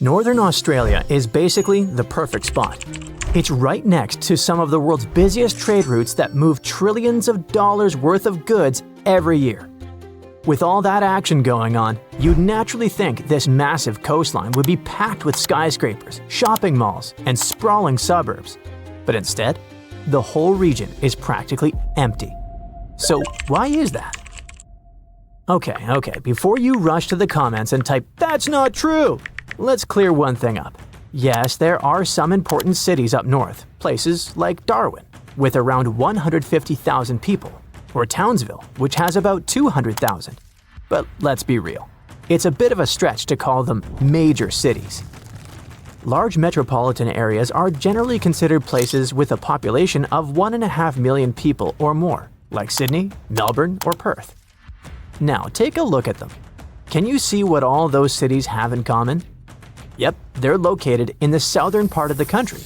Northern Australia is basically the perfect spot. It's right next to some of the world's busiest trade routes that move trillions of dollars worth of goods every year. With all that action going on, you'd naturally think this massive coastline would be packed with skyscrapers, shopping malls, and sprawling suburbs. But instead, the whole region is practically empty. So why is that? Okay, before you rush to the comments and type, "That's not true," let's clear one thing up. Yes, there are some important cities up north, places like Darwin, with around 150,000 people, or Townsville, which has about 200,000. But let's be real, it's a bit of a stretch to call them major cities. Large metropolitan areas are generally considered places with a population of 1.5 million people or more, like Sydney, Melbourne, or Perth. Now take a look at them. Can you see what all those cities have in common? Yep, they're located in the southern part of the country.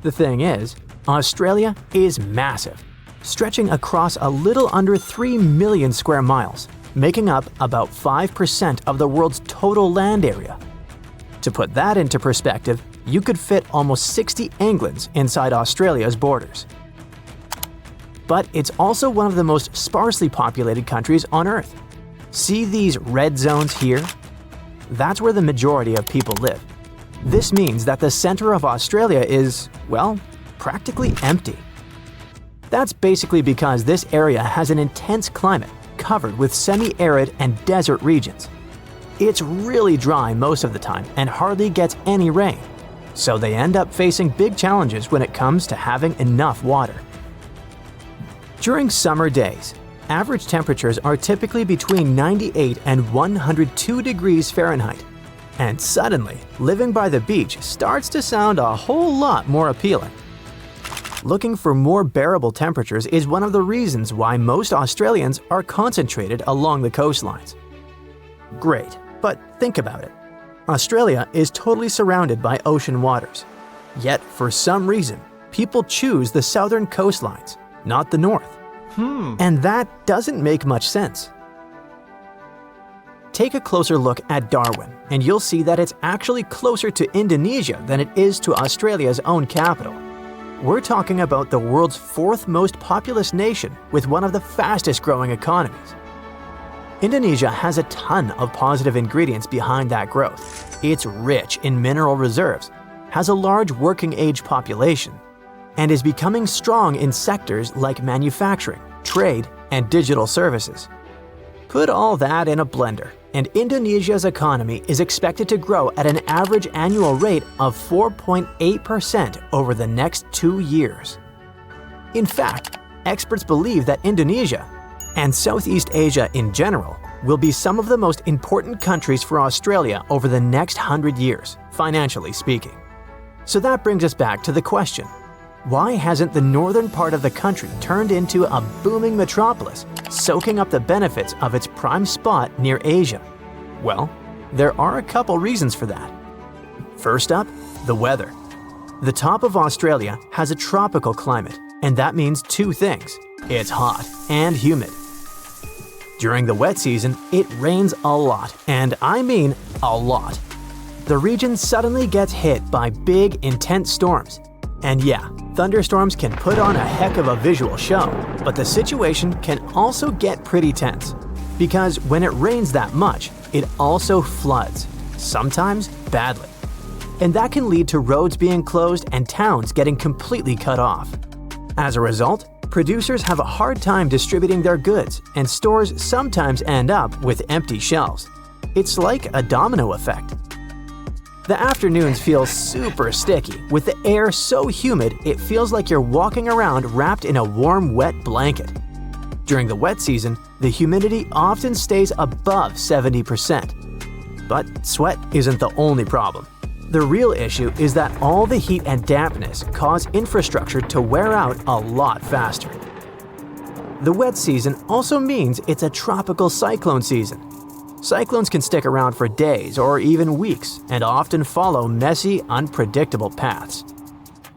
The thing is, Australia is massive, stretching across a little under 3 million square miles, making up about 5% of the world's total land area. To put that into perspective, you could fit almost 60 Englands inside Australia's borders. But it's also one of the most sparsely populated countries on Earth. See these red zones here? That's where the majority of people live. This means that the center of Australia is, well, practically empty. That's basically because this area has an intense climate covered with semi-arid and desert regions. It's really dry most of the time and hardly gets any rain, so they end up facing big challenges when it comes to having enough water. During summer days, average temperatures are typically between 98 and 102 degrees Fahrenheit, and suddenly, living by the beach starts to sound a whole lot more appealing. Looking for more bearable temperatures is one of the reasons why most Australians are concentrated along the coastlines. Great, but think about it. Australia is totally surrounded by ocean waters. Yet, for some reason, people choose the southern coastlines, not the north. And that doesn't make much sense. Take a closer look at Darwin, and you'll see that it's actually closer to Indonesia than it is to Australia's own capital. We're talking about the world's fourth most populous nation with one of the fastest growing economies. Indonesia has a ton of positive ingredients behind that growth. It's rich in mineral reserves, has a large working age population, and is becoming strong in sectors like manufacturing, trade, and digital services. Put all that in a blender, and Indonesia's economy is expected to grow at an average annual rate of 4.8% over the next 2 years. In fact, experts believe that Indonesia, and Southeast Asia in general, will be some of the most important countries for Australia over the next 100 years, financially speaking. So that brings us back to the question: why hasn't the northern part of the country turned into a booming metropolis, soaking up the benefits of its prime spot near Asia? Well, there are a couple reasons for that. First up, the weather. The top of Australia has a tropical climate, and that means two things: it's hot and humid. During the wet season, it rains a lot, and I mean a lot. The region suddenly gets hit by big, intense storms. And yeah, thunderstorms can put on a heck of a visual show, but the situation can also get pretty tense. Because when it rains that much, it also floods, sometimes badly. And that can lead to roads being closed and towns getting completely cut off. As a result, producers have a hard time distributing their goods, and stores sometimes end up with empty shelves. It's like a domino effect. The afternoons feel super sticky, with the air so humid it feels like you're walking around wrapped in a warm, wet blanket. During the wet season, the humidity often stays above 70%. But sweat isn't the only problem. The real issue is that all the heat and dampness cause infrastructure to wear out a lot faster. The wet season also means it's a tropical cyclone season. Cyclones can stick around for days or even weeks and often follow messy, unpredictable paths.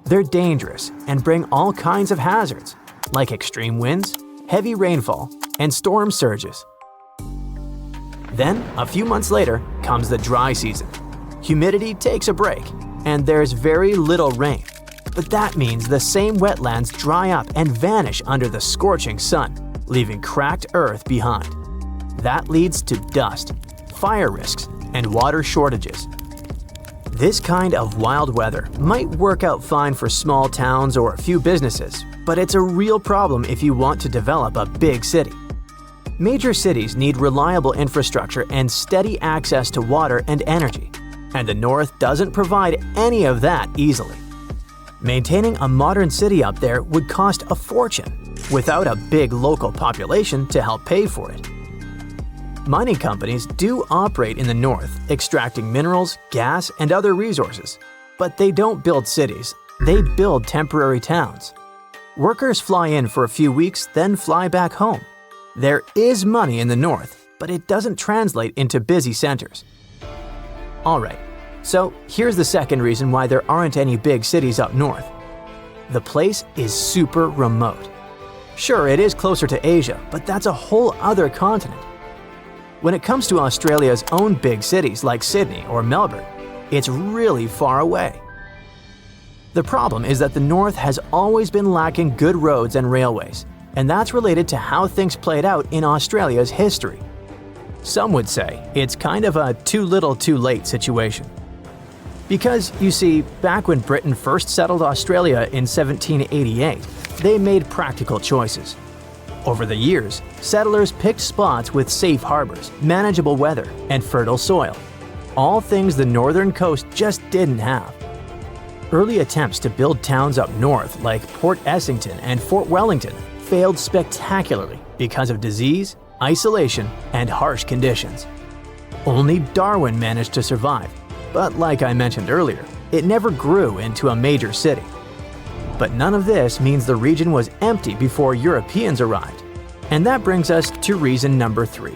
They're dangerous and bring all kinds of hazards, like extreme winds, heavy rainfall, and storm surges. Then, a few months later, comes the dry season. humidity takes a break, and there's very little rain. But that means the same wetlands dry up and vanish under the scorching sun, leaving cracked earth behind. That leads to dust, fire risks, and water shortages. This kind of wild weather might work out fine for small towns or a few businesses, but it's a real problem if you want to develop a big city. Major cities need reliable infrastructure and steady access to water and energy, and the North doesn't provide any of that easily. Maintaining a modern city up there would cost a fortune, without a big local population to help pay for it. Mining companies do operate in the North, extracting minerals, gas, and other resources, but they don't build cities, they build temporary towns. Workers fly in for a few weeks, then fly back home. There is money in the North, but it doesn't translate into busy centers. Alright, so here's the second reason why there aren't any big cities up north. The place is super remote. Sure, it is closer to Asia, but that's a whole other continent. When it comes to Australia's own big cities like Sydney or Melbourne, it's really far away. The problem is that the North has always been lacking good roads and railways, and that's related to how things played out in Australia's history. Some would say it's kind of a too little too late situation. Because, you see, back when Britain first settled Australia in 1788, they made practical choices. Over the years, settlers picked spots with safe harbors, manageable weather, and fertile soil. All things the northern coast just didn't have. Early attempts to build towns up north like Port Essington and Fort Wellington failed spectacularly because of disease, isolation, and harsh conditions. Only Darwin managed to survive, but like I mentioned earlier, it never grew into a major city. But none of this means the region was empty before Europeans arrived. And that brings us to reason number 3,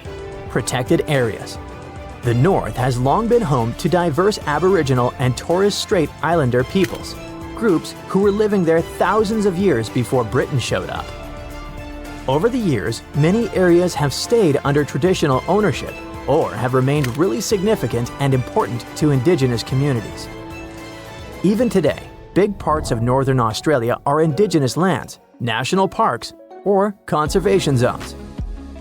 protected areas. The North has long been home to diverse Aboriginal and Torres Strait Islander peoples, groups who were living there thousands of years before Britain showed up. Over the years, many areas have stayed under traditional ownership or have remained really significant and important to Indigenous communities. Even today, big parts of Northern Australia are Indigenous lands, national parks, or conservation zones.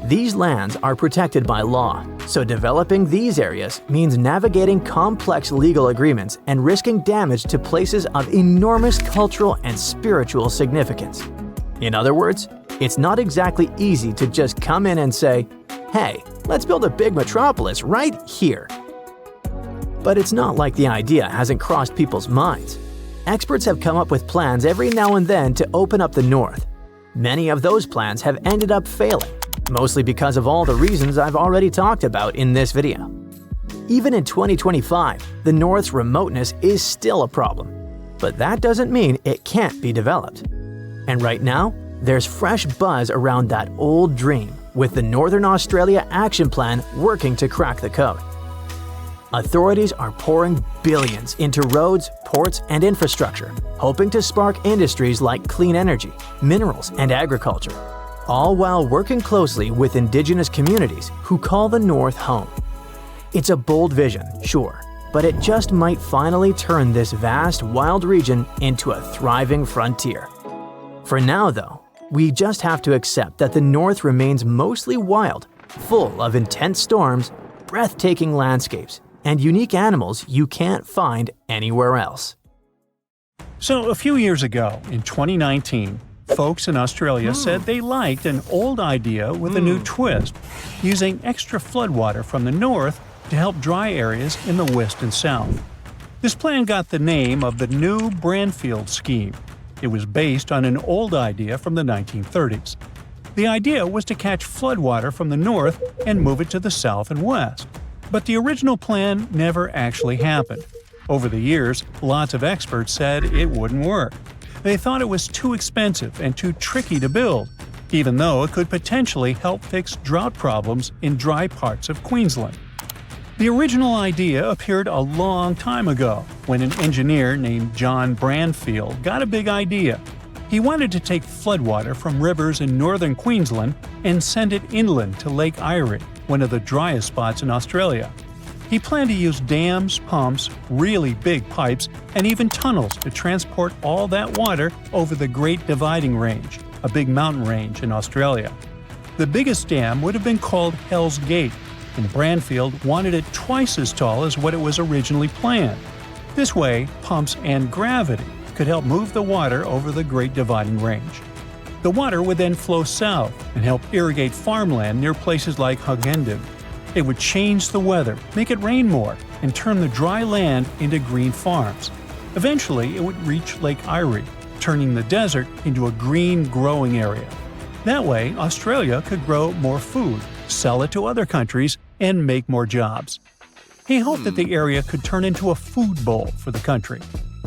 These lands are protected by law, so developing these areas means navigating complex legal agreements and risking damage to places of enormous cultural and spiritual significance. In other words, it's not exactly easy to just come in and say, "Hey, let's build a big metropolis right here." But it's not like the idea hasn't crossed people's minds. Experts have come up with plans every now and then to open up the North. Many of those plans have ended up failing, mostly because of all the reasons I've already talked about in this video. Even in 2025, the North's remoteness is still a problem, but that doesn't mean it can't be developed. And right now, there's fresh buzz around that old dream, with the Northern Australia Action Plan working to crack the code. Authorities are pouring billions into roads, ports, and infrastructure, hoping to spark industries like clean energy, minerals, and agriculture, all while working closely with Indigenous communities who call the North home. It's a bold vision, sure, but it just might finally turn this vast, wild region into a thriving frontier. For now, though, we just have to accept that the North remains mostly wild, full of intense storms, breathtaking landscapes, and unique animals you can't find anywhere else. So a few years ago, in 2019, folks in Australia said they liked an old idea with a new twist, using extra floodwater from the north to help dry areas in the west and south. This plan got the name of the New Brandfield Scheme. It was based on an old idea from the 1930s. The idea was to catch floodwater from the north and move it to the south and west. But the original plan never actually happened. Over the years, lots of experts said it wouldn't work. They thought it was too expensive and too tricky to build, even though it could potentially help fix drought problems in dry parts of Queensland. The original idea appeared a long time ago, when an engineer named John Brandfield got a big idea. He wanted to take floodwater from rivers in northern Queensland and send it inland to Lake Erie, one of the driest spots in Australia. He planned to use dams, pumps, really big pipes, and even tunnels to transport all that water over the Great Dividing Range, a big mountain range in Australia. The biggest dam would have been called Hell's Gate, and Branfield wanted it twice as tall as what it was originally planned. This way, pumps and gravity could help move the water over the Great Dividing Range. The water would then flow south and help irrigate farmland near places like Hughenden. It would change the weather, make it rain more, and turn the dry land into green farms. Eventually, it would reach Lake Erie, turning the desert into a green growing area. That way, Australia could grow more food, sell it to other countries, and make more jobs. He hoped that the area could turn into a food bowl for the country.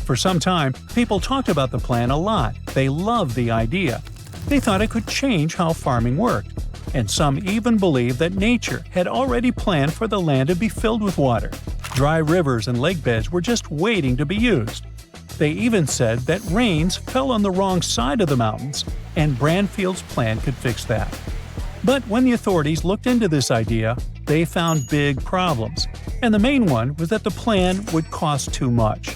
For some time, people talked about the plan a lot. They loved the idea. They thought it could change how farming worked. And some even believed that nature had already planned for the land to be filled with water. Dry rivers and lake beds were just waiting to be used. They even said that rains fell on the wrong side of the mountains, and Branfield's plan could fix that. But when the authorities looked into this idea, they found big problems. And the main one was that the plan would cost too much.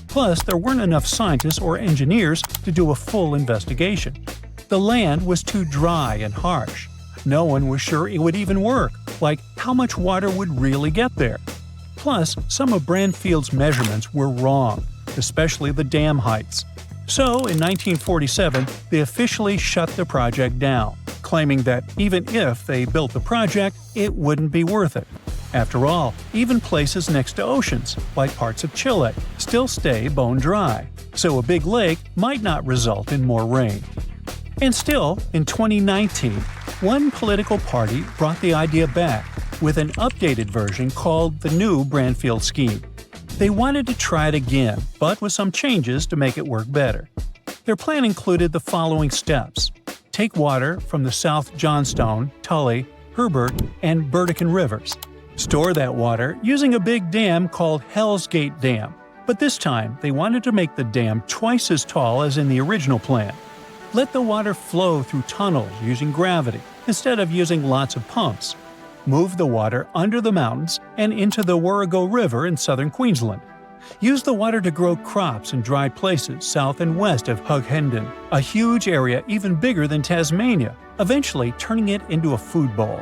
Plus, there weren't enough scientists or engineers to do a full investigation. The land was too dry and harsh. No one was sure it would even work, like how much water would really get there. Plus, some of Branfield's measurements were wrong, especially the dam heights. So, in 1947, they officially shut the project down, claiming that even if they built the project, it wouldn't be worth it. After all, even places next to oceans, like parts of Chile, still stay bone dry, so a big lake might not result in more rain. And still, in 2019, one political party brought the idea back with an updated version called the new Branfield Scheme. They wanted to try it again, but with some changes to make it work better. Their plan included the following steps. Take water from the South Johnstone, Tully, Herbert, and Burdekin rivers. Store that water using a big dam called Hell's Gate Dam, but this time they wanted to make the dam twice as tall as in the original plan. Let the water flow through tunnels using gravity instead of using lots of pumps. Move the water under the mountains and into the Warrego River in southern Queensland. Use the water to grow crops in dry places south and west of Hughenden, a huge area even bigger than Tasmania, eventually turning it into a food bowl.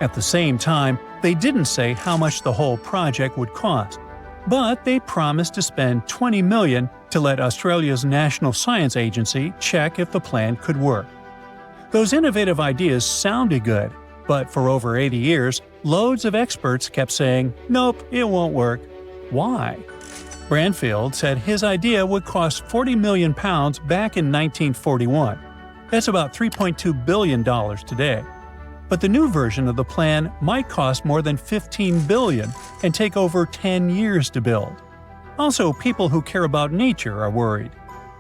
At the same time, they didn't say how much the whole project would cost, but they promised to spend $20 million to let Australia's National Science Agency check if the plan could work. Those innovative ideas sounded good, but for over 80 years, loads of experts kept saying, "Nope, it won't work." Why? Branfield said his idea would cost £40 million back in 1941. That's about $3.2 billion today. But the new version of the plan might cost more than $15 billion and take over 10 years to build. Also, people who care about nature are worried.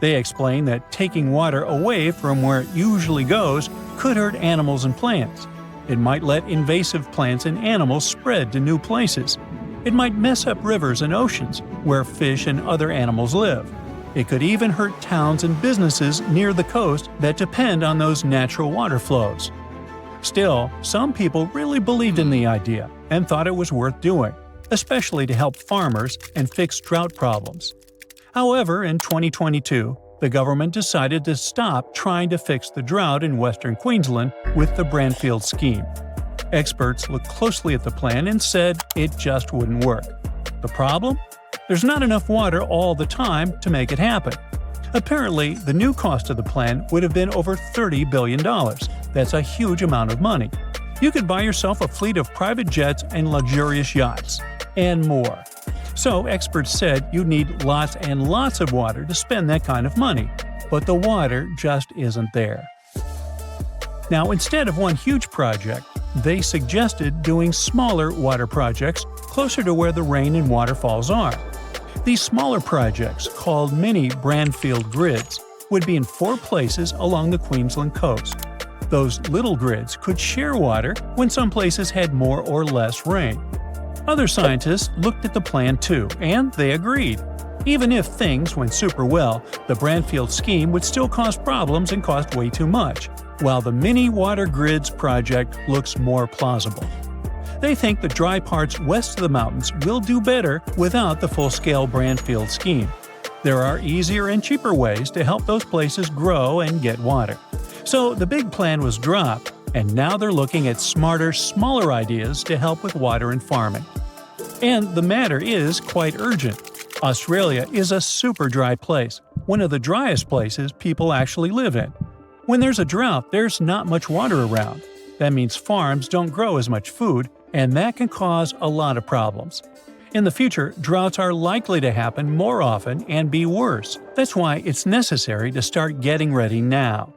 They explain that taking water away from where it usually goes could hurt animals and plants. It might let invasive plants and animals spread to new places. It might mess up rivers and oceans where fish and other animals live. It could even hurt towns and businesses near the coast that depend on those natural water flows. Still, some people really believed in the idea and thought it was worth doing, especially to help farmers and fix drought problems. However, in 2022, the government decided to stop trying to fix the drought in western Queensland with the Branfield Scheme. Experts looked closely at the plan and said it just wouldn't work. The problem? There's not enough water all the time to make it happen. Apparently, the new cost of the plan would have been over $30 billion. That's a huge amount of money. You could buy yourself a fleet of private jets and luxurious yachts, and more. So experts said you'd need lots and lots of water to spend that kind of money, but the water just isn't there. Now, instead of one huge project, they suggested doing smaller water projects closer to where the rain and waterfalls are. These smaller projects, called mini Branfield grids, would be in 4 places along the Queensland coast. Those little grids could share water when some places had more or less rain. Other scientists looked at the plan too, and they agreed. Even if things went super well, the Branfield scheme would still cause problems and cost way too much, while the mini water grids project looks more plausible. They think the dry parts west of the mountains will do better without the full-scale Brandfield scheme. There are easier and cheaper ways to help those places grow and get water. So the big plan was dropped, and now they're looking at smarter, smaller ideas to help with water and farming. And the matter is quite urgent. Australia is a super dry place, one of the driest places people actually live in. When there's a drought, there's not much water around. That means farms don't grow as much food, and that can cause a lot of problems. In the future, droughts are likely to happen more often and be worse. That's why it's necessary to start getting ready now.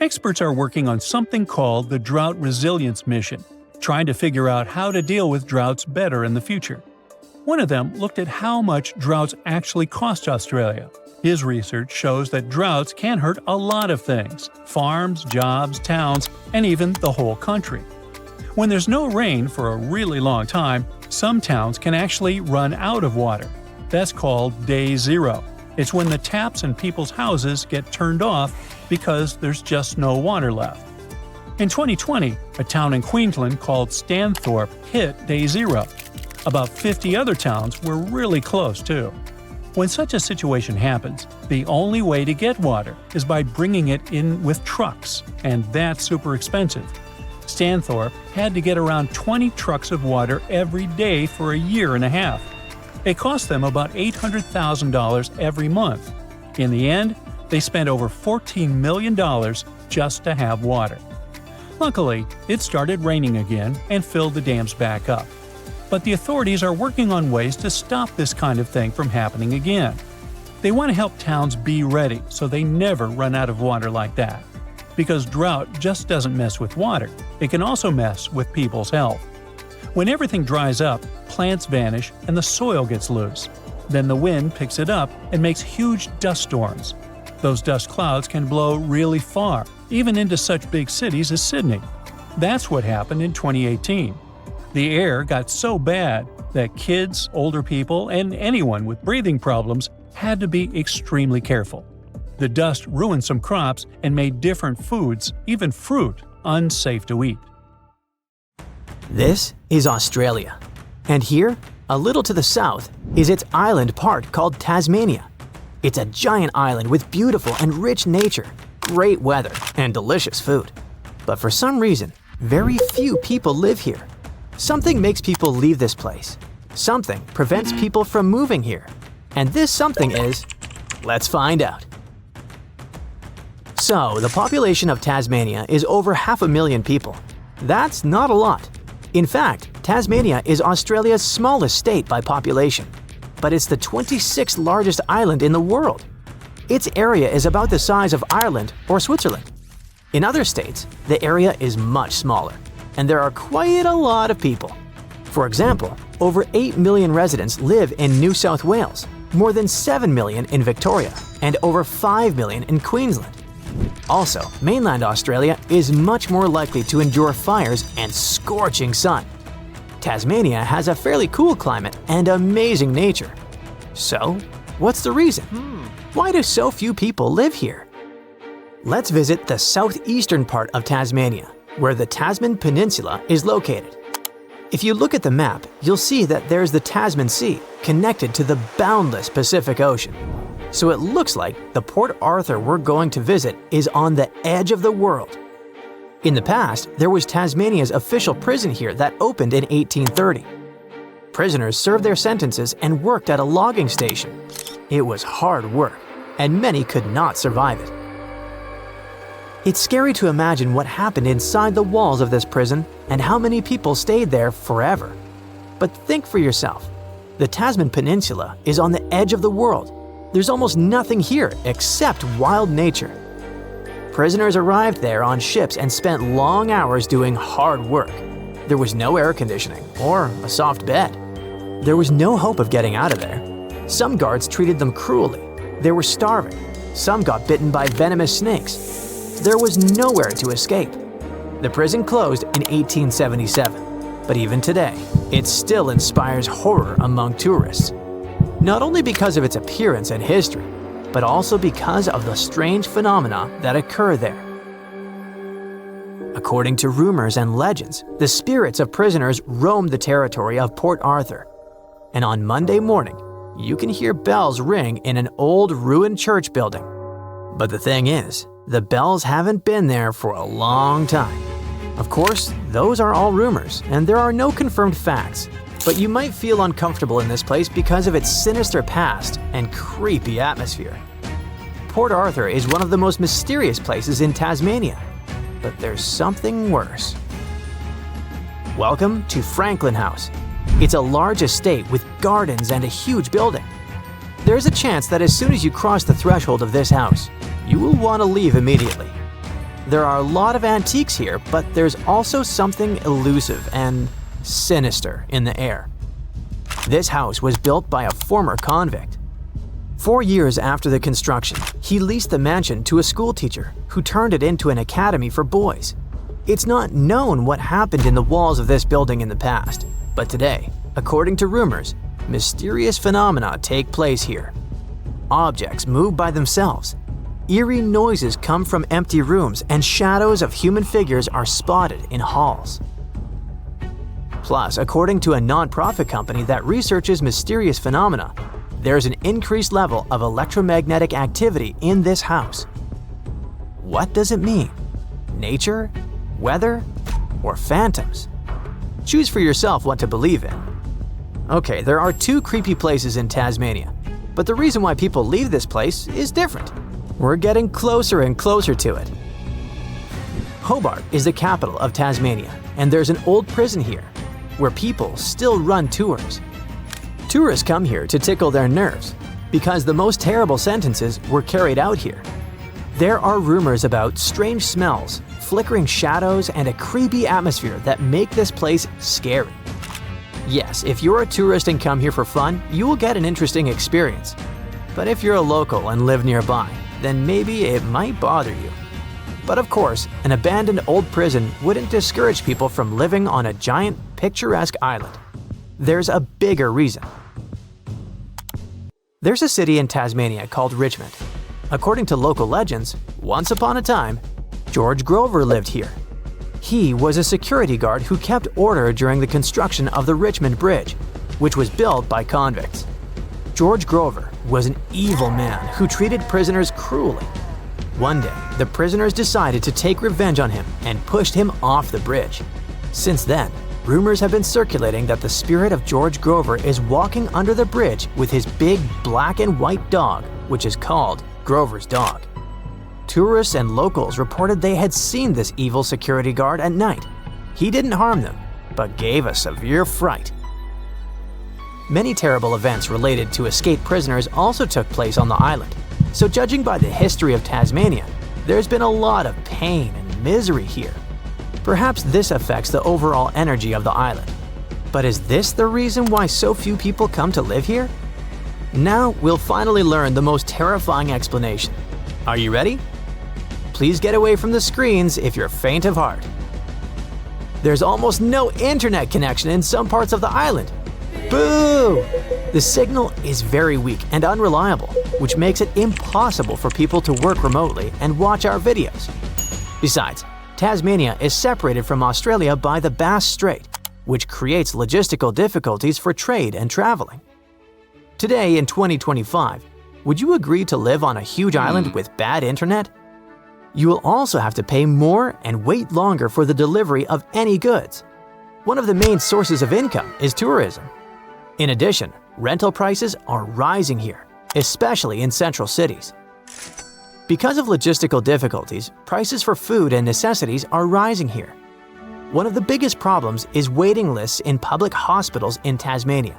Experts are working on something called the Drought Resilience Mission, trying to figure out how to deal with droughts better in the future. One of them looked at how much droughts actually cost Australia. His research shows that droughts can hurt a lot of things – farms, jobs, towns, and even the whole country. When there's no rain for a really long time, some towns can actually run out of water. That's called day zero. It's when the taps in people's houses get turned off because there's just no water left. In 2020, a town in Queensland called Stanthorpe hit day zero. About 50 other towns were really close too. When such a situation happens, the only way to get water is by bringing it in with trucks, and that's super expensive. Stanthorpe had to get around 20 trucks of water every day for a year and a half. It cost them about $800,000 every month. In the end, they spent over $14 million just to have water. Luckily, it started raining again and filled the dams back up. But the authorities are working on ways to stop this kind of thing from happening again. They want to help towns be ready so they never run out of water like that. Because drought just doesn't mess with water, it can also mess with people's health. When everything dries up, plants vanish and the soil gets loose. Then the wind picks it up and makes huge dust storms. Those dust clouds can blow really far, even into such big cities as Sydney. That's what happened in 2018. The air got so bad that kids, older people, and anyone with breathing problems had to be extremely careful. The dust ruined some crops and made different foods, even fruit, unsafe to eat. This is Australia. And here, a little to the south, is its island part called Tasmania. It's a giant island with beautiful and rich nature, great weather, and delicious food. But for some reason, very few people live here. Something makes people leave this place. Something prevents people from moving here. And this something is… let's find out. So, the population of Tasmania is over 500,000 people. That's not a lot. In fact, Tasmania is Australia's smallest state by population. But it's the 26th largest island in the world. Its area is about the size of Ireland or Switzerland. In other states, the area is much smaller, and there are quite a lot of people. For example, over 8 million residents live in New South Wales, more than 7 million in Victoria, and over 5 million in Queensland. Also, mainland Australia is much more likely to endure fires and scorching sun. Tasmania has a fairly cool climate and amazing nature. So, what's the reason? Why do so few people live here? Let's visit the southeastern part of Tasmania, where the Tasman Peninsula is located. If you look at the map, you'll see that there's the Tasman Sea connected to the boundless Pacific Ocean. So it looks like the Port Arthur we're going to visit is on the edge of the world. In the past, there was Tasmania's official prison here that opened in 1830. Prisoners served their sentences and worked at a logging station. It was hard work, and many could not survive it. It's scary to imagine what happened inside the walls of this prison and how many people stayed there forever. But think for yourself. The Tasman Peninsula is on the edge of the world. There's almost nothing here except wild nature. Prisoners arrived there on ships and spent long hours doing hard work. There was no air conditioning or a soft bed. There was no hope of getting out of there. Some guards treated them cruelly. They were starving. Some got bitten by venomous snakes. There was nowhere to escape. The prison closed in 1877, but even today, it still inspires horror among tourists. Not only because of its appearance and history, but also because of the strange phenomena that occur there. A According to rumors and legends, the spirits of prisoners roam the territory of Port Arthur. And on Monday morning, you can hear bells ring in an old ruined church building. But the thing is, the bells haven't been there for a long time. Of course, those are all rumors, and there are no confirmed facts, but you might feel uncomfortable in this place because of its sinister past and creepy atmosphere. Port Arthur is one of the most mysterious places in Tasmania, but there's something worse. Welcome to Franklin House. It's a large estate with gardens and a huge building. There's a chance that as soon as you cross the threshold of this house, you will want to leave immediately. There are a lot of antiques here, but there's also something elusive and sinister in the air. This house was built by a former convict. 4 years after the construction, he leased the mansion to a schoolteacher who turned it into an academy for boys. It's not known what happened in the walls of this building in the past, but today, according to rumors, mysterious phenomena take place here. Objects move by themselves. Eerie noises come from empty rooms, and shadows of human figures are spotted in halls. Plus, according to a non-profit company that researches mysterious phenomena, there's an increased level of electromagnetic activity in this house. What does it mean? Nature? Weather? Or phantoms? Choose for yourself what to believe in. Okay, there are 2 creepy places in Tasmania, but the reason why people leave this place is different. We're getting closer and closer to it. Hobart is the capital of Tasmania, and there's an old prison here, where people still run tours. Tourists come here to tickle their nerves, because the most terrible sentences were carried out here. There are rumors about strange smells, flickering shadows, and a creepy atmosphere that make this place scary. Yes, if you're a tourist and come here for fun, you will get an interesting experience. But if you're a local and live nearby, then maybe it might bother you. But of course, an abandoned old prison wouldn't discourage people from living on a giant, picturesque island. There's a bigger reason. There's a city in Tasmania called Richmond. According to local legends, once upon a time, George Grover lived here. He was a security guard who kept order during the construction of the Richmond Bridge, which was built by convicts. George Grover was an evil man who treated prisoners cruelly. One day, the prisoners decided to take revenge on him and pushed him off the bridge. Since then, rumors have been circulating that the spirit of George Grover is walking under the bridge with his big black and white dog, which is called Grover's dog. Tourists and locals reported they had seen this evil security guard at night. He didn't harm them, but gave a severe fright. Many terrible events related to escaped prisoners also took place on the island, so judging by the history of Tasmania, there's been a lot of pain and misery here. Perhaps this affects the overall energy of the island. But is this the reason why so few people come to live here? Now we'll finally learn the most terrifying explanation. Are you ready? Please get away from the screens if you're faint of heart. There's almost no internet connection in some parts of the island. Boo! The signal is very weak and unreliable, which makes it impossible for people to work remotely and watch our videos. Besides, Tasmania is separated from Australia by the Bass Strait, which creates logistical difficulties for trade and traveling. Today in 2025, would you agree to live on a huge island with bad internet? You will also have to pay more and wait longer for the delivery of any goods. One of the main sources of income is tourism. In addition, rental prices are rising here, especially in central cities. Because of logistical difficulties, prices for food and necessities are rising here. One of the biggest problems is waiting lists in public hospitals in Tasmania.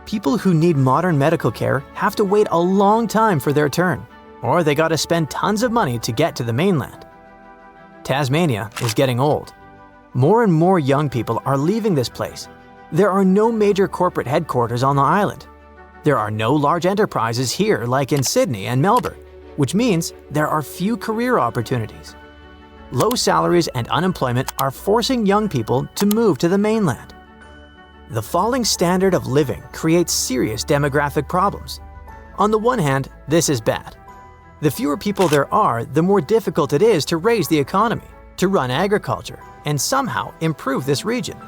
People who need modern medical care have to wait a long time for their turn, or they gotta spend tons of money to get to the mainland. Tasmania is getting old. More and more young people are leaving this place. There are no major corporate headquarters on the island. There are no large enterprises here like in Sydney and Melbourne, which means there are few career opportunities. Low salaries and unemployment are forcing young people to move to the mainland. The falling standard of living creates serious demographic problems. On the one hand, this is bad. The fewer people there are, the more difficult it is to raise the economy. to run agriculture and somehow improve this region.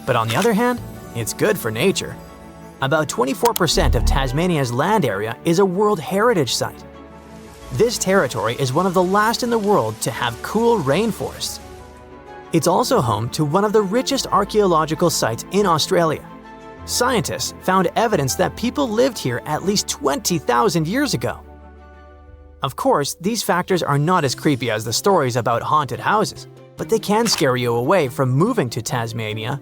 But on the other hand, it's good for nature. About 24% of Tasmania's land area is a World Heritage Site. This territory is one of the last in the world to have cool rainforests. It's also home to one of the richest archaeological sites in Australia. Scientists found evidence that people lived here at least 20,000 years ago. Of course, these factors are not as creepy as the stories about haunted houses, but they can scare you away from moving to Tasmania.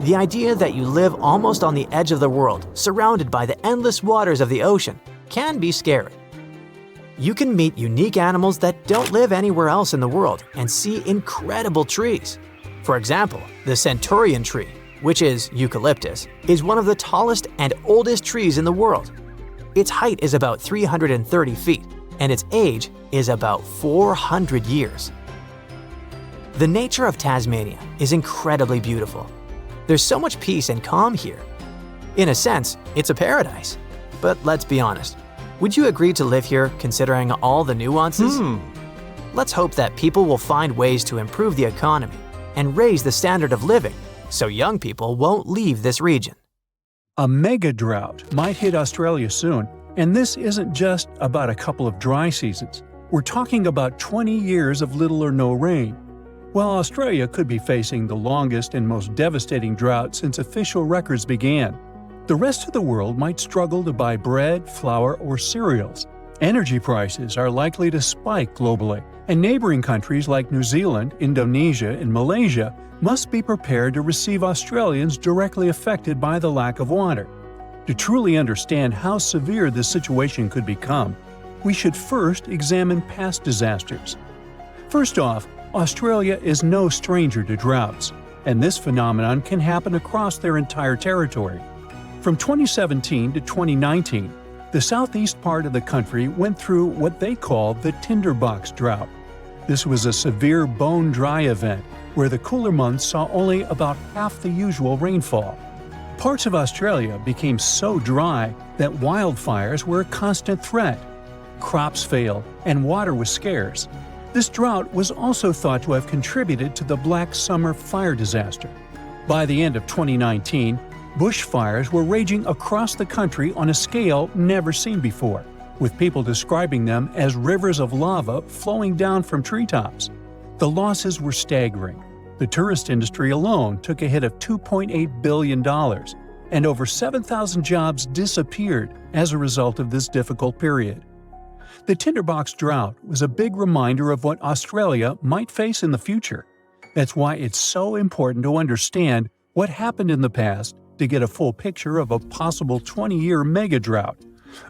The idea that you live almost on the edge of the world, surrounded by the endless waters of the ocean, can be scary. You can meet unique animals that don't live anywhere else in the world and see incredible trees. For example, the Centurion tree, which is eucalyptus, is one of the tallest and oldest trees in the world. Its height is about 330 feet, and its age is about 400 years. The nature of Tasmania is incredibly beautiful. There's so much peace and calm here. In a sense, it's a paradise. But let's be honest, would you agree to live here considering all the nuances? Let's hope that people will find ways to improve the economy and raise the standard of living so young people won't leave this region. A mega drought might hit Australia soon, and this isn't just about a couple of dry seasons. We're talking about 20 years of little or no rain. While Australia could be facing the longest and most devastating drought since official records began, the rest of the world might struggle to buy bread, flour, or cereals. Energy prices are likely to spike globally, and neighboring countries like New Zealand, Indonesia, and Malaysia must be prepared to receive Australians directly affected by the lack of water. To truly understand how severe this situation could become, we should first examine past disasters. First off, Australia is no stranger to droughts, and this phenomenon can happen across their entire territory. From 2017 to 2019, the southeast part of the country went through what they call the tinderbox drought. This was a severe bone-dry event where the cooler months saw only about half the usual rainfall. Parts of Australia became so dry that wildfires were a constant threat. Crops failed, and water was scarce. This drought was also thought to have contributed to the Black Summer fire disaster. By the end of 2019, bushfires were raging across the country on a scale never seen before, with people describing them as rivers of lava flowing down from treetops. The losses were staggering. The tourist industry alone took a hit of $2.8 billion, and over 7,000 jobs disappeared as a result of this difficult period. The tinderbox drought was a big reminder of what Australia might face in the future. That's why it's so important to understand what happened in the past to get a full picture of a possible 20-year mega drought.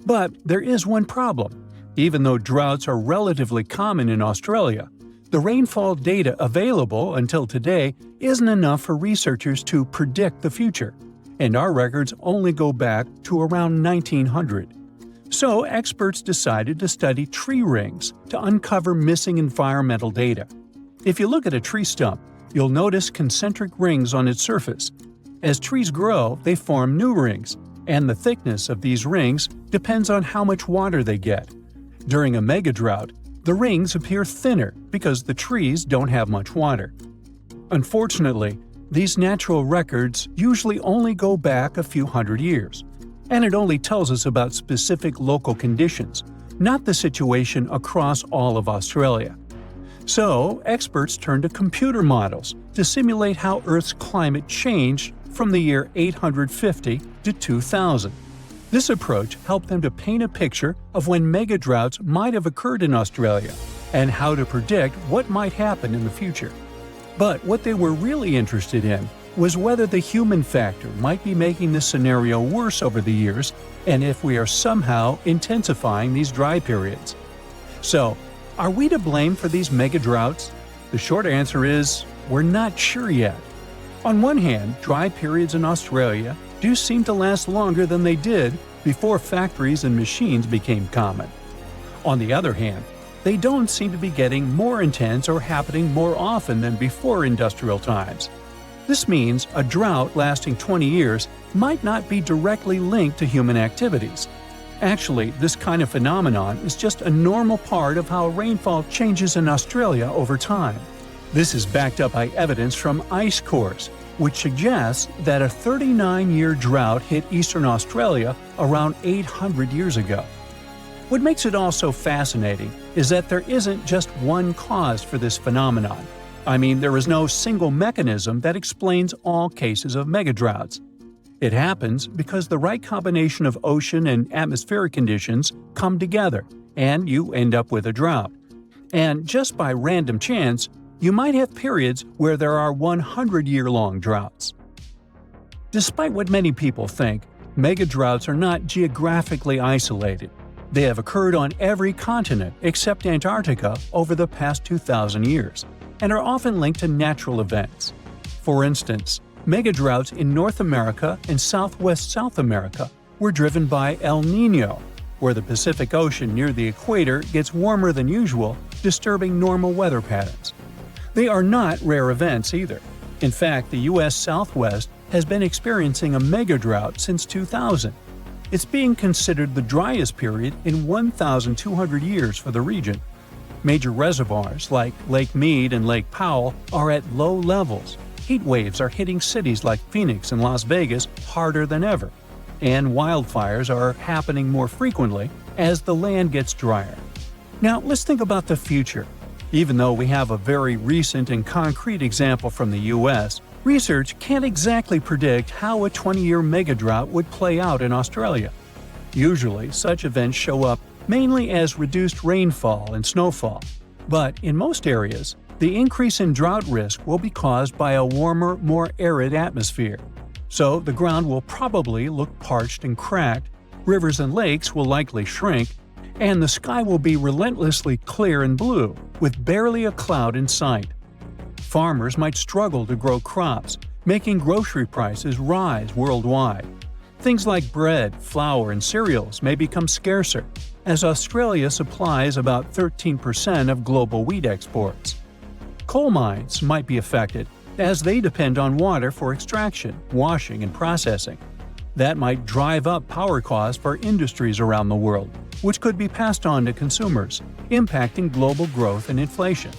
But there is one problem. Even though droughts are relatively common in Australia, the rainfall data available until today isn't enough for researchers to predict the future, and our records only go back to around 1900. So experts decided to study tree rings to uncover missing environmental data. If you look at a tree stump, you'll notice concentric rings on its surface. As trees grow, they form new rings, and the thickness of these rings depends on how much water they get. During a megadrought, the rings appear thinner because the trees don't have much water. Unfortunately, these natural records usually only go back a few hundred years, and it only tells us about specific local conditions, not the situation across all of Australia. So, experts turn to computer models to simulate how Earth's climate changed from the year 850 to 2000. This approach helped them to paint a picture of when megadroughts might have occurred in Australia and how to predict what might happen in the future. But what they were really interested in was whether the human factor might be making this scenario worse over the years and if we are somehow intensifying these dry periods. So, are we to blame for these megadroughts? The short answer is, we're not sure yet. On one hand, dry periods in Australia do seem to last longer than they did before factories and machines became common. On the other hand, they don't seem to be getting more intense or happening more often than before industrial times. This means a drought lasting 20 years might not be directly linked to human activities. Actually, this kind of phenomenon is just a normal part of how rainfall changes in Australia over time. This is backed up by evidence from ice cores, which suggests that a 39-year drought hit eastern Australia around 800 years ago. What makes it all so fascinating is that there isn't just one cause for this phenomenon. I mean, there is no single mechanism that explains all cases of megadroughts. It happens because the right combination of ocean and atmospheric conditions come together, and you end up with a drought. And just by random chance, you might have periods where there are 100-year-long droughts. Despite what many people think, megadroughts are not geographically isolated. They have occurred on every continent except Antarctica over the past 2,000 years, and are often linked to natural events. For instance, megadroughts in North America and Southwest South America were driven by El Niño, where the Pacific Ocean near the equator gets warmer than usual, disturbing normal weather patterns. They are not rare events either. In fact, the U.S. Southwest has been experiencing a megadrought since 2000. It's being considered the driest period in 1,200 years for the region. Major reservoirs like Lake Mead and Lake Powell are at low levels. Heat waves are hitting cities like Phoenix and Las Vegas harder than ever. And wildfires are happening more frequently as the land gets drier. Now, let's think about the future. Even though we have a very recent and concrete example from the U.S., research can't exactly predict how a 20-year megadrought would play out in Australia. Usually, such events show up mainly as reduced rainfall and snowfall. But in most areas, the increase in drought risk will be caused by a warmer, more arid atmosphere. So the ground will probably look parched and cracked, rivers and lakes will likely shrink, and the sky will be relentlessly clear and blue, with barely a cloud in sight. Farmers might struggle to grow crops, making grocery prices rise worldwide. Things like bread, flour, and cereals may become scarcer, as Australia supplies about 13% of global wheat exports. Coal mines might be affected, as they depend on water for extraction, washing, and processing. That might drive up power costs for industries around the world, which could be passed on to consumers, impacting global growth and inflation.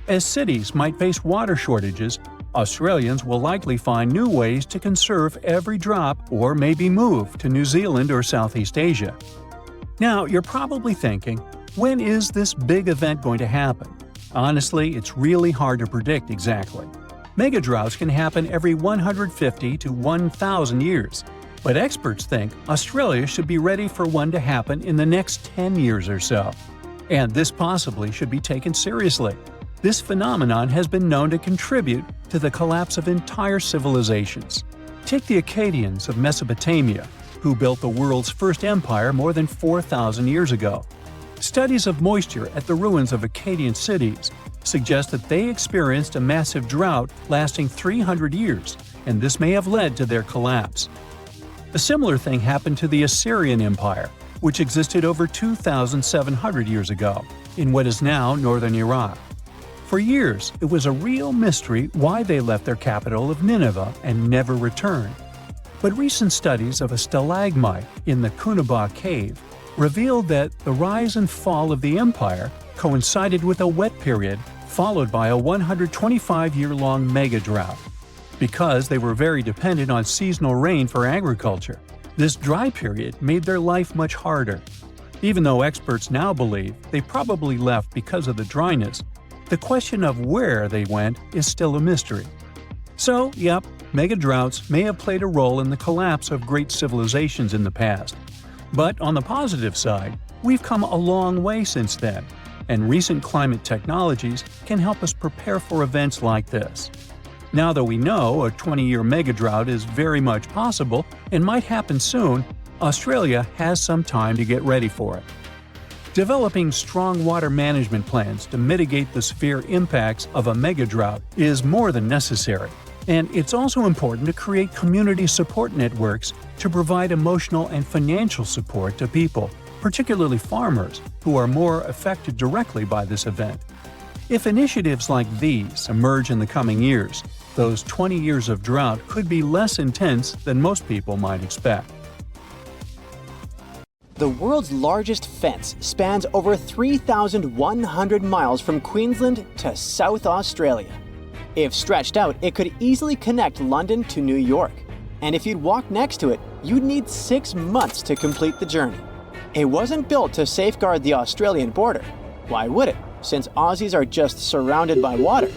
As cities might face water shortages, Australians will likely find new ways to conserve every drop or maybe move to New Zealand or Southeast Asia. Now, you're probably thinking, when is this big event going to happen? Honestly, it's really hard to predict exactly. Megadroughts can happen every 150 to 1,000 years, but experts think Australia should be ready for one to happen in the next 10 years or so. And this possibly should be taken seriously. This phenomenon has been known to contribute to the collapse of entire civilizations. Take the Akkadians of Mesopotamia, who built the world's first empire more than 4,000 years ago. Studies of moisture at the ruins of Akkadian cities suggest that they experienced a massive drought lasting 300 years, and this may have led to their collapse. A similar thing happened to the Assyrian Empire, which existed over 2,700 years ago, in what is now northern Iraq. For years, it was a real mystery why they left their capital of Nineveh and never returned. But recent studies of a stalagmite in the Cunaba cave revealed that the rise and fall of the empire coincided with a wet period followed by a 125-year-long megadrought. Because they were very dependent on seasonal rain for agriculture, this dry period made their life much harder. Even though experts now believe they probably left because of the dryness, the question of where they went is still a mystery. So, yep, megadroughts may have played a role in the collapse of great civilizations in the past. But on the positive side, we've come a long way since then, and recent climate technologies can help us prepare for events like this. Now that we know a 20-year megadrought is very much possible and might happen soon, Australia has some time to get ready for it. Developing strong water management plans to mitigate the severe impacts of a megadrought is more than necessary, and it's also important to create community support networks to provide emotional and financial support to people, particularly farmers, who are more affected directly by this event. If initiatives like these emerge in the coming years, those 20 years of drought could be less intense than most people might expect. The world's largest fence spans over 3,100 miles from Queensland to South Australia. If stretched out, it could easily connect London to New York. And if you'd walk next to it, you'd need 6 months to complete the journey. It wasn't built to safeguard the Australian border. Why would it, since Aussies are just surrounded by water?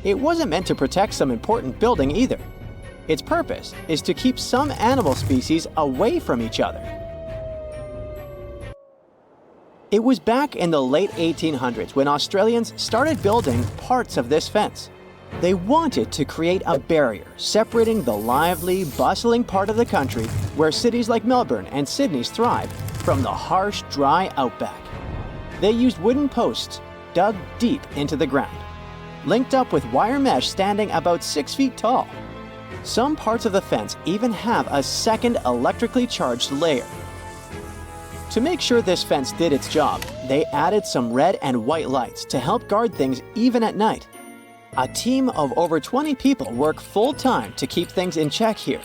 It wasn't meant to protect some important building either. Its purpose is to keep some animal species away from each other. It was back in the late 1800s when Australians started building parts of this fence. They wanted to create a barrier separating the lively, bustling part of the country where cities like Melbourne and Sydney thrive from the harsh, dry outback. They used wooden posts dug deep into the ground, linked up with wire mesh standing about 6 feet tall. Some parts of the fence even have a second electrically charged layer. To make sure this fence did its job, they added some red and white lights to help guard things even at night. A team of over 20 people work full-time to keep things in check here.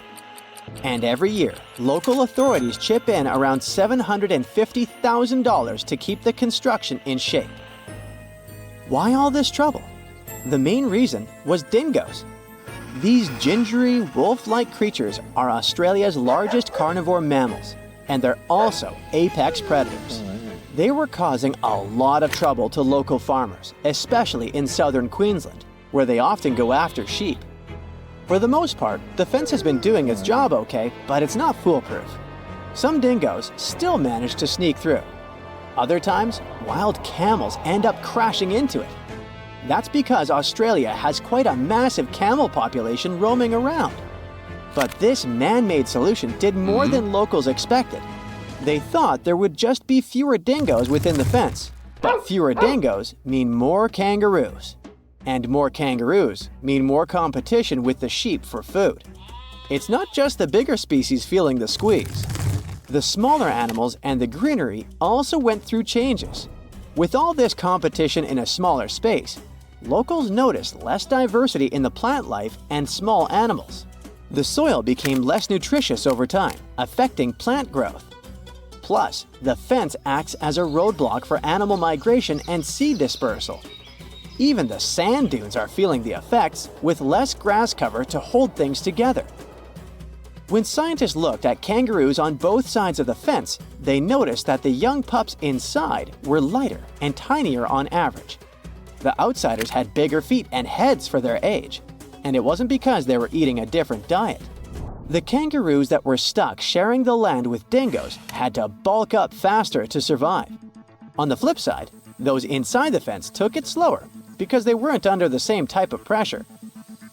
And every year, local authorities chip in around $750,000 to keep the construction in shape. Why all this trouble? The main reason was dingoes. These gingery, wolf-like creatures are Australia's largest carnivore mammals, and they're also apex predators. They were causing a lot of trouble to local farmers, especially in southern Queensland, where they often go after sheep. For the most part, the fence has been doing its job okay, but it's not foolproof. Some dingoes still manage to sneak through. Other times, wild camels end up crashing into it. That's because Australia has quite a massive camel population roaming around. But this man-made solution did more than locals expected. They thought there would just be fewer dingoes within the fence, but fewer dingoes mean more kangaroos. And more kangaroos mean more competition with the sheep for food. It's not just the bigger species feeling the squeeze. The smaller animals and the greenery also went through changes. With all this competition in a smaller space, locals noticed less diversity in the plant life and small animals. The soil became less nutritious over time, affecting plant growth. Plus, the fence acts as a roadblock for animal migration and seed dispersal. Even the sand dunes are feeling the effects, with less grass cover to hold things together. When scientists looked at kangaroos on both sides of the fence, they noticed that the young pups inside were lighter and tinier on average. The outsiders had bigger feet and heads for their age, and it wasn't because they were eating a different diet. The kangaroos that were stuck sharing the land with dingoes had to bulk up faster to survive. On the flip side, those inside the fence took it slower because they weren't under the same type of pressure.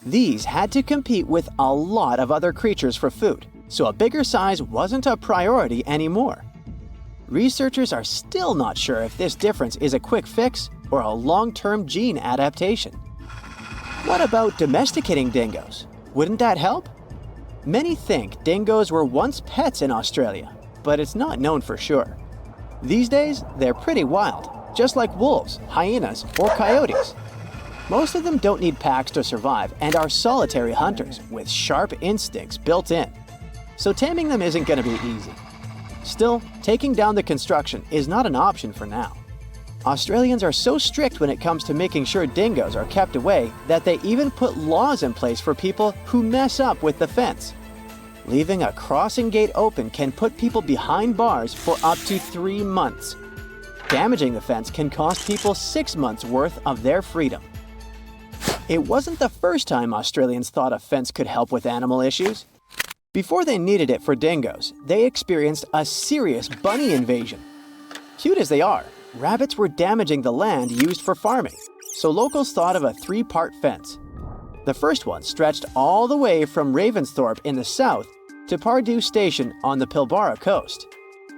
These had to compete with a lot of other creatures for food, so a bigger size wasn't a priority anymore. Researchers are still not sure if this difference is a quick fix or a long-term gene adaptation. What about domesticating dingoes? Wouldn't that help? Many think dingoes were once pets in Australia, but it's not known for sure. These days, they're pretty wild, just like wolves, hyenas, or coyotes. Most of them don't need packs to survive and are solitary hunters with sharp instincts built in. So taming them isn't going to be easy. Still, taking down the construction is not an option for now. Australians are so strict when it comes to making sure dingoes are kept away that they even put laws in place for people who mess up with the fence. Leaving a crossing gate open can put people behind bars for up to 3 months. Damaging the fence can cost people 6 months' worth of their freedom. It wasn't the first time Australians thought a fence could help with animal issues. Before they needed it for dingoes, they experienced a serious bunny invasion. Cute as they are, rabbits were damaging the land used for farming, so locals thought of a 3-part fence. The first one stretched all the way from Ravensthorpe in the south to Pardue Station on the Pilbara coast.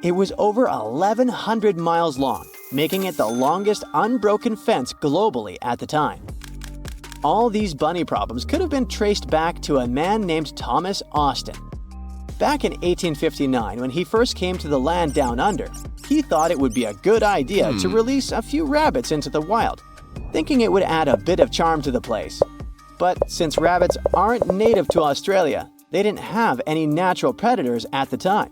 It was over 1,100 miles long, making it the longest unbroken fence globally at the time. All these bunny problems could have been traced back to a man named Thomas Austin. Back in 1859, when he first came to the land down under, he thought it would be a good idea to release a few rabbits into the wild, thinking it would add a bit of charm to the place. But since rabbits aren't native to Australia, they didn't have any natural predators at the time.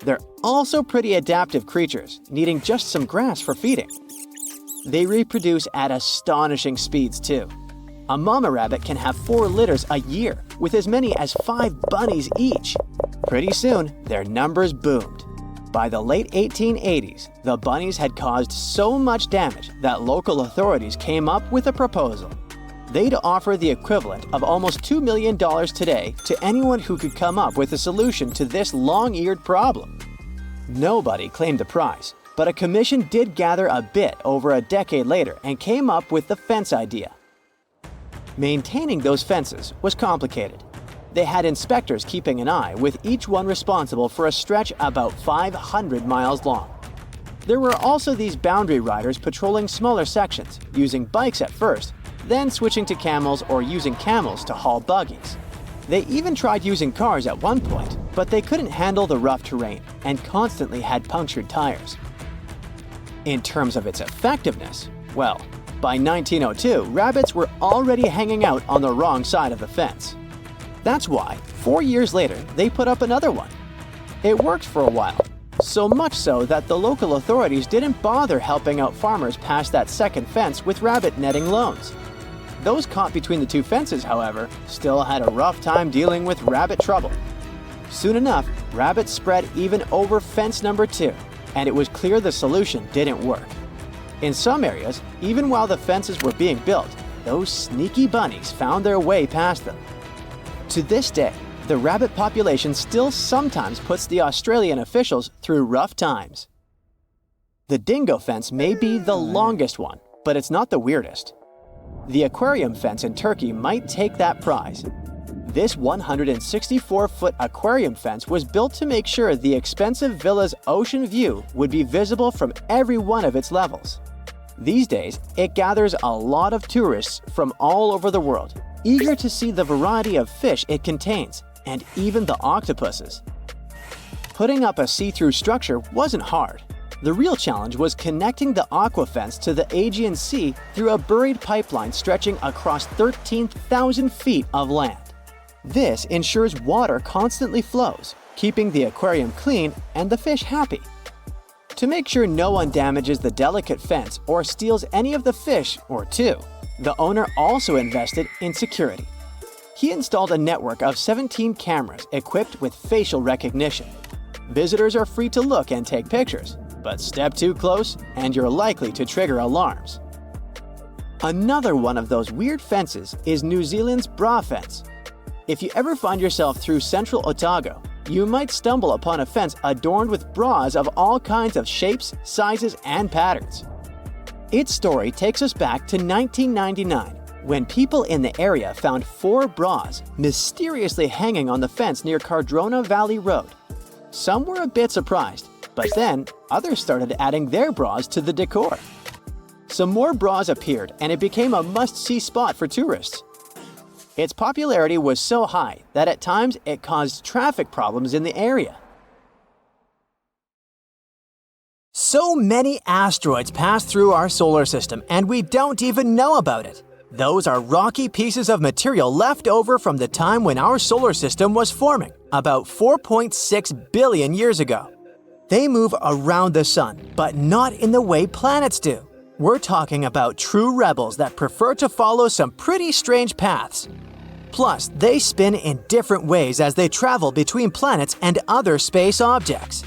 They're also pretty adaptive creatures, needing just some grass for feeding. They reproduce at astonishing speeds too. A mama rabbit can have 4 litters a year, with as many as 5 bunnies each. Pretty soon, their numbers boomed. By the late 1880s, the bunnies had caused so much damage that local authorities came up with a proposal. They'd offer the equivalent of almost $2 million today to anyone who could come up with a solution to this long-eared problem. Nobody claimed the prize, but a commission did gather a bit over a decade later and came up with the fence idea. Maintaining those fences was complicated. They had inspectors keeping an eye, with each one responsible for a stretch about 500 miles long. There were also these boundary riders patrolling smaller sections, using bikes at first, then switching to camels or using camels to haul buggies. They even tried using cars at one point, but they couldn't handle the rough terrain and constantly had punctured tires. In terms of its effectiveness, well, by 1902, rabbits were already hanging out on the wrong side of the fence. That's why, 4 years later, they put up another one. It worked for a while, so much so that the local authorities didn't bother helping out farmers past that second fence with rabbit netting loans. Those caught between the two fences, however, still had a rough time dealing with rabbit trouble. Soon enough, rabbits spread even over fence number 2, and it was clear the solution didn't work. In some areas, even while the fences were being built, those sneaky bunnies found their way past them. To this day, the rabbit population still sometimes puts the Australian officials through rough times. The dingo fence may be the longest one, but it's not the weirdest. The aquarium fence in Turkey might take that prize. This 164-foot aquarium fence was built to make sure the expensive villa's ocean view would be visible from every one of its levels. These days, it gathers a lot of tourists from all over the world, eager to see the variety of fish it contains, and even the octopuses. Putting up a see-through structure wasn't hard. The real challenge was connecting the aqua fence to the Aegean Sea through a buried pipeline stretching across 13,000 feet of land. This ensures water constantly flows, keeping the aquarium clean and the fish happy. To make sure no one damages the delicate fence or steals any of the fish or two, the owner also invested in security. He installed a network of 17 cameras equipped with facial recognition. Visitors are free to look and take pictures, but step too close and you're likely to trigger alarms. Another one of those weird fences is New Zealand's bra fence. If you ever find yourself through central Otago, you might stumble upon a fence adorned with bras of all kinds of shapes, sizes, and patterns. Its story takes us back to 1999, when people in the area found 4 bras mysteriously hanging on the fence near Cardrona Valley Road. Some were a bit surprised, but then others started adding their bras to the decor. Some more bras appeared, and it became a must-see spot for tourists. Its popularity was so high that at times it caused traffic problems in the area. So many asteroids pass through our solar system, and we don't even know about it. Those are rocky pieces of material left over from the time when our solar system was forming, about 4.6 billion years ago. They move around the sun, but not in the way planets do. We're talking about true rebels that prefer to follow some pretty strange paths. Plus, they spin in different ways as they travel between planets and other space objects.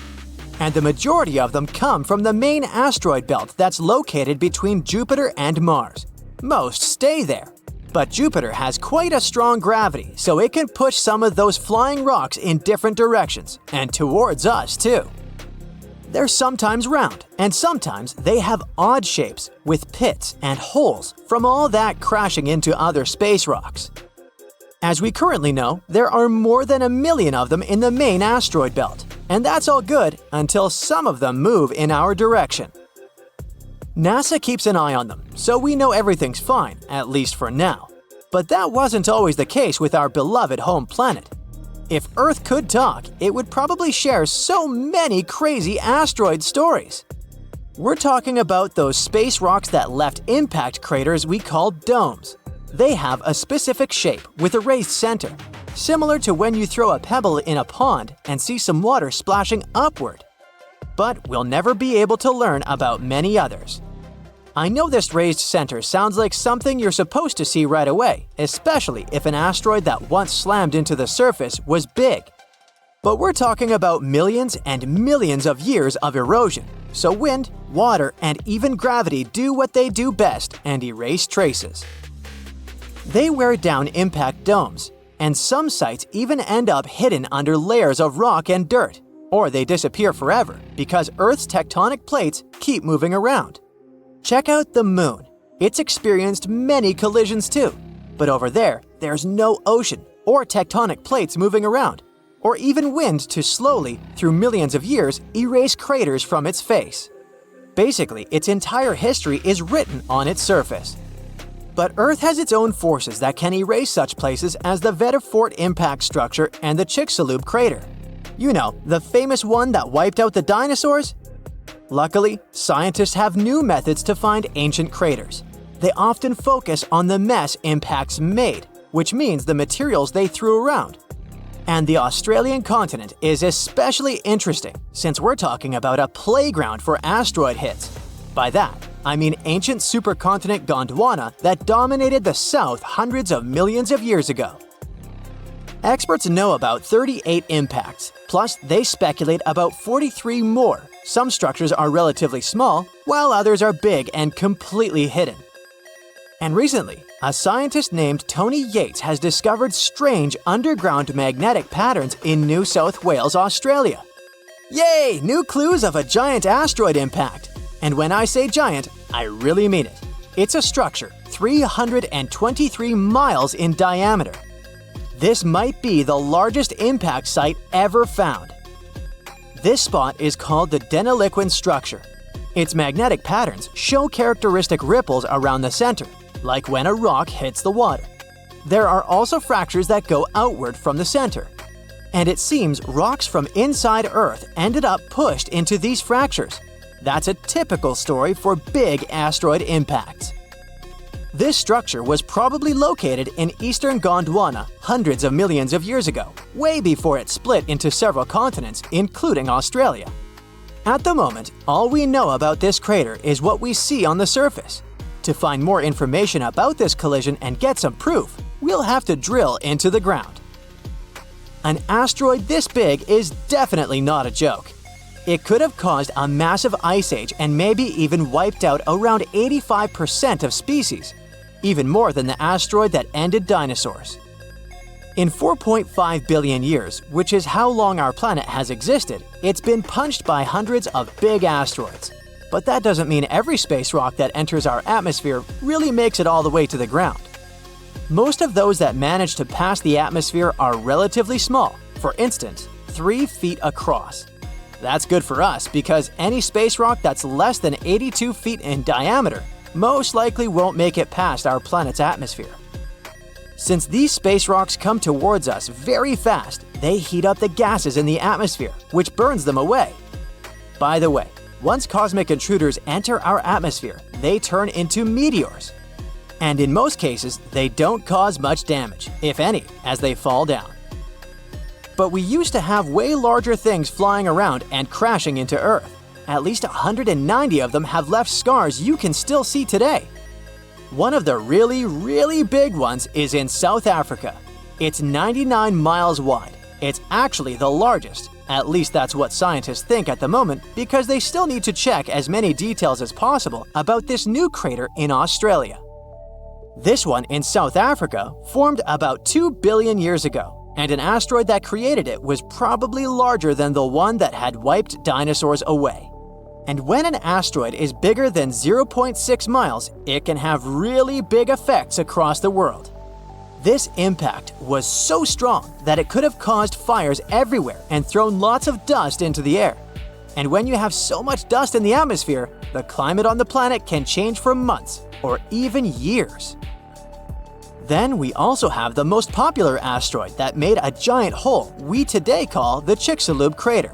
And the majority of them come from the main asteroid belt that's located between Jupiter and Mars. Most stay there. But Jupiter has quite a strong gravity, so it can push some of those flying rocks in different directions, and towards us too. They're sometimes round, and sometimes they have odd shapes, with pits and holes from all that crashing into other space rocks. As we currently know, there are more than 1 million of them in the main asteroid belt, and that's all good until some of them move in our direction. NASA keeps an eye on them, so we know everything's fine, at least for now. But that wasn't always the case with our beloved home planet. If Earth could talk, it would probably share so many crazy asteroid stories. We're talking about those space rocks that left impact craters we call domes. They have a specific shape with a raised center. similar to when you throw a pebble in a pond and see some water splashing upward. But we'll never be able to learn about many others. I know this raised center sounds like something you're supposed to see right away, especially if an asteroid that once slammed into the surface was big. But we're talking about millions and millions of years of erosion, so wind, water, and even gravity do what they do best and erase traces. They wear down impact domes, and some sites even end up hidden under layers of rock and dirt, or they disappear forever because Earth's tectonic plates keep moving around. Check out the Moon. It's experienced many collisions too, but over there, there's no ocean or tectonic plates moving around, or even wind to slowly, through millions of years, erase craters from its face. Basically, its entire history is written on its surface. But Earth has its own forces that can erase such places as the Vedafort impact structure and the Chicxulub crater. You know, the famous one that wiped out the dinosaurs? Luckily, scientists have new methods to find ancient craters. They often focus on the mess impacts made, which means the materials they threw around. And the Australian continent is especially interesting since we're talking about a playground for asteroid hits. By that, I mean ancient supercontinent Gondwana that dominated the South hundreds of millions of years ago. Experts know about 38 impacts, plus they speculate about 43 more. Some structures are relatively small, while others are big and completely hidden. And recently, a scientist named Tony Yates has discovered strange underground magnetic patterns in New South Wales, Australia. Yay! New clues of a giant asteroid impact! And when I say giant, I really mean it. It's a structure 323 miles in diameter. This might be the largest impact site ever found. This spot is called the Deniliquin structure. Its magnetic patterns show characteristic ripples around the center, like when a rock hits the water. There are also fractures that go outward from the center. And it seems rocks from inside Earth ended up pushed into these fractures. That's a typical story for big asteroid impacts. This structure was probably located in eastern Gondwana hundreds of millions of years ago, way before it split into several continents, including Australia. At the moment, all we know about this crater is what we see on the surface. To find more information about this collision and get some proof, we'll have to drill into the ground. An asteroid this big is definitely not a joke. It could have caused a massive ice age and maybe even wiped out around 85% of species, even more than the asteroid that ended dinosaurs. In 4.5 billion years, which is how long our planet has existed, it's been punched by hundreds of big asteroids. But that doesn't mean every space rock that enters our atmosphere really makes it all the way to the ground. Most of those that manage to pass the atmosphere are relatively small, for instance, 3 feet across. That's good for us because any space rock that's less than 82 feet in diameter most likely won't make it past our planet's atmosphere. Since these space rocks come towards us very fast, they heat up the gases in the atmosphere, which burns them away. By the way, once cosmic intruders enter our atmosphere, they turn into meteors. And in most cases, they don't cause much damage, if any, as they fall down. But we used to have way larger things flying around and crashing into Earth. At least 190 of them have left scars you can still see today. One of the really big ones is in South Africa. It's 99 miles wide. It's actually the largest. At least that's what scientists think at the moment because they still need to check as many details as possible about this new crater in Australia. This one in South Africa formed about 2 billion years ago, and an asteroid that created it was probably larger than the one that had wiped dinosaurs away. And when an asteroid is bigger than 0.6 miles, it can have really big effects across the world. This impact was so strong that it could have caused fires everywhere and thrown lots of dust into the air. And when you have so much dust in the atmosphere, the climate on the planet can change for months or even years. Then we also have the most popular asteroid that made a giant hole we today call the Chicxulub crater.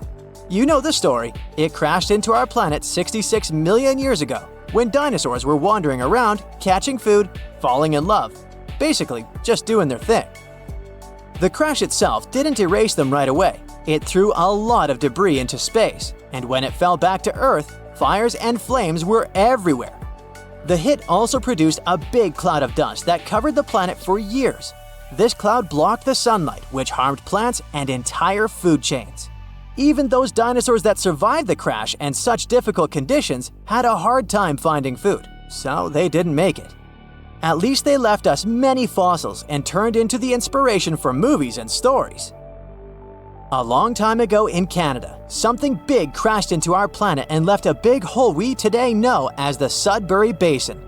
You know the story. It crashed into our planet 66 million years ago when dinosaurs were wandering around, catching food, falling in love, basically just doing their thing. The crash itself didn't erase them right away. It threw a lot of debris into space, and when it fell back to Earth, fires and flames were everywhere. The hit also produced a big cloud of dust that covered the planet for years. This cloud blocked the sunlight, which harmed plants and entire food chains. Even those dinosaurs that survived the crash and such difficult conditions had a hard time finding food, so they didn't make it. At least they left us many fossils and turned into the inspiration for movies and stories. A long time ago in Canada, something big crashed into our planet and left a big hole we today know as the Sudbury Basin.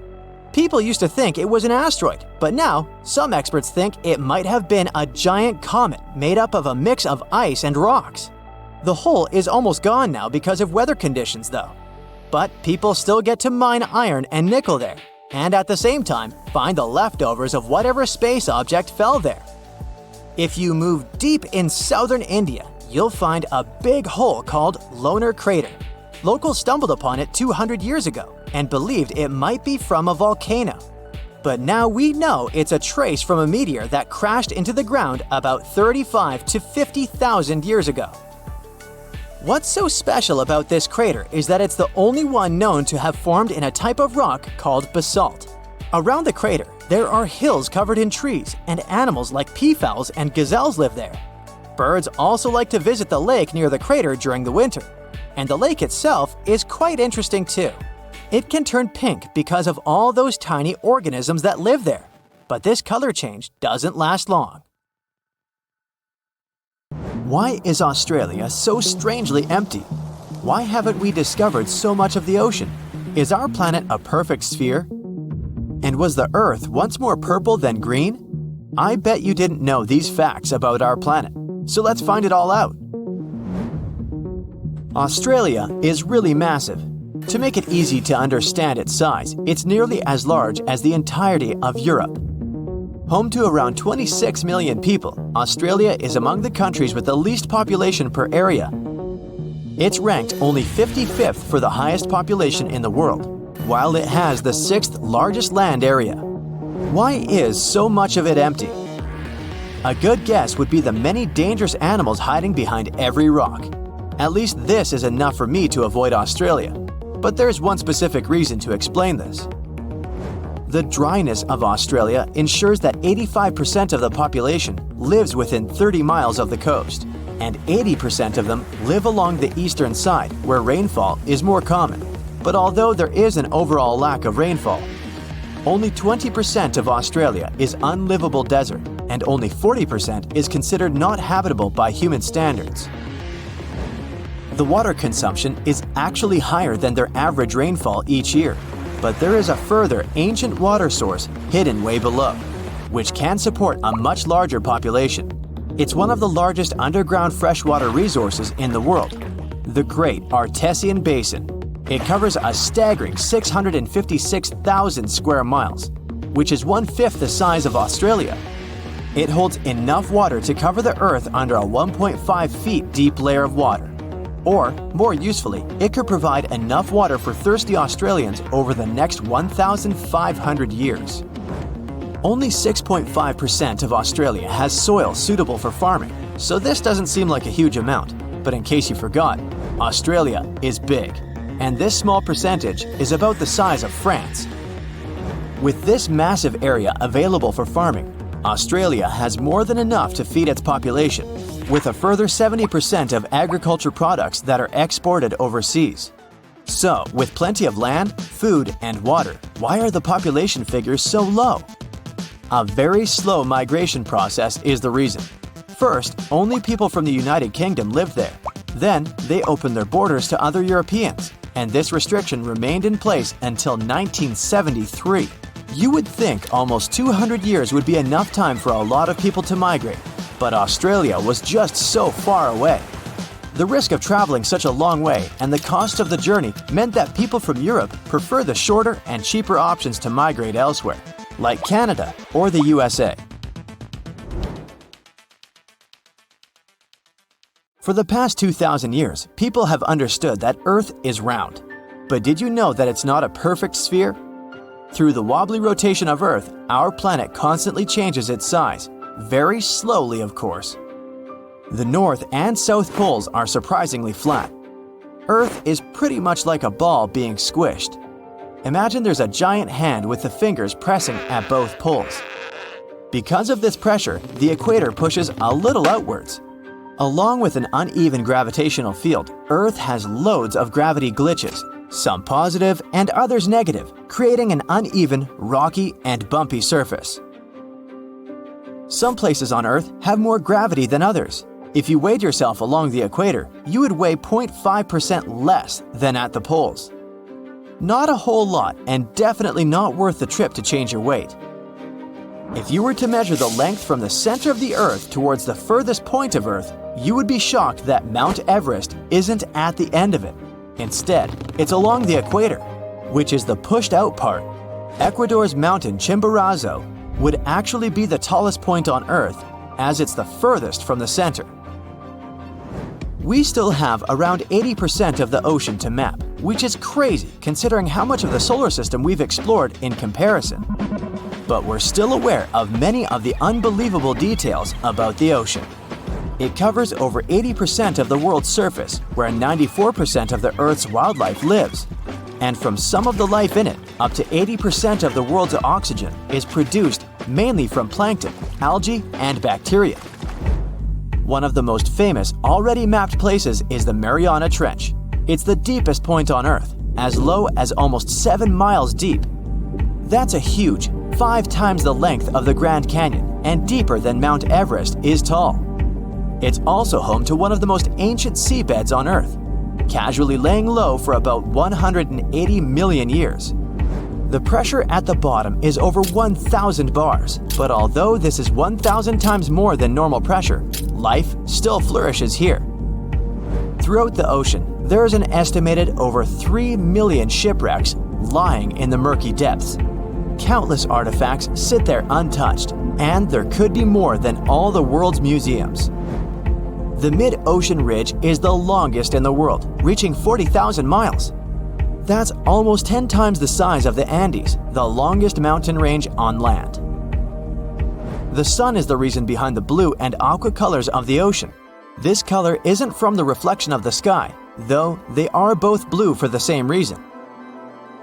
People used to think it was an asteroid, but now some experts think it might have been a giant comet made up of a mix of ice and rocks. The hole is almost gone now because of weather conditions though. But people still get to mine iron and nickel there, and at the same time find the leftovers of whatever space object fell there. If you move deep in southern India, you'll find a big hole called Lonar Crater. Locals stumbled upon it 200 years ago and believed it might be from a volcano. But now we know it's a trace from a meteor that crashed into the ground about 35 to 50,000 years ago. What's so special about this crater is that it's the only one known to have formed in a type of rock called basalt. Around the crater, there are hills covered in trees, and animals like peafowls and gazelles live there. Birds also like to visit the lake near the crater during the winter. And the lake itself is quite interesting too. It can turn pink because of all those tiny organisms that live there. But this color change doesn't last long. Why is Australia so strangely empty? Why haven't we discovered so much of the ocean? Is our planet a perfect sphere? And was the Earth once more purple than green? I bet you didn't know these facts about our planet. So let's find it all out. Australia is really massive. To make it easy to understand its size, it's nearly as large as the entirety of Europe. Home to around 26 million people, Australia is among the countries with the least population per area. It's ranked only 55th for the highest population in the world, while it has the 6th largest land area. Why is so much of it empty? A good guess would be the many dangerous animals hiding behind every rock. At least this is enough for me to avoid Australia. But there's one specific reason to explain this. The dryness of Australia ensures that 85% of the population lives within 30 miles of the coast, and 80% of them live along the eastern side where rainfall is more common. But although there is an overall lack of rainfall, only 20% of Australia is unlivable desert, and only 40% is considered not habitable by human standards. The water consumption is actually higher than their average rainfall each year, but there is a further ancient water source hidden way below, which can support a much larger population. It's one of the largest underground freshwater resources in the world, the Great Artesian Basin. It covers a staggering 656,000 square miles, which is 1/5 the size of Australia. It holds enough water to cover the Earth under a 1.5 feet deep layer of water. Or, more usefully, it could provide enough water for thirsty Australians over the next 1,500 years. Only 6.5% of Australia has soil suitable for farming, so this doesn't seem like a huge amount. But in case you forgot, Australia is big, and this small percentage is about the size of France. With this massive area available for farming, Australia has more than enough to feed its population, with a further 70% of agriculture products that are exported overseas. So, with plenty of land, food, and water, why are the population figures so low? A very slow migration process is the reason. First, only people from the United Kingdom lived there. Then, they opened their borders to other Europeans, and this restriction remained in place until 1973. You would think almost 200 years would be enough time for a lot of people to migrate, but Australia was just so far away. The risk of traveling such a long way and the cost of the journey meant that people from Europe prefer the shorter and cheaper options to migrate elsewhere, like Canada or the USA. For the past 2,000 years, people have understood that Earth is round. But did you know that it's not a perfect sphere? Through the wobbly rotation of Earth, our planet constantly changes its size, very slowly of course. The North and South poles are surprisingly flat. Earth is pretty much like a ball being squished. Imagine there's a giant hand with the fingers pressing at both poles. Because of this pressure, the equator pushes a little outwards. Along with an uneven gravitational field, Earth has loads of gravity glitches, some positive and others negative, creating an uneven, rocky, and bumpy surface. Some places on Earth have more gravity than others. If you weighed yourself along the equator, you would weigh 0.5% less than at the poles. Not a whole lot, and definitely not worth the trip to change your weight. If you were to measure the length from the center of the Earth towards the furthest point of Earth, you would be shocked that Mount Everest isn't at the end of it. Instead, it's along the equator, which is the pushed-out part. Ecuador's mountain Chimborazo would actually be the tallest point on Earth, as it's the furthest from the center. We still have around 80% of the ocean to map, which is crazy considering how much of the solar system we've explored in comparison. But we're still aware of many of the unbelievable details about the ocean. It covers over 80% of the world's surface, where 94% of the Earth's wildlife lives. And from some of the life in it, up to 80% of the world's oxygen is produced mainly from plankton, algae, and bacteria. One of the most famous, already mapped places is the Mariana Trench. It's the deepest point on Earth, as low as almost 7 miles deep. That's a huge, 5 times the length of the Grand Canyon, and deeper than Mount Everest is tall. It's also home to one of the most ancient seabeds on Earth, casually laying low for about 180 million years. The pressure at the bottom is over 1,000 bars, but although this is 1,000 times more than normal pressure, life still flourishes here. Throughout the ocean, there is an estimated over 3 million shipwrecks lying in the murky depths. Countless artifacts sit there untouched, and there could be more than all the world's museums. The mid-ocean ridge is the longest in the world, reaching 40,000 miles. That's almost 10 times the size of the Andes, the longest mountain range on land. The sun is the reason behind the blue and aqua colors of the ocean. This color isn't from the reflection of the sky, though they are both blue for the same reason.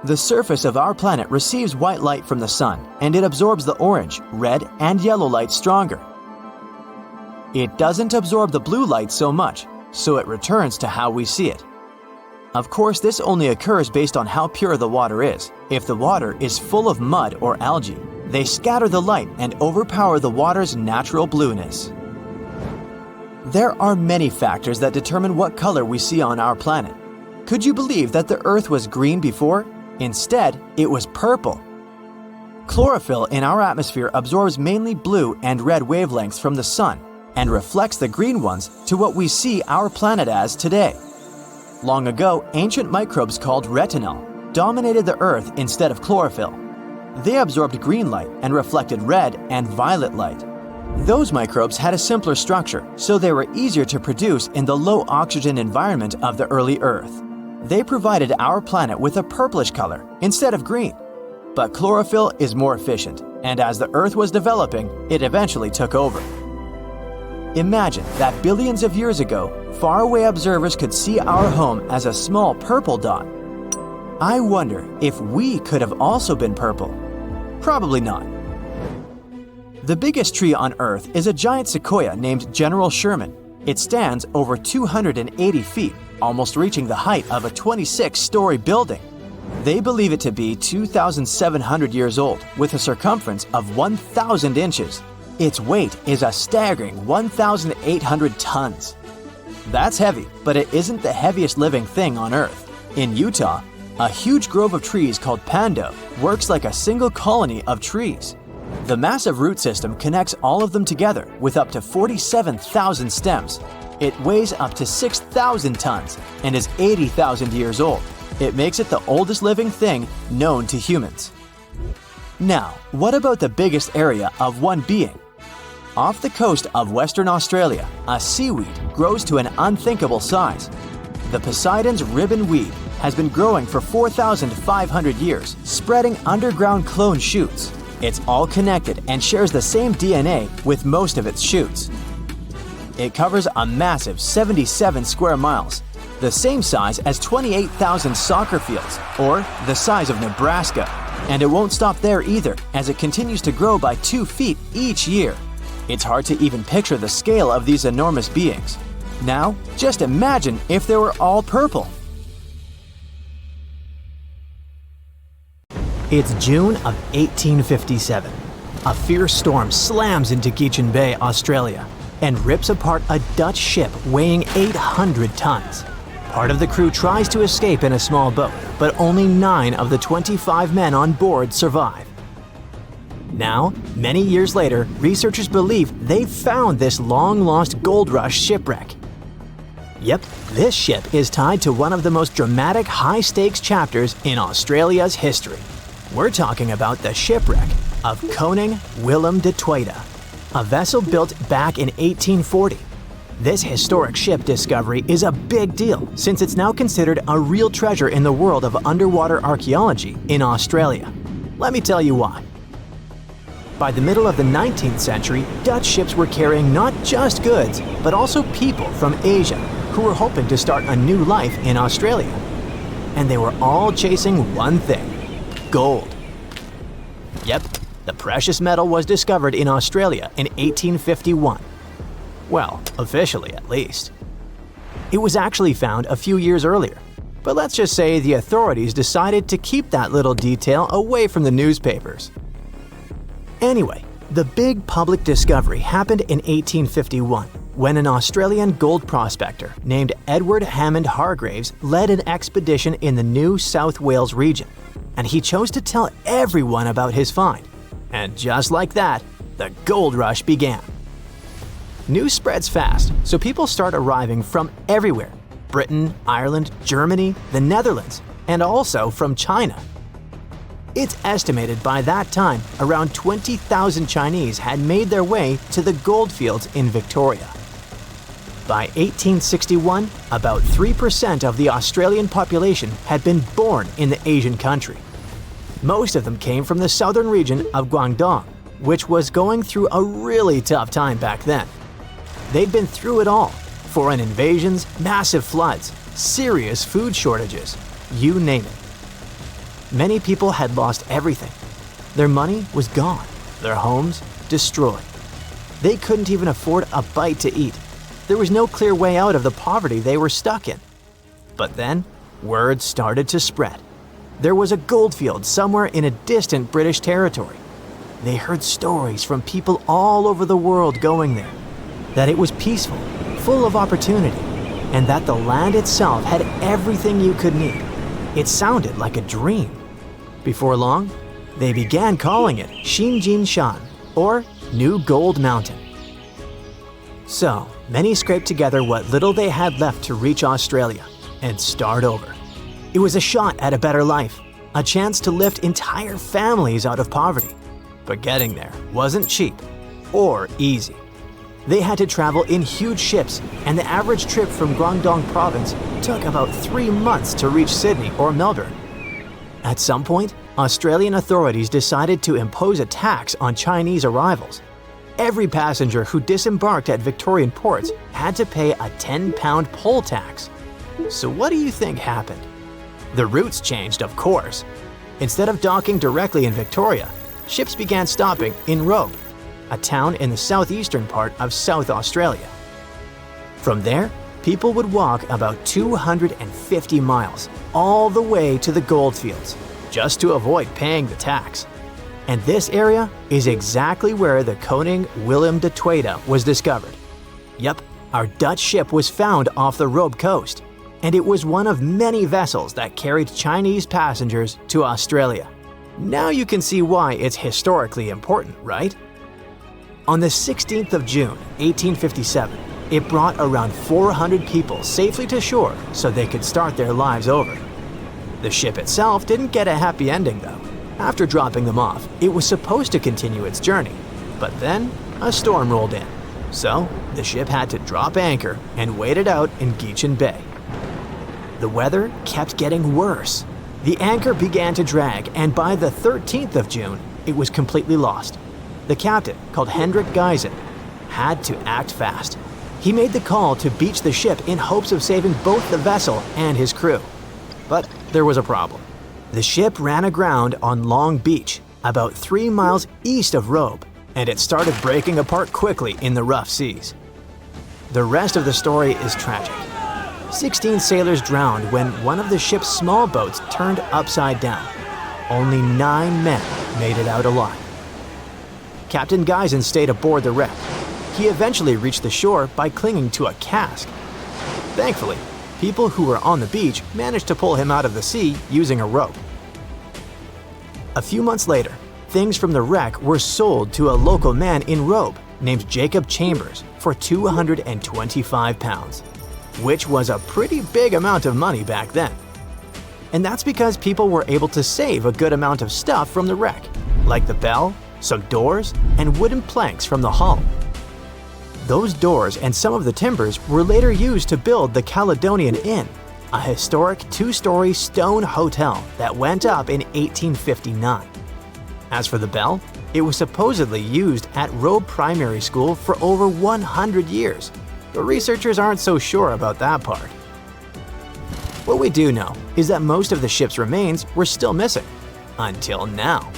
The surface of our planet receives white light from the sun, and it absorbs the orange, red, and yellow light stronger. It doesn't absorb the blue light so much, so it returns to how we see it. Of course, this only occurs based on how pure the water is. If the water is full of mud or algae, they scatter the light and overpower the water's natural blueness. There are many factors that determine what color we see on our planet. Could you believe that the Earth was green before? Instead, it was purple. Chlorophyll in our atmosphere absorbs mainly blue and red wavelengths from the sun and reflects the green ones to what we see our planet as today. Long ago, ancient microbes called retinal dominated the Earth instead of chlorophyll. They absorbed green light and reflected red and violet light. Those microbes had a simpler structure, so they were easier to produce in the low oxygen environment of the early Earth. They provided our planet with a purplish color instead of green. But chlorophyll is more efficient, and as the Earth was developing, it eventually took over. Imagine that billions of years ago, faraway observers could see our home as a small purple dot. I wonder if we could have also been purple. Probably not. The biggest tree on Earth is a giant sequoia named General Sherman. It stands over 280 feet, almost reaching the height of a 26-story building. They believe it to be 2,700 years old, with a circumference of 1,000 inches. Its weight is a staggering 1,800 tons. That's heavy, but it isn't the heaviest living thing on Earth. In Utah, a huge grove of trees called Pando works like a single colony of trees. The massive root system connects all of them together with up to 47,000 stems. It weighs up to 6,000 tons and is 80,000 years old. It makes it the oldest living thing known to humans. Now, what about the biggest area of one being? Off the coast of Western Australia, a seaweed grows to an unthinkable size. The Poseidon's ribbon weed has been growing for 4,500 years, spreading underground clone shoots. It's all connected and shares the same DNA with most of its chutes. It covers a massive 77 square miles, the same size as 28,000 soccer fields, or the size of Nebraska. And it won't stop there either, as it continues to grow by 2 feet each year. It's hard to even picture the scale of these enormous beings. Now, just imagine if they were all purple. It's June of 1857. A fierce storm slams into Geechin Bay, Australia, and rips apart a Dutch ship weighing 800 tons. Part of the crew tries to escape in a small boat, but only 9 of the 25 men on board survive. Now, many years later, researchers believe they've found this long-lost gold rush shipwreck. Yep, this ship is tied to one of the most dramatic high-stakes chapters in Australia's history. We're talking about the shipwreck of Koning Willem de Tweede, a vessel built back in 1840. This historic ship discovery is a big deal since it's now considered a real treasure in the world of underwater archaeology in Australia. Let me tell you why. By the middle of the 19th century, Dutch ships were carrying not just goods, but also people from Asia who were hoping to start a new life in Australia. And they were all chasing one thing: gold. Yep, the precious metal was discovered in Australia in 1851. Well, officially at least. It was actually found a few years earlier, but let's just say the authorities decided to keep that little detail away from the newspapers. Anyway, the big public discovery happened in 1851 when an Australian gold prospector named Edward Hammond Hargraves led an expedition in the New South Wales region, and he chose to tell everyone about his find. And just like that, the gold rush began. News spreads fast, so people start arriving from everywhere: Britain, Ireland, Germany, the Netherlands, and also from China. It's estimated by that time around 20,000 Chinese had made their way to the gold fields in Victoria. By 1861, about 3% of the Australian population had been born in the Asian country. Most of them came from the southern region of Guangdong, which was going through a really tough time back then. They'd been through it all: foreign invasions, massive floods, serious food shortages, you name it. Many people had lost everything. Their money was gone, their homes destroyed. They couldn't even afford a bite to eat. There was no clear way out of the poverty they were stuck in. But then, word started to spread. There was a goldfield somewhere in a distant British territory. They heard stories from people all over the world going there, that it was peaceful, full of opportunity, and that the land itself had everything you could need. It sounded like a dream. Before long, they began calling it Xinjin Shan, or New Gold Mountain. So, many scraped together what little they had left to reach Australia and start over. It was a shot at a better life, a chance to lift entire families out of poverty. But getting there wasn't cheap or easy. They had to travel in huge ships, and the average trip from Guangdong province took about 3 months to reach Sydney or Melbourne. At some point, Australian authorities decided to impose a tax on Chinese arrivals. Every passenger who disembarked at Victorian ports had to pay a £10 poll tax. So what do you think happened? The routes changed, of course. Instead of docking directly in Victoria, ships began stopping in Robe, a town in the southeastern part of South Australia. From there, people would walk about 250 miles all the way to the goldfields, just to avoid paying the tax. And this area is exactly where the Koning Willem de Tweede was discovered. Yep, our Dutch ship was found off the Robe coast, and it was one of many vessels that carried Chinese passengers to Australia. Now you can see why it's historically important, right? On the 16th of June, 1857, it brought around 400 people safely to shore so they could start their lives over. The ship itself didn't get a happy ending though. After dropping them off, it was supposed to continue its journey, but then a storm rolled in. So the ship had to drop anchor and wait it out in Geechin Bay. The weather kept getting worse. The anchor began to drag, and by the 13th of June, it was completely lost. The captain, called Hendrik Geisen, had to act fast. He made the call to beach the ship in hopes of saving both the vessel and his crew. But there was a problem. The ship ran aground on Long Beach, about 3 miles east of Robe, and it started breaking apart quickly in the rough seas. The rest of the story is tragic. 16 sailors drowned when one of the ship's small boats turned upside down. Only 9 men made it out alive. Captain Geisen stayed aboard the wreck. He eventually reached the shore by clinging to a cask. Thankfully, people who were on the beach managed to pull him out of the sea using a rope. A few months later, things from the wreck were sold to a local man in Robe named Jacob Chambers for £225, which was a pretty big amount of money back then. And that's because people were able to save a good amount of stuff from the wreck, like the bell, some doors, and wooden planks from the hull. Those doors and some of the timbers were later used to build the Caledonian Inn, a historic 2-story stone hotel that went up in 1859. As for the bell, it was supposedly used at Robe Primary School for over 100 years, but researchers aren't so sure about that part. What we do know is that most of the ship's remains were still missing, until now.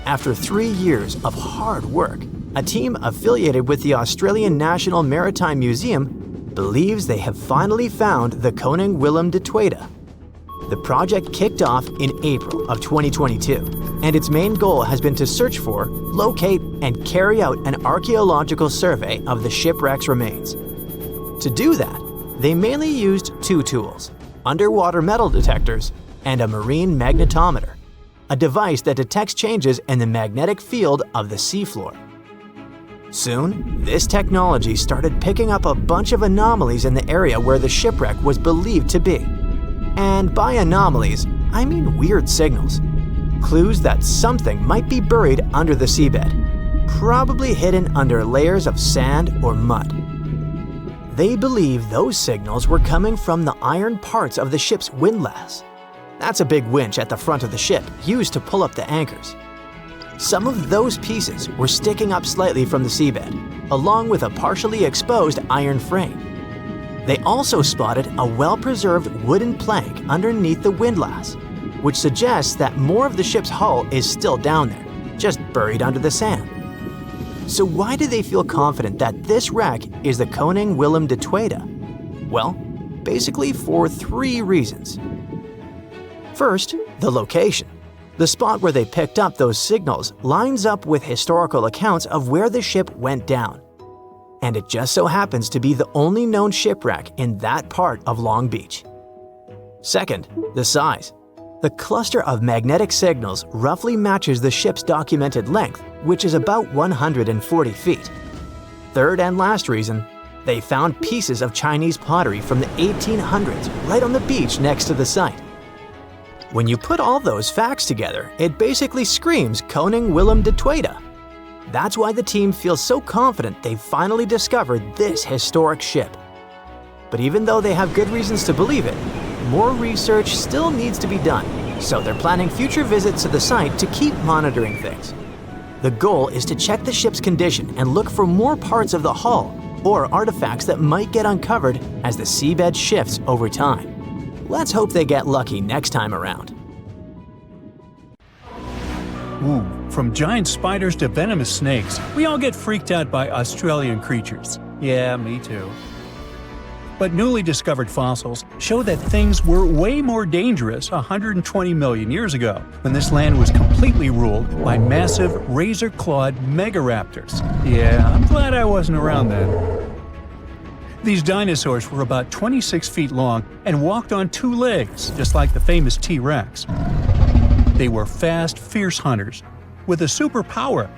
After 3 years of hard work, a team affiliated with the Australian National Maritime Museum believes they have finally found the Koning Willem de Tweede. The project kicked off in April of 2022, and its main goal has been to search for, locate, and carry out an archaeological survey of the shipwreck's remains. To do that, they mainly used 2 tools: underwater metal detectors and a marine magnetometer, a device that detects changes in the magnetic field of the seafloor. Soon, this technology started picking up a bunch of anomalies in the area where the shipwreck was believed to be. And by anomalies, I mean weird signals. Clues that something might be buried under the seabed, probably hidden under layers of sand or mud. They believe those signals were coming from the iron parts of the ship's windlass. That's a big winch at the front of the ship used to pull up the anchors. Some of those pieces were sticking up slightly from the seabed, along with a partially exposed iron frame. They also spotted a well-preserved wooden plank underneath the windlass, which suggests that more of the ship's hull is still down there, just buried under the sand. So why do they feel confident that this wreck is the Koning Willem de Tweede? Well, basically for 3 reasons. First, the location. The spot where they picked up those signals lines up with historical accounts of where the ship went down. And it just so happens to be the only known shipwreck in that part of Long Beach. Second, the size. The cluster of magnetic signals roughly matches the ship's documented length, which is about 140 feet. Third and last reason, they found pieces of Chinese pottery from the 1800s right on the beach next to the site. When you put all those facts together, it basically screams Koning Willem de Tweede. That's why the team feels so confident they've finally discovered this historic ship. But even though they have good reasons to believe it, more research still needs to be done, so they're planning future visits to the site to keep monitoring things. The goal is to check the ship's condition and look for more parts of the hull or artifacts that might get uncovered as the seabed shifts over time. Let's hope they get lucky next time around. Ooh, from giant spiders to venomous snakes, we all get freaked out by Australian creatures. Yeah, me too. But newly discovered fossils show that things were way more dangerous 120 million years ago, when this land was completely ruled by massive razor-clawed megaraptors. Yeah, I'm glad I wasn't around then. These dinosaurs were about 26 feet long and walked on 2 legs, just like the famous T-Rex. They were fast, fierce hunters, with a superpower: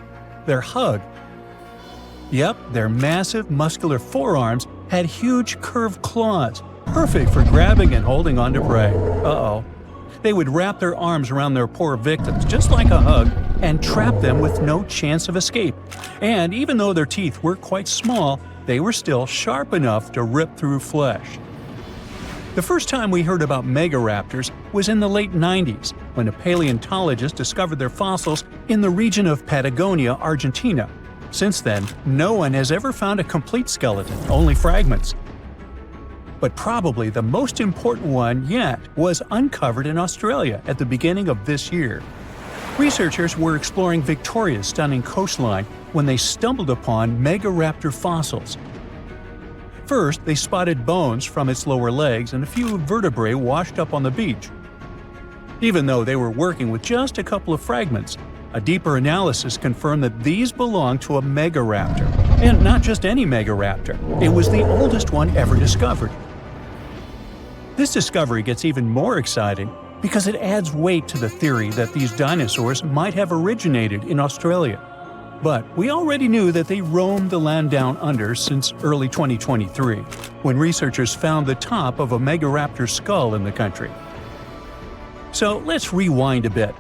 their hug. Yep, their massive, muscular forearms had huge curved claws, perfect for grabbing and holding onto prey. Uh-oh. They would wrap their arms around their poor victims, just like a hug, and trap them with no chance of escape. And even though their teeth were quite small, they were still sharp enough to rip through flesh. The first time we heard about megaraptors was in the late 90s, when a paleontologist discovered their fossils in the region of Patagonia, Argentina. Since then, no one has ever found a complete skeleton, only fragments. But probably the most important one yet was uncovered in Australia at the beginning of this year. Researchers were exploring Victoria's stunning coastline when they stumbled upon megaraptor fossils. First, they spotted bones from its lower legs and a few vertebrae washed up on the beach. Even though they were working with just a couple of fragments, a deeper analysis confirmed that these belonged to a megaraptor. And not just any megaraptor, it was the oldest one ever discovered. This discovery gets even more exciting because it adds weight to the theory that these dinosaurs might have originated in Australia. But we already knew that they roamed the land down under since early 2023, when researchers found the top of a megaraptor skull in the country. So let's rewind a bit.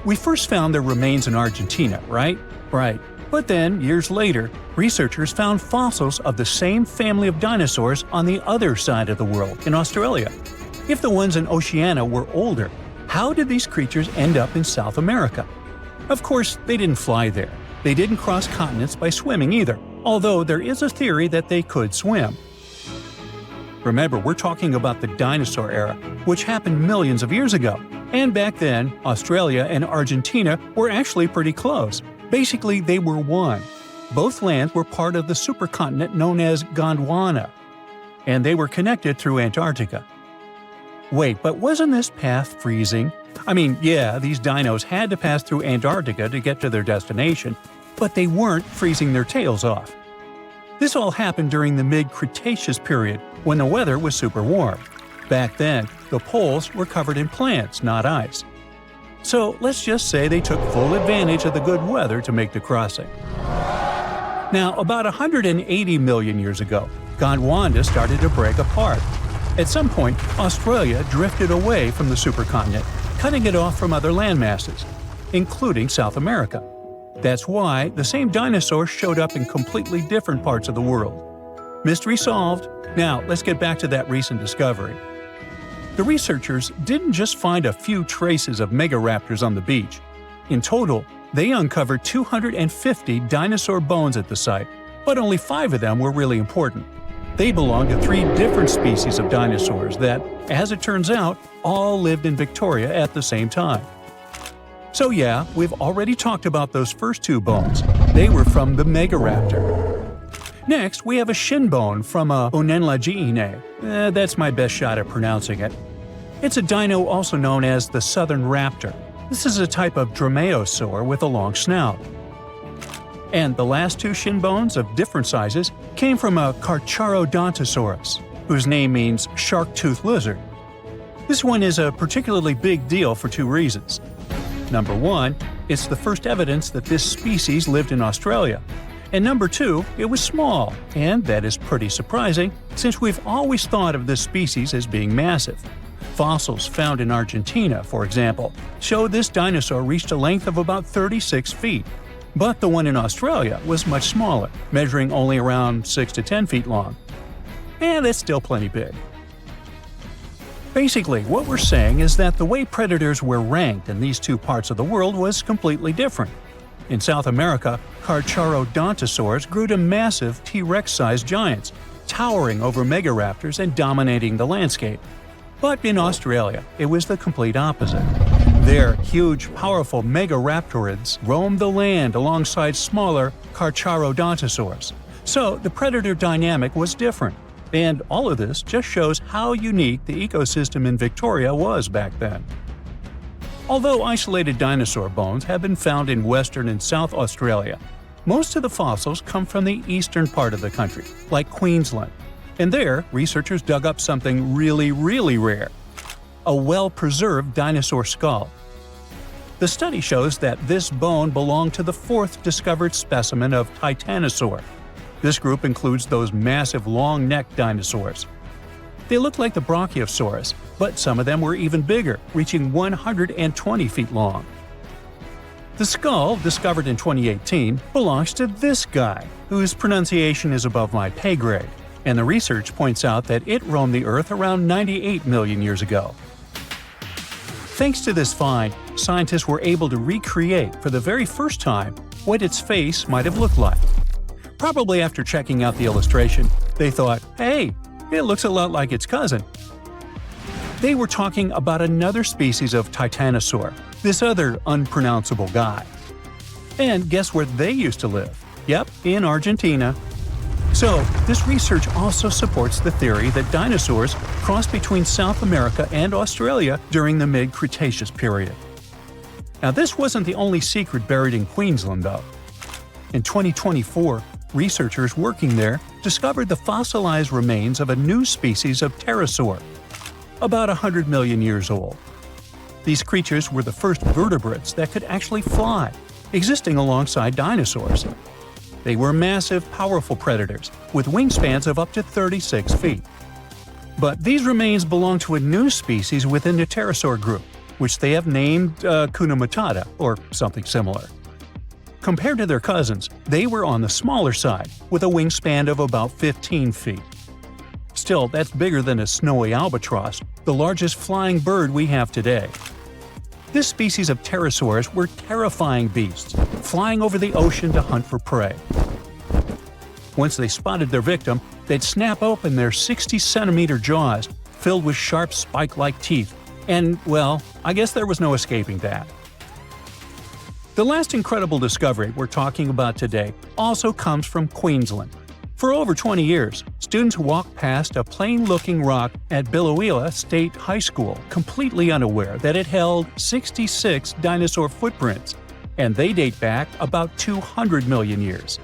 We first found their remains in Argentina, right? Right. But then, years later, researchers found fossils of the same family of dinosaurs on the other side of the world, in Australia. If the ones in Oceania were older, how did these creatures end up in South America? Of course, they didn't fly there. They didn't cross continents by swimming either, although there is a theory that they could swim. Remember, we're talking about the dinosaur era, which happened millions of years ago. And back then, Australia and Argentina were actually pretty close. Basically, they were one. Both lands were part of the supercontinent known as Gondwana, and they were connected through Antarctica. Wait, but wasn't this path freezing? I mean, yeah, these dinos had to pass through Antarctica to get to their destination, but they weren't freezing their tails off. This all happened during the mid-Cretaceous period, when the weather was super warm. Back then, the poles were covered in plants, not ice. So let's just say they took full advantage of the good weather to make the crossing. Now, about 180 million years ago, Gondwana started to break apart. At some point, Australia drifted away from the supercontinent, cutting it off from other landmasses, including South America. That's why the same dinosaurs showed up in completely different parts of the world. Mystery solved. Now, let's get back to that recent discovery. The researchers didn't just find a few traces of megaraptors on the beach. In total, they uncovered 250 dinosaur bones at the site, but only 5 of them were really important. They belonged to 3 different species of dinosaurs that, as it turns out, all lived in Victoria at the same time. So yeah, we've already talked about those first 2 bones. They were from the megaraptor. Next, we have a shin bone from a Uninhabited. That's my best shot at pronouncing it. It's a dino also known as the southern raptor. This is a type of dromaeosaur with a long snout. And the last 2 shin bones of different sizes came from a Carcharodontosaurus, whose name means shark-toothed lizard. This one is a particularly big deal for 2 reasons. Number 1, it's the first evidence that this species lived in Australia. And number 2, it was small, and that is pretty surprising since we've always thought of this species as being massive. Fossils found in Argentina, for example, show this dinosaur reached a length of about 36 feet. But the one in Australia was much smaller, measuring only around 6 to 10 feet long. And that's still plenty big. Basically, what we're saying is that the way predators were ranked in these 2 parts of the world was completely different. In South America, Carcharodontosaurs grew to massive T-Rex-sized giants, towering over megaraptors and dominating the landscape. But in Australia, it was the complete opposite. There, huge, powerful megaraptorids roamed the land alongside smaller Carcharodontosaurs. So the predator dynamic was different. And all of this just shows how unique the ecosystem in Victoria was back then. Although isolated dinosaur bones have been found in Western and South Australia, most of the fossils come from the eastern part of the country, like Queensland. And there, researchers dug up something really, really rare: a well-preserved dinosaur skull. The study shows that this bone belonged to the 4th discovered specimen of Titanosaur. This group includes those massive long-necked dinosaurs. They look like the Brachiosaurus, but some of them were even bigger, reaching 120 feet long. The skull, discovered in 2018, belongs to this guy, whose pronunciation is above my pay grade. and the research points out that it roamed the Earth around 98 million years ago. Thanks to this find, scientists were able to recreate for the very first time what its face might have looked like. Probably after checking out the illustration, they thought, hey, it looks a lot like its cousin. They were talking about another species of titanosaur, this other unpronounceable guy. And guess where they used to live? Yep, in Argentina. So, this research also supports the theory that dinosaurs crossed between South America and Australia during the mid-Cretaceous period. Now, this wasn't the only secret buried in Queensland, though. In 2024, researchers working there discovered the fossilized remains of a new species of pterosaur, about 100 million years old. These creatures were the first vertebrates that could actually fly, existing alongside dinosaurs. They were massive, powerful predators, with wingspans of up to 36 feet. But these remains belong to a new species within the pterosaur group, which they have named Hakuna Matata, or something similar. Compared to their cousins, they were on the smaller side, with a wingspan of about 15 feet. Still, that's bigger than a snowy albatross, the largest flying bird we have today. This species of pterosaurs were terrifying beasts, flying over the ocean to hunt for prey. Once they spotted their victim, they'd snap open their 60-centimeter jaws, filled with sharp spike-like teeth, and, well, I guess there was no escaping that. The last incredible discovery we're talking about today also comes from Queensland. For over 20 years, students walked past a plain-looking rock at Biloela State High School completely unaware that it held 66 dinosaur footprints, and they date back about 200 million years.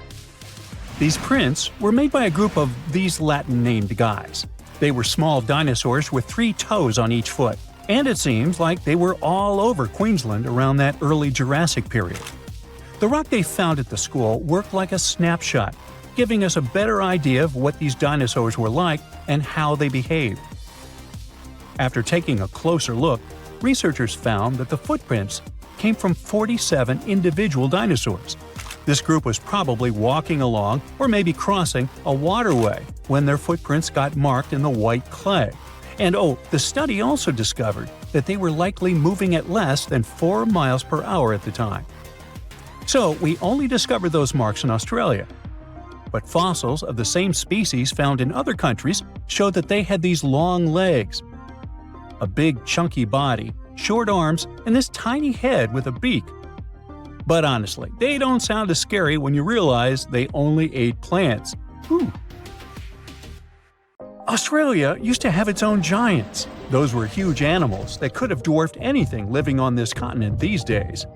These prints were made by a group of these Latin-named guys. They were small dinosaurs with 3 toes on each foot, and it seems like they were all over Queensland around that early Jurassic period. The rock they found at the school worked like a snapshot, giving us a better idea of what these dinosaurs were like and how they behaved. After taking a closer look, researchers found that the footprints came from 47 individual dinosaurs. This group was probably walking along or maybe crossing a waterway when their footprints got marked in the white clay. And the study also discovered that they were likely moving at less than 4 miles per hour at the time. So we only discovered those marks in Australia. But fossils of the same species found in other countries showed that they had these long legs, a big chunky body, short arms, and this tiny head with a beak. But honestly, they don't sound as scary when you realize they only ate plants. Whew. Australia used to have its own giants. Those were huge animals that could have dwarfed anything living on this continent these days.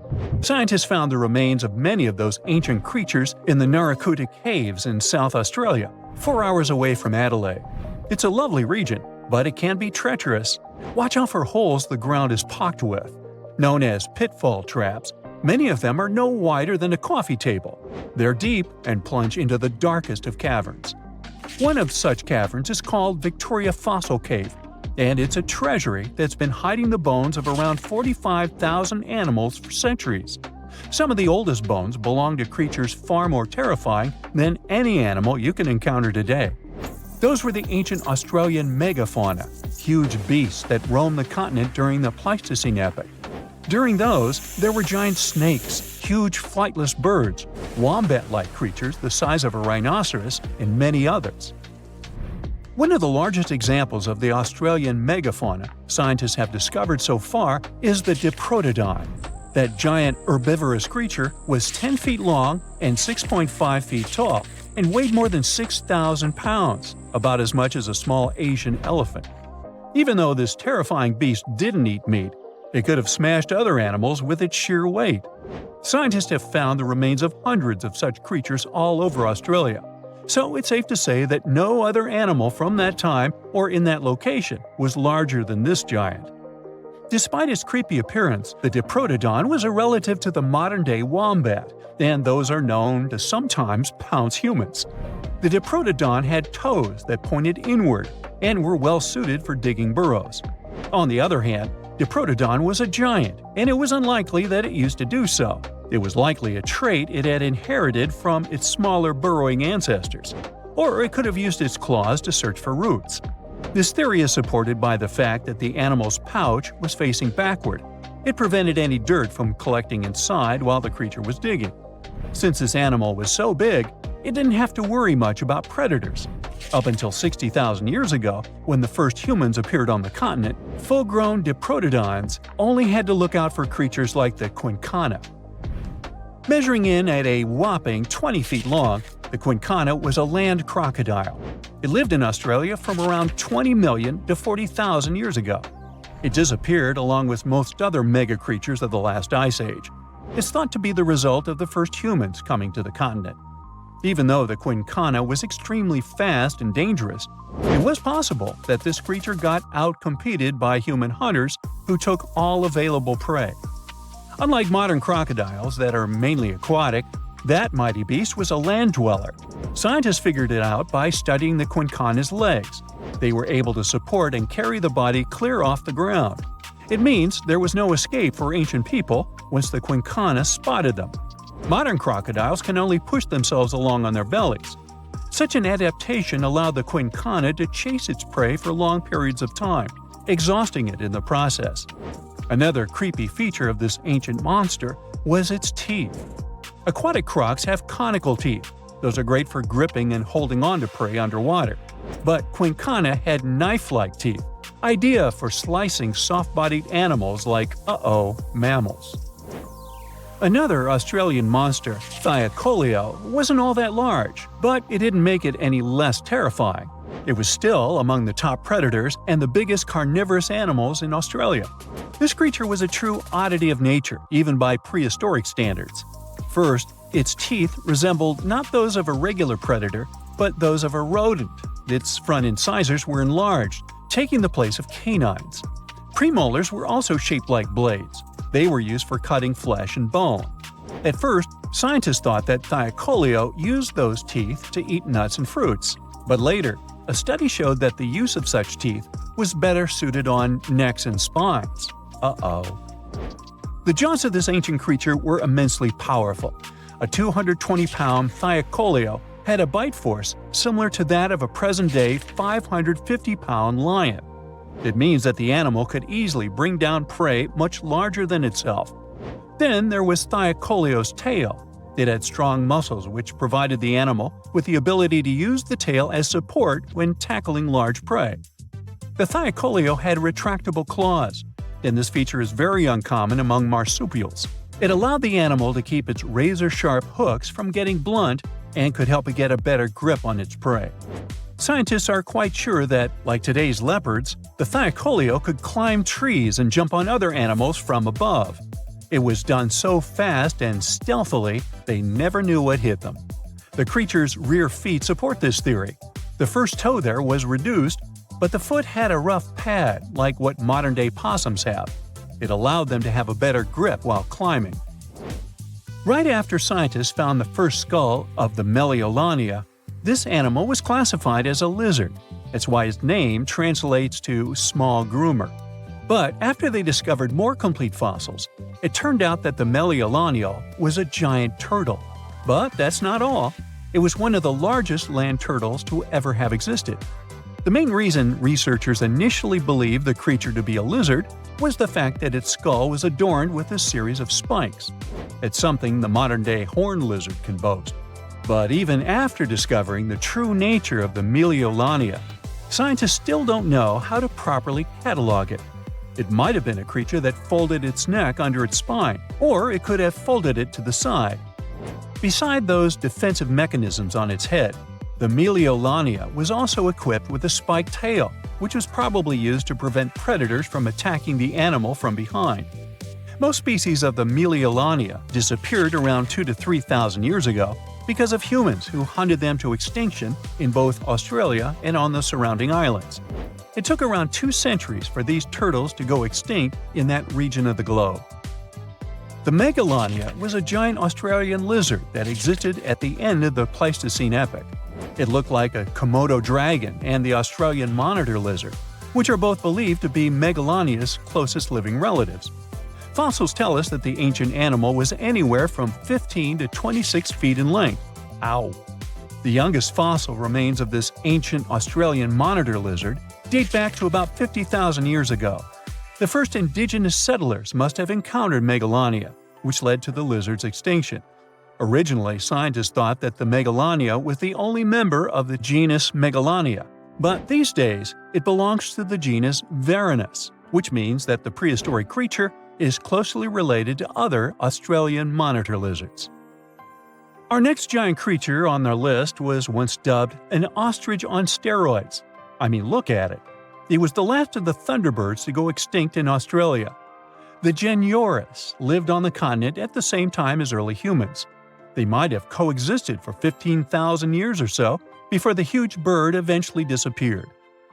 Scientists found the remains of many of those ancient creatures in the Narracuta Caves in South Australia, 4 hours away from Adelaide. It's a lovely region, but it can be treacherous. Watch out for holes the ground is pocked with. Known as pitfall traps, many of them are no wider than a coffee table. They're deep and plunge into the darkest of caverns. One of such caverns is called Victoria Fossil Cave, and it's a treasury that's been hiding the bones of around 45,000 animals for centuries. Some of the oldest bones belong to creatures far more terrifying than any animal you can encounter today. Those were the ancient Australian megafauna, huge beasts that roamed the continent during the Pleistocene epoch. During those, there were giant snakes, huge flightless birds, wombat-like creatures the size of a rhinoceros, and many others. One of the largest examples of the Australian megafauna scientists have discovered so far is the Diprotodon. That giant herbivorous creature was 10 feet long and 6.5 feet tall, and weighed more than 6,000 pounds, about as much as a small Asian elephant. Even though this terrifying beast didn't eat meat, it could have smashed other animals with its sheer weight. Scientists have found the remains of hundreds of such creatures all over Australia, so it's safe to say that no other animal from that time or in that location was larger than this giant. Despite its creepy appearance, the Diprotodon was a relative to the modern-day wombat, and those are known to sometimes pounce humans. The Diprotodon had toes that pointed inward and were well suited for digging burrows. On the other hand, Diprotodon was a giant, and it was unlikely that it used to do so. It was likely a trait it had inherited from its smaller burrowing ancestors. or it could have used its claws to search for roots. This theory is supported by the fact that the animal's pouch was facing backward. It prevented any dirt from collecting inside while the creature was digging. Since this animal was so big, it didn't have to worry much about predators. Up until 60,000 years ago, when the first humans appeared on the continent, full-grown diprotodons only had to look out for creatures like the quincana. Measuring in at a whopping 20 feet long, the quincana was a land crocodile. It lived in Australia from around 20 million to 40,000 years ago. It disappeared along with most other mega creatures of the last ice age. It's thought to be the result of the first humans coming to the continent. Even though the quincana was extremely fast and dangerous, it was possible that this creature got outcompeted by human hunters who took all available prey. Unlike modern crocodiles that are mainly aquatic, that mighty beast was a land dweller. Scientists figured it out by studying the quincana's legs. They were able to support and carry the body clear off the ground. It means there was no escape for ancient people once the quincana spotted them. Modern crocodiles can only push themselves along on their bellies. Such an adaptation allowed the quincana to chase its prey for long periods of time, exhausting it in the process. Another creepy feature of this ancient monster was its teeth. Aquatic crocs have conical teeth. Those are great for gripping and holding on to prey underwater. But quincana had knife-like teeth, ideal for slicing soft-bodied animals like, mammals. Another Australian monster, Thylacoleo, wasn't all that large, but it didn't make it any less terrifying. It was still among the top predators and the biggest carnivorous animals in Australia. This creature was a true oddity of nature, even by prehistoric standards. First, its teeth resembled not those of a regular predator, but those of a rodent. Its front incisors were enlarged, taking the place of canines. Premolars were also shaped like blades. They were used for cutting flesh and bone. At first, scientists thought that Thylacoleo used those teeth to eat nuts and fruits. But later, a study showed that the use of such teeth was better suited on necks and spines. The jaws of this ancient creature were immensely powerful. A 220-pound Thylacoleo had a bite force similar to that of a present-day 550-pound lion. It means that the animal could easily bring down prey much larger than itself. Then there was Thylacoleo's tail. It had strong muscles which provided the animal with the ability to use the tail as support when tackling large prey. The Thylacoleo had retractable claws, and this feature is very uncommon among marsupials. It allowed the animal to keep its razor-sharp hooks from getting blunt and could help it get a better grip on its prey. Scientists are quite sure that, like today's leopards, the Thylacoleo could climb trees and jump on other animals from above. It was done so fast and stealthily, they never knew what hit them. The creature's rear feet support this theory. The first toe there was reduced, but the foot had a rough pad like what modern-day possums have. It allowed them to have a better grip while climbing. Right after scientists found the first skull of the Meliolania, this animal was classified as a lizard. That's why its name translates to small groomer. But after they discovered more complete fossils, it turned out that the Meliolania was a giant turtle. But that's not all. It was one of the largest land turtles to ever have existed. The main reason researchers initially believed the creature to be a lizard was the fact that its skull was adorned with a series of spikes. It's something the modern-day horned lizard can boast. But even after discovering the true nature of the Meliolania, scientists still don't know how to properly catalog it. It might have been a creature that folded its neck under its spine, or it could have folded it to the side. Beside those defensive mechanisms on its head, the Meliolania was also equipped with a spiked tail, which was probably used to prevent predators from attacking the animal from behind. Most species of the Meliolania disappeared around 2,000 to 3,000 years ago because of humans who hunted them to extinction in both Australia and on the surrounding islands. It took around 2 centuries for these turtles to go extinct in that region of the globe. The Megalania was a giant Australian lizard that existed at the end of the Pleistocene epoch. It looked like a Komodo dragon and the Australian monitor lizard, which are both believed to be Megalania's closest living relatives. Fossils tell us that the ancient animal was anywhere from 15 to 26 feet in length. Ow! The youngest fossil remains of this ancient Australian monitor lizard date back to about 50,000 years ago. The first indigenous settlers must have encountered Megalania, which led to the lizard's extinction. Originally, scientists thought that the Megalania was the only member of the genus Megalania, but these days it belongs to the genus Varanus, which means that the prehistoric creature is closely related to other Australian monitor lizards. Our next giant creature on our list was once dubbed an ostrich on steroids. I mean, look at it. It was the last of the thunderbirds to go extinct in Australia. The Genyornis lived on the continent at the same time as early humans. They might have coexisted for 15,000 years or so before the huge bird eventually disappeared.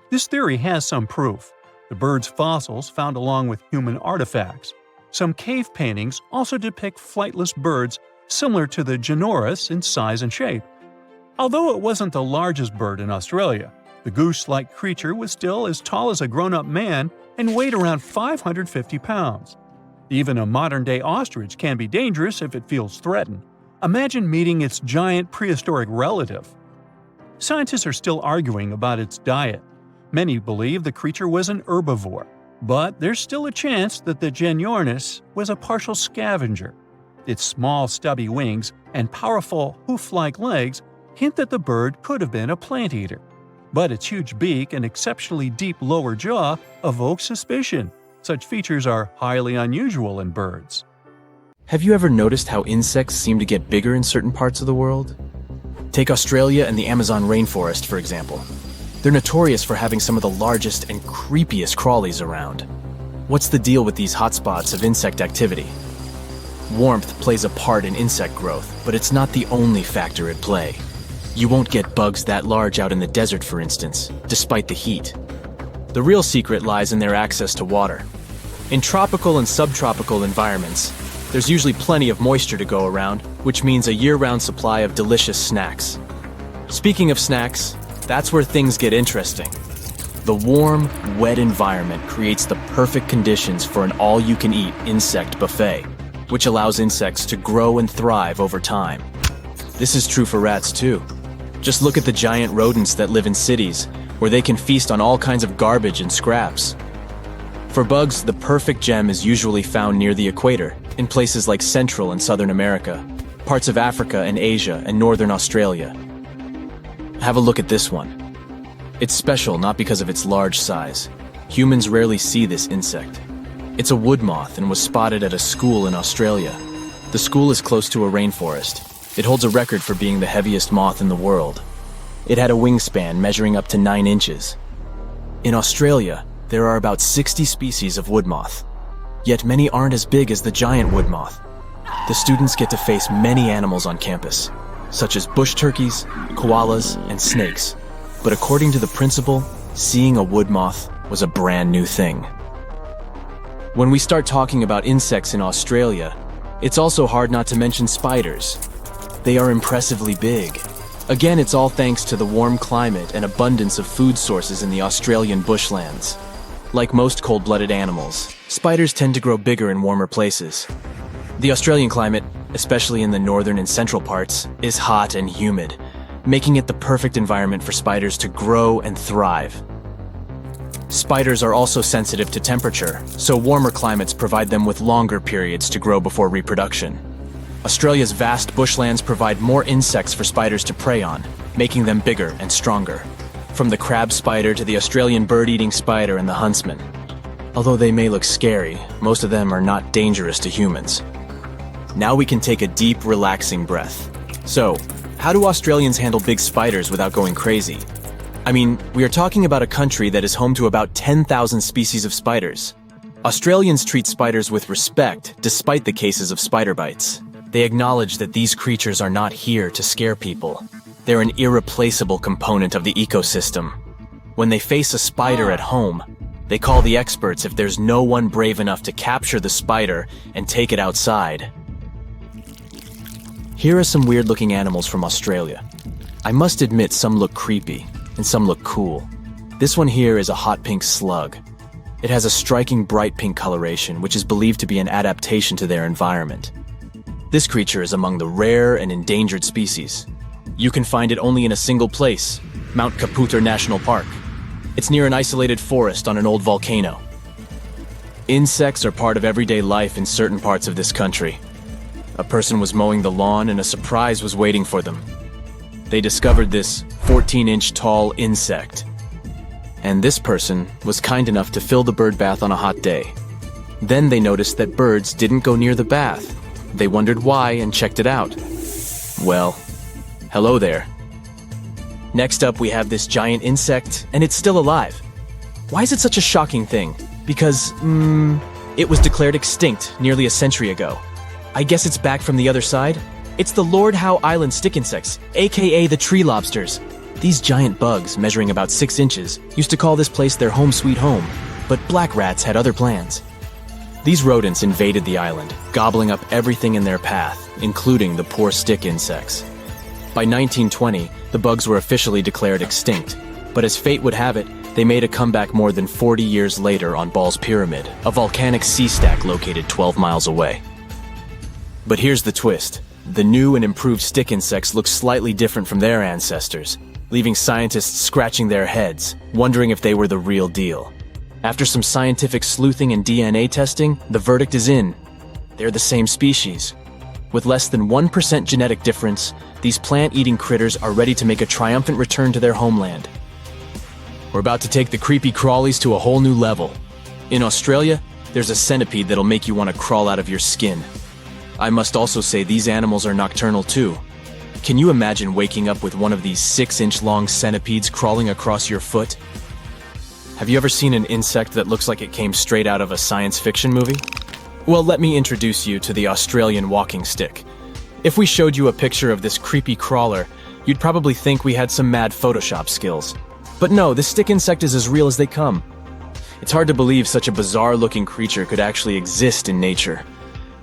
This theory has some proof. The bird's fossils found along with human artifacts. Some cave paintings also depict flightless birds similar to the Genyornis in size and shape. Although it wasn't the largest bird in Australia, the goose-like creature was still as tall as a grown-up man and weighed around 550 pounds. Even a modern-day ostrich can be dangerous if it feels threatened. Imagine meeting its giant prehistoric relative. Scientists are still arguing about its diet. Many believe the creature was an herbivore, but there's still a chance that the Genyornis was a partial scavenger. Its small, stubby wings and powerful hoof-like legs hint that the bird could have been a plant eater. But its huge beak and exceptionally deep lower jaw evoke suspicion. Such features are highly unusual in birds. Have you ever noticed how insects seem to get bigger in certain parts of the world? Take Australia and the Amazon rainforest, for example. They're notorious for having some of the largest and creepiest crawlies around. What's the deal with these hotspots of insect activity? Warmth plays a part in insect growth, but it's not the only factor at play. You won't get bugs that large out in the desert, for instance, despite the heat. The real secret lies in their access to water. In tropical and subtropical environments, there's usually plenty of moisture to go around, which means a year-round supply of delicious snacks. Speaking of snacks, that's where things get interesting. The warm, wet environment creates the perfect conditions for an all-you-can-eat insect buffet, which allows insects to grow and thrive over time. This is true for rats too. Just look at the giant rodents that live in cities, where they can feast on all kinds of garbage and scraps. For bugs, the perfect gem is usually found near the equator, in places like Central and Southern America, parts of Africa and Asia and Northern Australia. Have a look at this one. It's special not because of its large size. Humans rarely see this insect. It's a wood moth and was spotted at a school in Australia. The school is close to a rainforest. It holds a record for being the heaviest moth in the world. It had a wingspan measuring up to 9 inches. In Australia, there are about 60 species of wood moth. Yet many aren't as big as the giant wood moth. The students get to face many animals on campus, such as bush turkeys, koalas, and snakes. But according to the principal, seeing a wood moth was a brand new thing. When we start talking about insects in Australia, it's also hard not to mention spiders. They are impressively big. Again, it's all thanks to the warm climate and abundance of food sources in the Australian bushlands. Like most cold-blooded animals, spiders tend to grow bigger in warmer places. The Australian climate, especially in the northern and central parts, is hot and humid, making it the perfect environment for spiders to grow and thrive. Spiders are also sensitive to temperature, so warmer climates provide them with longer periods to grow before reproduction. Australia's vast bushlands provide more insects for spiders to prey on, making them bigger and stronger. From the crab spider to the Australian bird-eating spider and the huntsman. Although they may look scary, most of them are not dangerous to humans. Now we can take a deep, relaxing breath. So, how do Australians handle big spiders without going crazy? I mean, we are talking about a country that is home to about 10,000 species of spiders. Australians treat spiders with respect, despite the cases of spider bites. They acknowledge that these creatures are not here to scare people. They're an irreplaceable component of the ecosystem. When they face a spider at home, they call the experts if there's no one brave enough to capture the spider and take it outside. Here are some weird-looking animals from Australia. I must admit some look creepy, and some look cool. This one here is a hot pink slug. It has a striking bright pink coloration, which is believed to be an adaptation to their environment. This creature is among the rare and endangered species. You can find it only in a single place, Mount Kaputar National Park. It's near an isolated forest on an old volcano. Insects are part of everyday life in certain parts of this country. A person was mowing the lawn and a surprise was waiting for them. They discovered this 14-inch tall insect. And this person was kind enough to fill the bird bath on a hot day. Then they noticed that birds didn't go near the bath. They wondered why and checked it out. Well, hello there. Next up, we have this giant insect, and it's still alive. Why is it such a shocking thing? Because, it was declared extinct nearly a century ago. I guess it's back from the other side. It's the Lord Howe Island stick insects, aka the tree lobsters. These giant bugs, measuring about 6 inches, used to call this place their home sweet home, but black rats had other plans. These rodents invaded the island, gobbling up everything in their path, including the poor stick insects. By 1920, the bugs were officially declared extinct, but as fate would have it, they made a comeback more than 40 years later on Ball's Pyramid, a volcanic sea stack located 12 miles away. But here's the twist. The new and improved stick insects look slightly different from their ancestors, leaving scientists scratching their heads, wondering if they were the real deal. After some scientific sleuthing and DNA testing, the verdict is in. They're the same species. With less than 1% genetic difference, these plant-eating critters are ready to make a triumphant return to their homeland. We're about to take the creepy crawlies to a whole new level. In Australia, there's a centipede that'll make you want to crawl out of your skin. I must also say these animals are nocturnal too. Can you imagine waking up with one of these 6-inch long centipedes crawling across your foot? Have you ever seen an insect that looks like it came straight out of a science fiction movie? Well, let me introduce you to the Australian walking stick. If we showed you a picture of this creepy crawler, you'd probably think we had some mad Photoshop skills. But no, this stick insect is as real as they come. It's hard to believe such a bizarre-looking creature could actually exist in nature.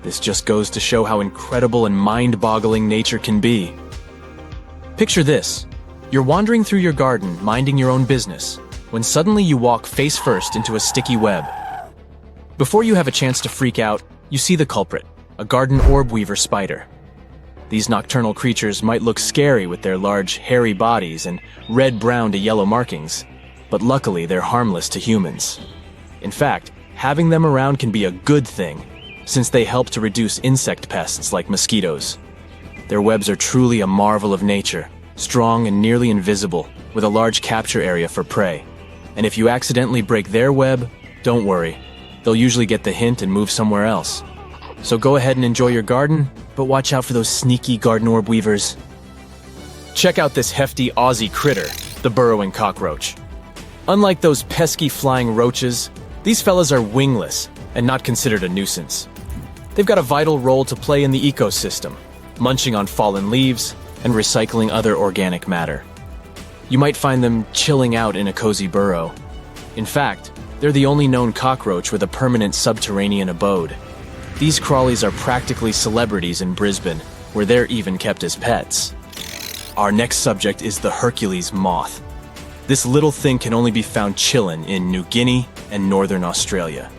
This just goes to show how incredible and mind-boggling nature can be. Picture this. You're wandering through your garden, minding your own business, when suddenly you walk face-first into a sticky web. Before you have a chance to freak out, you see the culprit, a garden orb weaver spider. These nocturnal creatures might look scary with their large, hairy bodies and red-brown to yellow markings, but luckily they're harmless to humans. In fact, having them around can be a good thing, since they help to reduce insect pests like mosquitoes. Their webs are truly a marvel of nature, strong and nearly invisible, with a large capture area for prey. And if you accidentally break their web, don't worry. They'll usually get the hint and move somewhere else. So go ahead and enjoy your garden, but watch out for those sneaky garden orb weavers. Check out this hefty Aussie critter, the burrowing cockroach. Unlike those pesky flying roaches, these fellas are wingless and not considered a nuisance. They've got a vital role to play in the ecosystem, munching on fallen leaves and recycling other organic matter. You might find them chilling out in a cozy burrow. In fact, they're the only known cockroach with a permanent subterranean abode. These crawlies are practically celebrities in Brisbane, where they're even kept as pets. Our next subject is the Hercules moth. This little thing can only be found chillin' in New Guinea and northern Australia.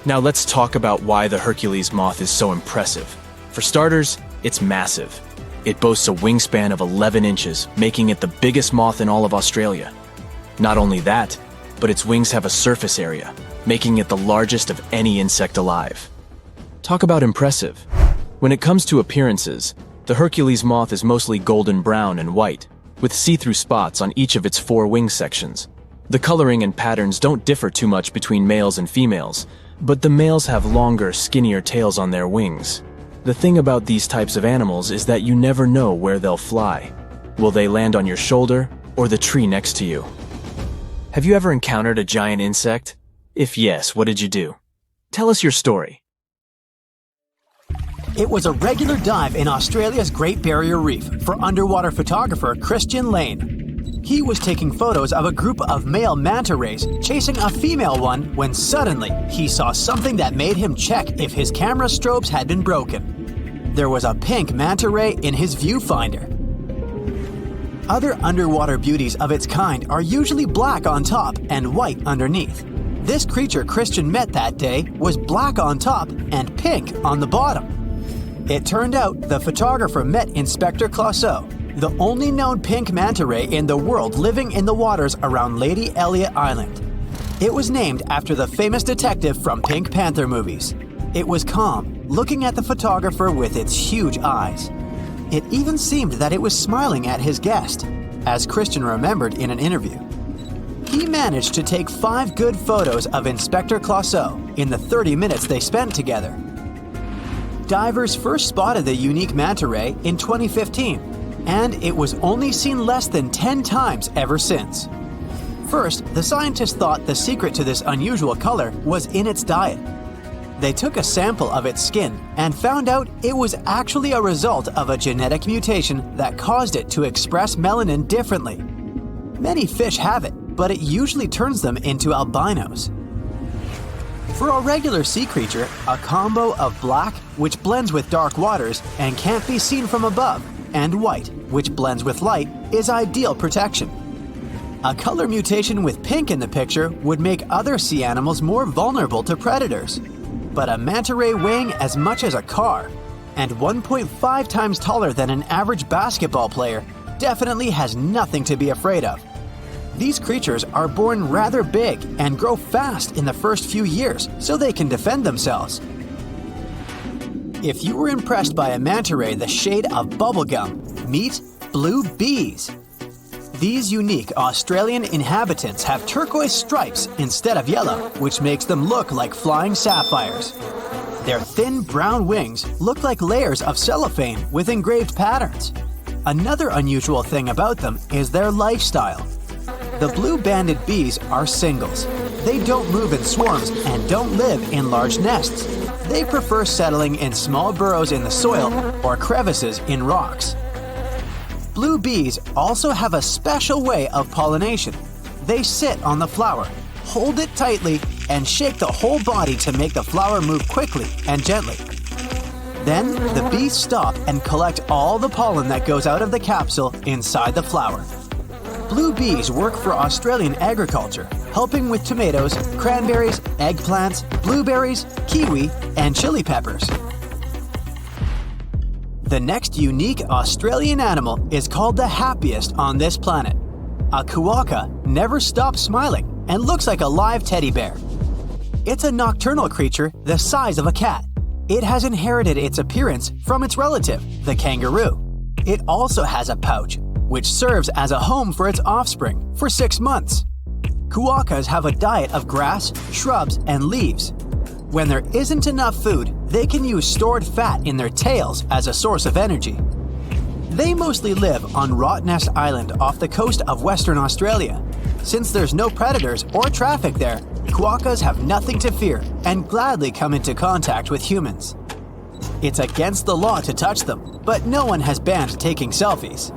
Now let's talk about why the Hercules moth is so impressive. For starters, it's massive. It boasts a wingspan of 11 inches, making it the biggest moth in all of Australia. Not only that, but its wings have a surface area, making it the largest of any insect alive. Talk about impressive. When it comes to appearances, the Hercules moth is mostly golden brown and white, with see-through spots on each of its 4 wing sections. The coloring and patterns don't differ too much between males and females, but the males have longer, skinnier tails on their wings. The thing about these types of animals is that you never know where they'll fly. Will they land on your shoulder or the tree next to you? Have you ever encountered a giant insect? If yes, what did you do? Tell us your story. It was a regular dive in Australia's Great Barrier Reef for underwater photographer Christian Lane. He was taking photos of a group of male manta rays chasing a female one when suddenly he saw something that made him check if his camera strobes had been broken. There was a pink manta ray in his viewfinder. Other underwater beauties of its kind are usually black on top and white underneath. This creature Christian met that day was black on top and pink on the bottom. It turned out the photographer met Inspector Clouseau, the only known pink manta ray in the world living in the waters around Lady Elliot Island. It was named after the famous detective from Pink Panther movies. It was calm, looking at the photographer with its huge eyes. It even seemed that it was smiling at his guest, as Christian remembered in an interview. He managed to take 5 good photos of Inspector Clouseau in the 30 minutes they spent together. Divers first spotted the unique manta ray in 2015, and it was only seen less than 10 times ever since. First, the scientists thought the secret to this unusual color was in its diet. They took a sample of its skin and found out it was actually a result of a genetic mutation that caused it to express melanin differently. Many fish have it, but it usually turns them into albinos. For a regular sea creature, a combo of black, which blends with dark waters and can't be seen from above, and white, which blends with light, is ideal protection. A color mutation with pink in the picture would make other sea animals more vulnerable to predators. But a manta ray weighing as much as a car and 1.5 times taller than an average basketball player definitely has nothing to be afraid of. These creatures are born rather big and grow fast in the first few years so they can defend themselves. If you were impressed by a manta ray the shade of bubblegum, meet blue bees. These unique Australian inhabitants have turquoise stripes instead of yellow, which makes them look like flying sapphires. Their thin brown wings look like layers of cellophane with engraved patterns. Another unusual thing about them is their lifestyle. The blue-banded bees are singles. They don't move in swarms and don't live in large nests. They prefer settling in small burrows in the soil or crevices in rocks. Blue bees also have a special way of pollination. They sit on the flower, hold it tightly, and shake the whole body to make the flower move quickly and gently. Then the bees stop and collect all the pollen that goes out of the capsule inside the flower. Blue bees work for Australian agriculture, helping with tomatoes, cranberries, eggplants, blueberries, kiwi, and chili peppers. The next unique Australian animal is called the happiest on this planet. A quokka never stops smiling and looks like a live teddy bear. It's a nocturnal creature the size of a cat. It has inherited its appearance from its relative, the kangaroo. It also has a pouch, which serves as a home for its offspring for 6 months. Quokkas have a diet of grass, shrubs, and leaves. When there isn't enough food, they can use stored fat in their tails as a source of energy. They mostly live on Rottnest Island off the coast of Western Australia. Since there's no predators or traffic there, quokkas have nothing to fear and gladly come into contact with humans. It's against the law to touch them, but no one has banned taking selfies.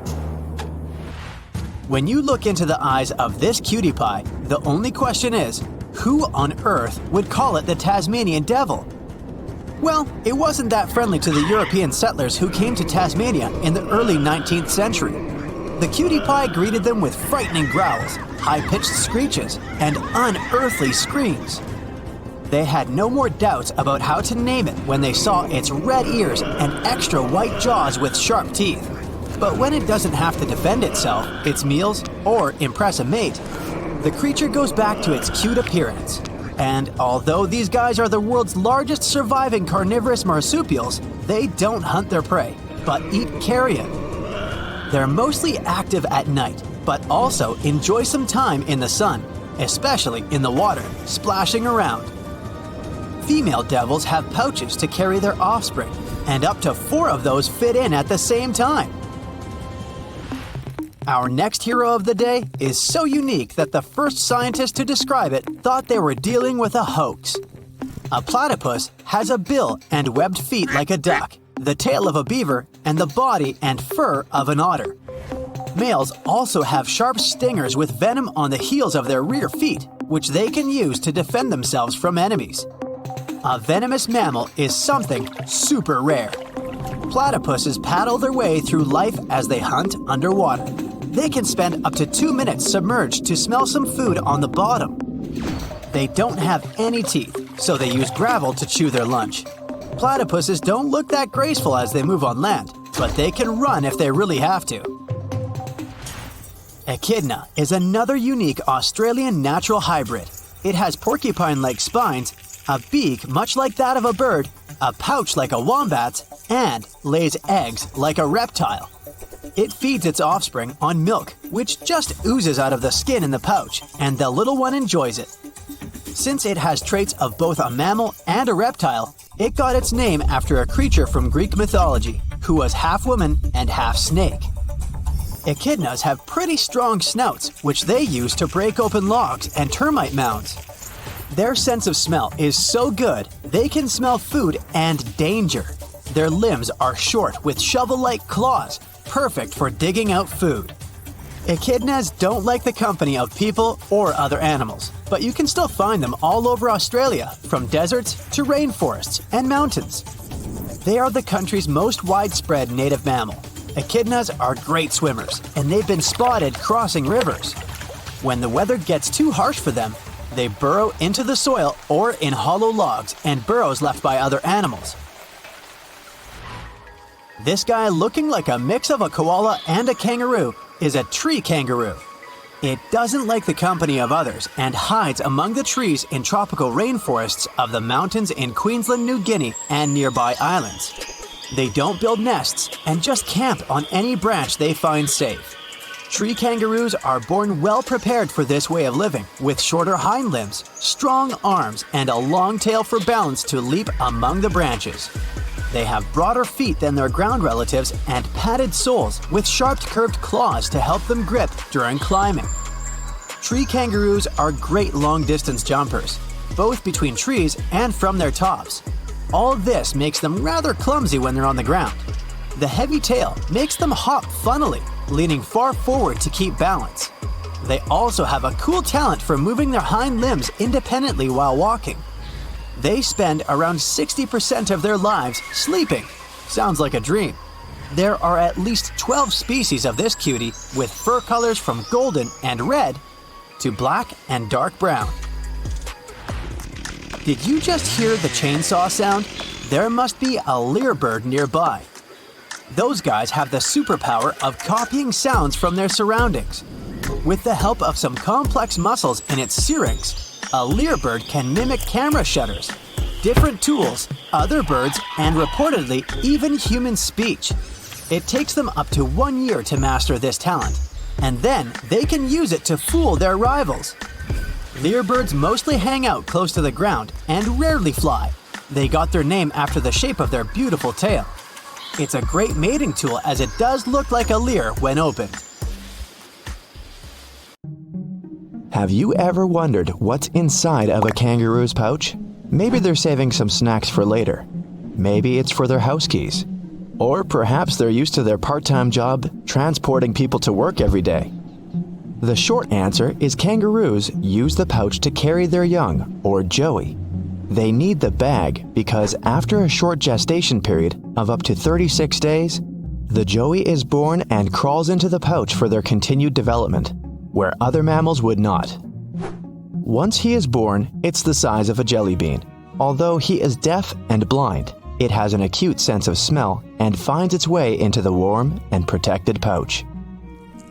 When you look into the eyes of this cutie pie, the only question is, who on earth would call it the Tasmanian devil? Well, it wasn't that friendly to the European settlers who came to Tasmania in the early 19th century. The cutie pie greeted them with frightening growls, high-pitched screeches, and unearthly screams. They had no more doubts about how to name it when they saw its red ears and extra white jaws with sharp teeth. But when it doesn't have to defend itself, its meals, or impress a mate, the creature goes back to its cute appearance. And although these guys are the world's largest surviving carnivorous marsupials, they don't hunt their prey, but eat carrion. They're mostly active at night, but also enjoy some time in the sun, especially in the water, splashing around. Female devils have pouches to carry their offspring, and up to 4 of those fit in at the same time. Our next hero of the day is so unique that the first scientists to describe it thought they were dealing with a hoax. A platypus has a bill and webbed feet like a duck, the tail of a beaver, and the body and fur of an otter. Males also have sharp stingers with venom on the heels of their rear feet, which they can use to defend themselves from enemies. A venomous mammal is something super rare. Platypuses paddle their way through life as they hunt underwater. They can spend up to 2 minutes submerged to smell some food on the bottom. They don't have any teeth, so they use gravel to chew their lunch. Platypuses don't look that graceful as they move on land, but they can run if they really have to. Echidna is another unique Australian natural hybrid. It has porcupine-like spines, a beak much like that of a bird, a pouch like a wombat's, and lays eggs like a reptile. It feeds its offspring on milk, which just oozes out of the skin in the pouch, and the little one enjoys it. Since it has traits of both a mammal and a reptile, it got its name after a creature from Greek mythology, who was half woman and half snake. Echidnas have pretty strong snouts, which they use to break open logs and termite mounds. Their sense of smell is so good, they can smell food and danger. Their limbs are short with shovel-like claws, perfect for digging out food. Echidnas don't like the company of people or other animals, but you can still find them all over Australia, from deserts to rainforests and mountains. They are the country's most widespread native mammal. Echidnas are great swimmers, and they've been spotted crossing rivers. When the weather gets too harsh for them, they burrow into the soil or in hollow logs and burrows left by other animals. This guy, looking like a mix of a koala and a kangaroo, is a tree kangaroo. It doesn't like the company of others and hides among the trees in tropical rainforests of the mountains in Queensland, New Guinea, and nearby islands. They don't build nests and just camp on any branch they find safe. Tree kangaroos are born well prepared for this way of living, with shorter hind limbs, strong arms, and a long tail for balance to leap among the branches. They have broader feet than their ground relatives and padded soles with sharp curved claws to help them grip during climbing. Tree kangaroos are great long-distance jumpers, both between trees and from their tops. All this makes them rather clumsy when they're on the ground. The heavy tail makes them hop funnily, leaning far forward to keep balance. They also have a cool talent for moving their hind limbs independently while walking. They spend around 60% of their lives sleeping. Sounds like a dream. There are at least 12 species of this cutie, with fur colors from golden and red to black and dark brown. Did you just hear the chainsaw sound? There must be a lyrebird nearby. Those guys have the superpower of copying sounds from their surroundings. With the help of some complex muscles in its syrinx, a lyrebird can mimic camera shutters, different tools, other birds, and reportedly even human speech. It takes them up to 1 year to master this talent, and then they can use it to fool their rivals. Lyrebirds mostly hang out close to the ground and rarely fly. They got their name after the shape of their beautiful tail. It's a great mating tool as it does look like a lyre when opened. Have you ever wondered what's inside of a kangaroo's pouch? Maybe they're saving some snacks for later. Maybe it's for their house keys. Or perhaps they're used to their part-time job transporting people to work every day. The short answer is kangaroos use the pouch to carry their young, or joey. They need the bag because after a short gestation period of up to 36 days, the joey is born and crawls into the pouch for their continued development, where other mammals would not. Once he is born, it's the size of a jelly bean. Although he is deaf and blind, it has an acute sense of smell and finds its way into the warm and protected pouch.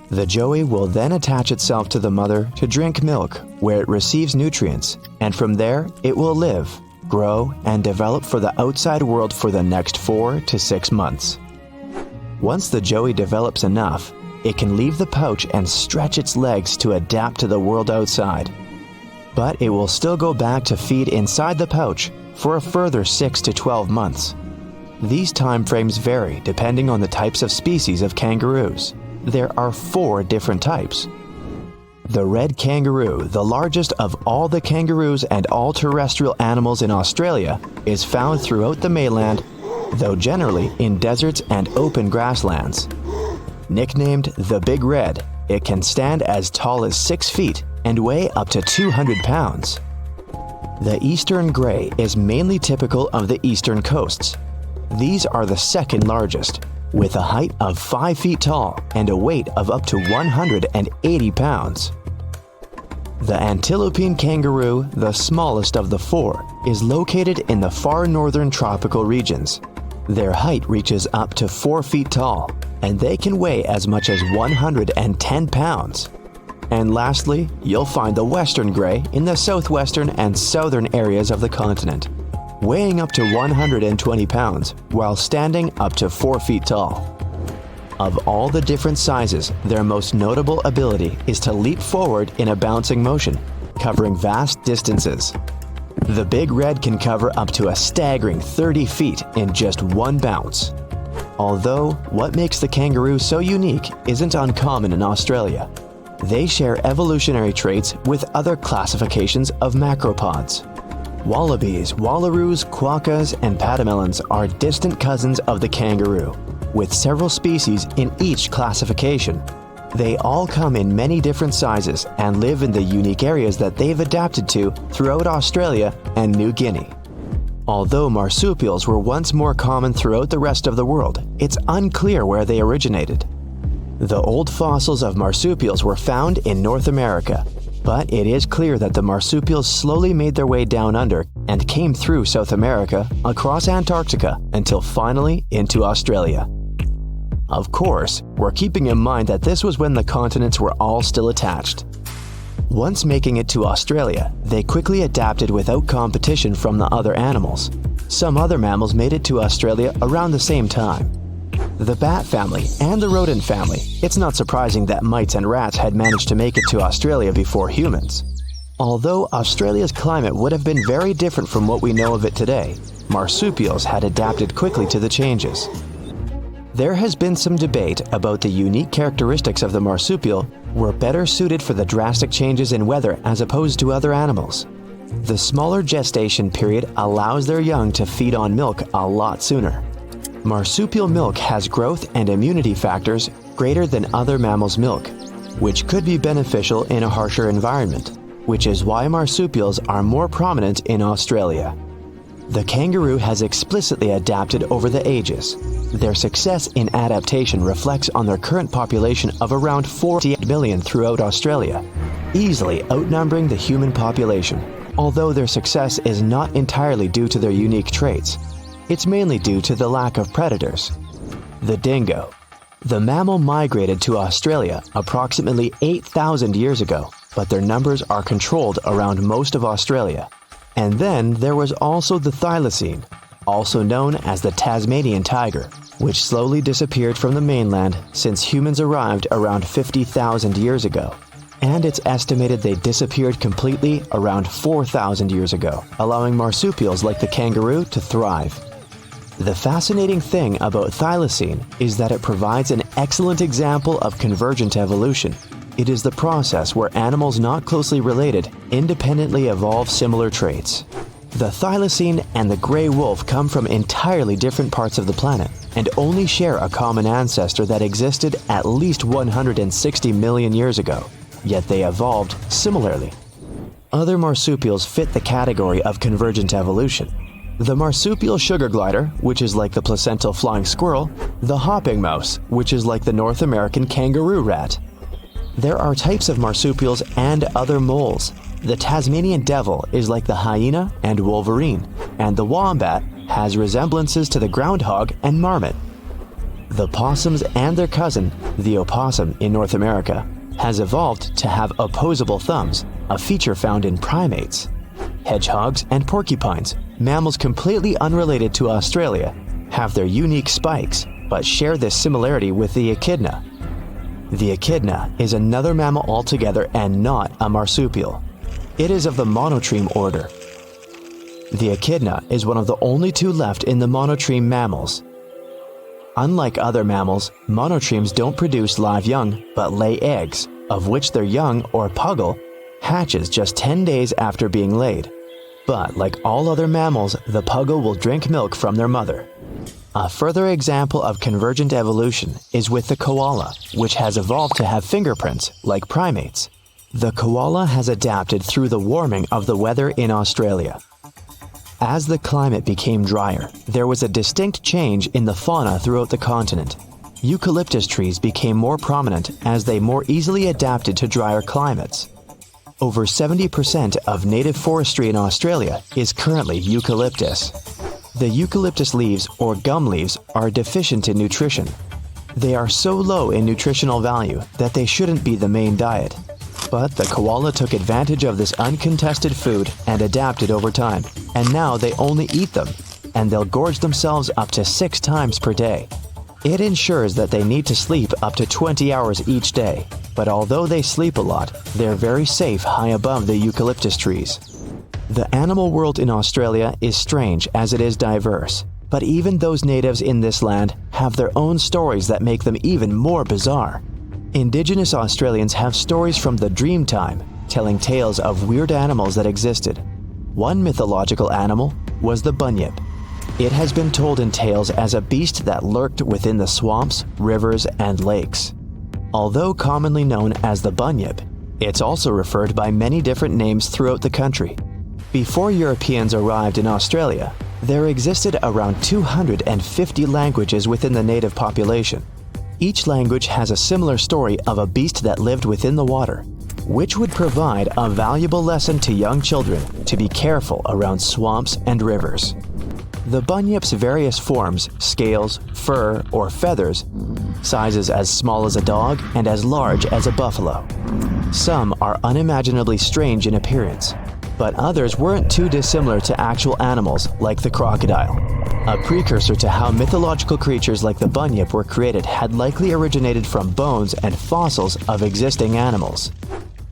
The joey will then attach itself to the mother to drink milk, where it receives nutrients, and from there it will live, grow, and develop for the outside world for the next 4 to 6 months. Once the joey develops enough, it can leave the pouch and stretch its legs to adapt to the world outside. But it will still go back to feed inside the pouch for a further 6 to 12 months. These time frames vary depending on the types of species of kangaroos. There are 4 different types. The red kangaroo, the largest of all the kangaroos and all terrestrial animals in Australia, is found throughout the mainland, though generally in deserts and open grasslands. Nicknamed the Big Red, it can stand as tall as 6 feet and weigh up to 200 pounds. The eastern grey is mainly typical of the eastern coasts. These are the second largest, with a height of 5 feet tall and a weight of up to 180 pounds. The antilopine kangaroo, the smallest of the 4, is located in the far northern tropical regions. Their height reaches up to 4 feet tall, and they can weigh as much as 110 pounds. And lastly, you'll find the western gray in the southwestern and southern areas of the continent, weighing up to 120 pounds while standing up to 4 feet tall. Of all the different sizes, their most notable ability is to leap forward in a bouncing motion, covering vast distances. The big red can cover up to a staggering 30 feet in just one bounce. Although, what makes the kangaroo so unique isn't uncommon in Australia. They share evolutionary traits with other classifications of macropods. Wallabies, wallaroos, quokkas, and patamelons are distant cousins of the kangaroo, with several species in each classification. They all come in many different sizes and live in the unique areas that they've adapted to throughout Australia and New Guinea. Although marsupials were once more common throughout the rest of the world, it's unclear where they originated. The old fossils of marsupials were found in North America, but it is clear that the marsupials slowly made their way down under and came through South America, across Antarctica, until finally into Australia. Of course, we're keeping in mind that this was when the continents were all still attached. Once making it to Australia, they quickly adapted without competition from the other animals. Some other mammals made it to Australia around the same time. The bat family and the rodent family, it's not surprising that mice and rats had managed to make it to Australia before humans. Although Australia's climate would have been very different from what we know of it today, marsupials had adapted quickly to the changes. There has been some debate about the unique characteristics of the marsupial were better suited for the drastic changes in weather as opposed to other animals. The smaller gestation period allows their young to feed on milk a lot sooner. Marsupial milk has growth and immunity factors greater than other mammals' milk, which could be beneficial in a harsher environment, which is why marsupials are more prominent in Australia. The kangaroo has explicitly adapted over the ages. Their success in adaptation reflects on their current population of around 48 million throughout Australia, easily outnumbering the human population. Although their success is not entirely due to their unique traits, it's mainly due to the lack of predators. The dingo. The mammal migrated to Australia approximately 8,000 years ago, but their numbers are controlled around most of Australia. And then there was also the thylacine, also known as the Tasmanian tiger, which slowly disappeared from the mainland since humans arrived around 50,000 years ago. And it's estimated they disappeared completely around 4,000 years ago, allowing marsupials like the kangaroo to thrive. The fascinating thing about thylacine is that it provides an excellent example of convergent evolution. It is the process where animals not closely related independently evolve similar traits. The thylacine and the gray wolf come from entirely different parts of the planet and only share a common ancestor that existed at least 160 million years ago, yet they evolved similarly. Other marsupials fit the category of convergent evolution. The marsupial sugar glider, which is like the placental flying squirrel, the hopping mouse, which is like the North American kangaroo rat. There are types of marsupials and other moles. The Tasmanian devil is like the hyena and wolverine, and the wombat has resemblances to the groundhog and marmot. The possums and their cousin, the opossum in North America, has evolved to have opposable thumbs, a feature found in primates. Hedgehogs and porcupines, mammals completely unrelated to Australia, have their unique spikes, but share this similarity with the echidna. The echidna is another mammal altogether and not a marsupial. It is of the monotreme order. The echidna is one of the only two left in the monotreme mammals. Unlike other mammals, monotremes don't produce live young, but lay eggs, of which their young, or puggle, hatches just 10 days after being laid. But like all other mammals, the puggle will drink milk from their mother. A further example of convergent evolution is with the koala, which has evolved to have fingerprints like primates. The koala has adapted through the warming of the weather in Australia. As the climate became drier, there was a distinct change in the fauna throughout the continent. Eucalyptus trees became more prominent as they more easily adapted to drier climates. Over 70% of native forestry in Australia is currently eucalyptus. The eucalyptus leaves or gum leaves are deficient in nutrition. They are so low in nutritional value that they shouldn't be the main diet. But the koala took advantage of this uncontested food and adapted over time, and now they only eat them, and they'll gorge themselves up to 6 times per day. It ensures that they need to sleep up to 20 hours each day, but although they sleep a lot, they're very safe high above the eucalyptus trees. The animal world in Australia is strange as it is diverse, but even those natives in this land have their own stories that make them even more bizarre. Indigenous Australians have stories from the dream time, telling tales of weird animals that existed. One mythological animal was the bunyip. It has been told in tales as a beast that lurked within the swamps, rivers, and lakes. Although commonly known as the bunyip, it's also referred by many different names throughout the country. Before Europeans arrived in Australia, there existed around 250 languages within the native population. Each language has a similar story of a beast that lived within the water, which would provide a valuable lesson to young children to be careful around swamps and rivers. The bunyip's various forms, scales, fur, or feathers, sizes as small as a dog and as large as a buffalo. Some are unimaginably strange in appearance, but others weren't too dissimilar to actual animals like the crocodile. A precursor to how mythological creatures like the bunyip were created had likely originated from bones and fossils of existing animals.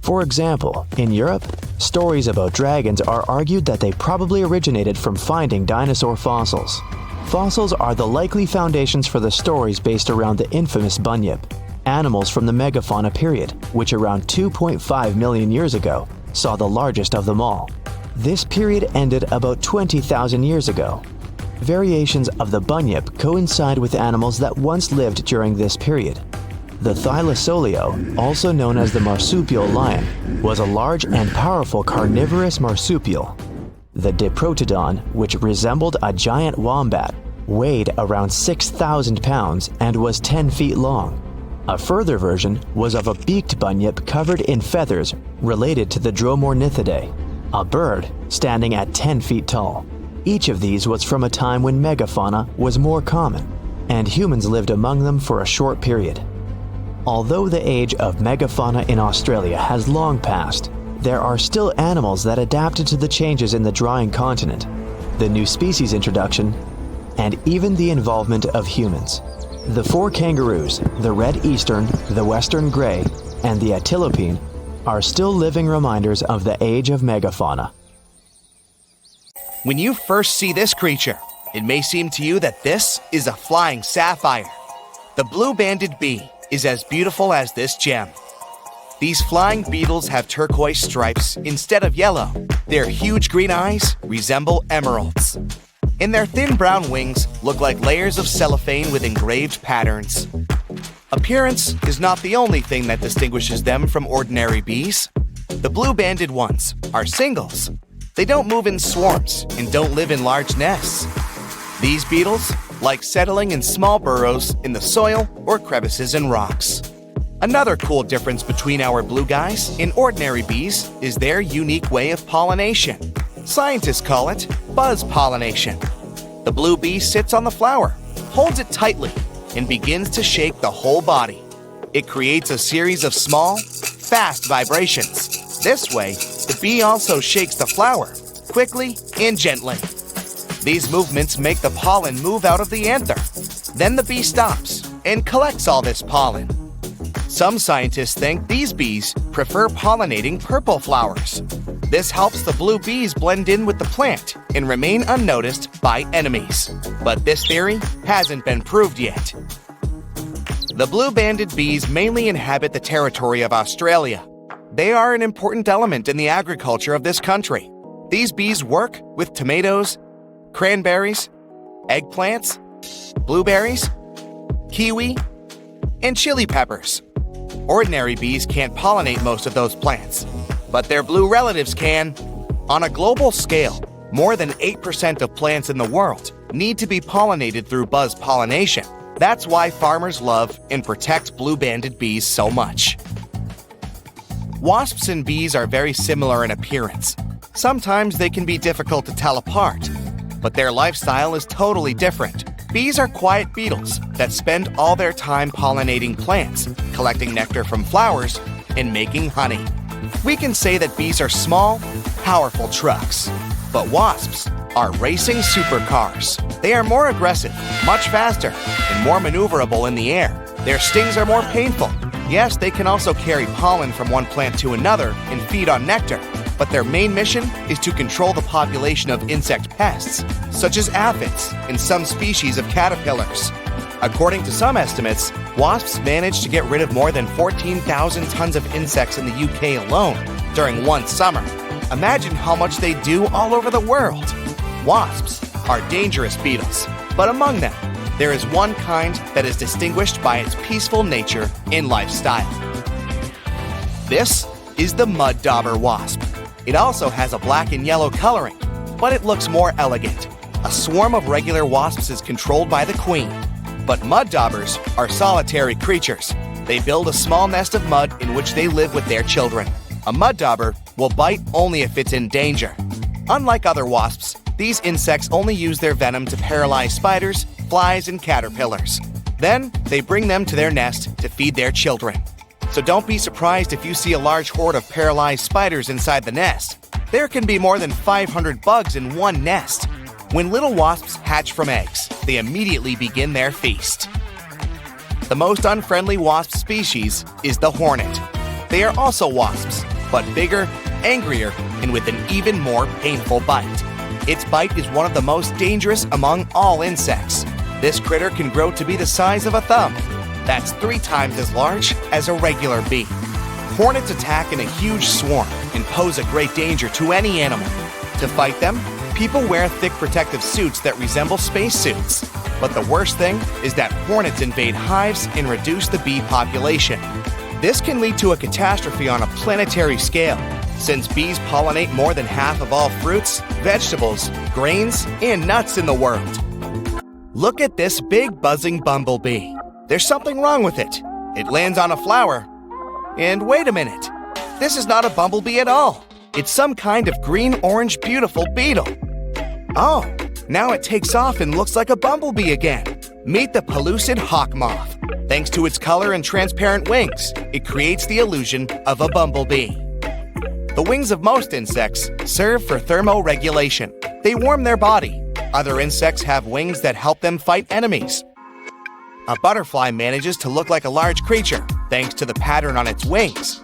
For example, in Europe, stories about dragons are argued that they probably originated from finding dinosaur fossils. Fossils are the likely foundations for the stories based around the infamous bunyip, animals from the megafauna period, which around 2.5 million years ago saw the largest of them all. This period ended about 20,000 years ago. Variations of the bunyip coincide with animals that once lived during this period. The Thylacoleo, also known as the marsupial lion, was a large and powerful carnivorous marsupial. The Diprotodon, which resembled a giant wombat, weighed around 6,000 pounds and was 10 feet long. A further version was of a beaked bunyip covered in feathers related to the Dromornithidae, a bird standing at 10 feet tall. Each of these was from a time when megafauna was more common, and humans lived among them for a short period. Although the age of megafauna in Australia has long passed, there are still animals that adapted to the changes in the drying continent, the new species introduction, and even the involvement of humans. The 4 kangaroos, the red eastern, the western grey, and the antilopine, are still living reminders of the age of megafauna. When you first see this creature, it may seem to you that this is a flying sapphire. The blue-banded bee is as beautiful as this gem. These flying beetles have turquoise stripes instead of yellow. Their huge green eyes resemble emeralds. And their thin brown wings look like layers of cellophane with engraved patterns. Appearance is not the only thing that distinguishes them from ordinary bees. The blue-banded ones are singles. They don't move in swarms and don't live in large nests. These beetles like settling in small burrows in the soil or crevices in rocks. Another cool difference between our blue guys and ordinary bees is their unique way of pollination. Scientists call it buzz pollination. The blue bee sits on the flower, holds it tightly, and begins to shake the whole body. It creates a series of small, fast vibrations. This way, the bee also shakes the flower, quickly and gently. These movements make the pollen move out of the anther. Then the bee stops and collects all this pollen. Some scientists think these bees prefer pollinating purple flowers. This helps the blue bees blend in with the plant and remain unnoticed by enemies. But this theory hasn't been proved yet. The blue-banded bees mainly inhabit the territory of Australia. They are an important element in the agriculture of this country. These bees work with tomatoes, cranberries, eggplants, blueberries, kiwi, and chili peppers. Ordinary bees can't pollinate most of those plants, but their blue relatives can. On a global scale, more than 8% of plants in the world need to be pollinated through buzz pollination. That's why farmers love and protect blue-banded bees so much. Wasps and bees are very similar in appearance. Sometimes they can be difficult to tell apart. but their lifestyle is totally different. Bees are quiet beetles that spend all their time pollinating plants, collecting nectar from flowers, and making honey. We can say that bees are small, powerful trucks. But wasps are racing supercars. They are more aggressive, much faster, and more maneuverable in the air. Their stings are more painful. Yes, they can also carry pollen from one plant to another and feed on nectar, but their main mission is to control the population of insect pests, such as aphids and some species of caterpillars. According to some estimates, wasps manage to get rid of more than 14,000 tons of insects in the UK alone during one summer. Imagine how much they do all over the world. Wasps are dangerous beetles, but among them, there is one kind that is distinguished by its peaceful nature and lifestyle. This is the mud dauber wasp. It also has a black and yellow coloring, but it looks more elegant. A swarm of regular wasps is controlled by the queen, but mud daubers are solitary creatures. They build a small nest of mud in which they live with their children. A mud dauber will bite only if it's in danger. Unlike other wasps, these insects only use their venom to paralyze spiders, flies, and caterpillars. Then, they bring them to their nest to feed their children. So don't be surprised if you see a large horde of paralyzed spiders inside the nest. There can be more than 500 bugs in one nest. When little wasps hatch from eggs, they immediately begin their feast. The most unfriendly wasp species is the hornet. They are also wasps, but bigger, angrier, and with an even more painful bite. Its bite is one of the most dangerous among all insects. This critter can grow to be the size of a thumb. That's 3 times as large as a regular bee. Hornets attack in a huge swarm and pose a great danger to any animal. To fight them, people wear thick protective suits that resemble spacesuits. But the worst thing is that hornets invade hives and reduce the bee population. This can lead to a catastrophe on a planetary scale, since bees pollinate more than half of all fruits, vegetables, grains, and nuts in the world. Look at this big buzzing bumblebee. There's something wrong with it. It lands on a flower. And wait a minute. This is not a bumblebee at all. It's some kind of green-orange beautiful beetle. Oh, now it takes off and looks like a bumblebee again. Meet the pellucid hawk moth. Thanks to its color and transparent wings, it creates the illusion of a bumblebee. The wings of most insects serve for thermoregulation. They warm their body. Other insects have wings that help them fight enemies. A butterfly manages to look like a large creature, thanks to the pattern on its wings.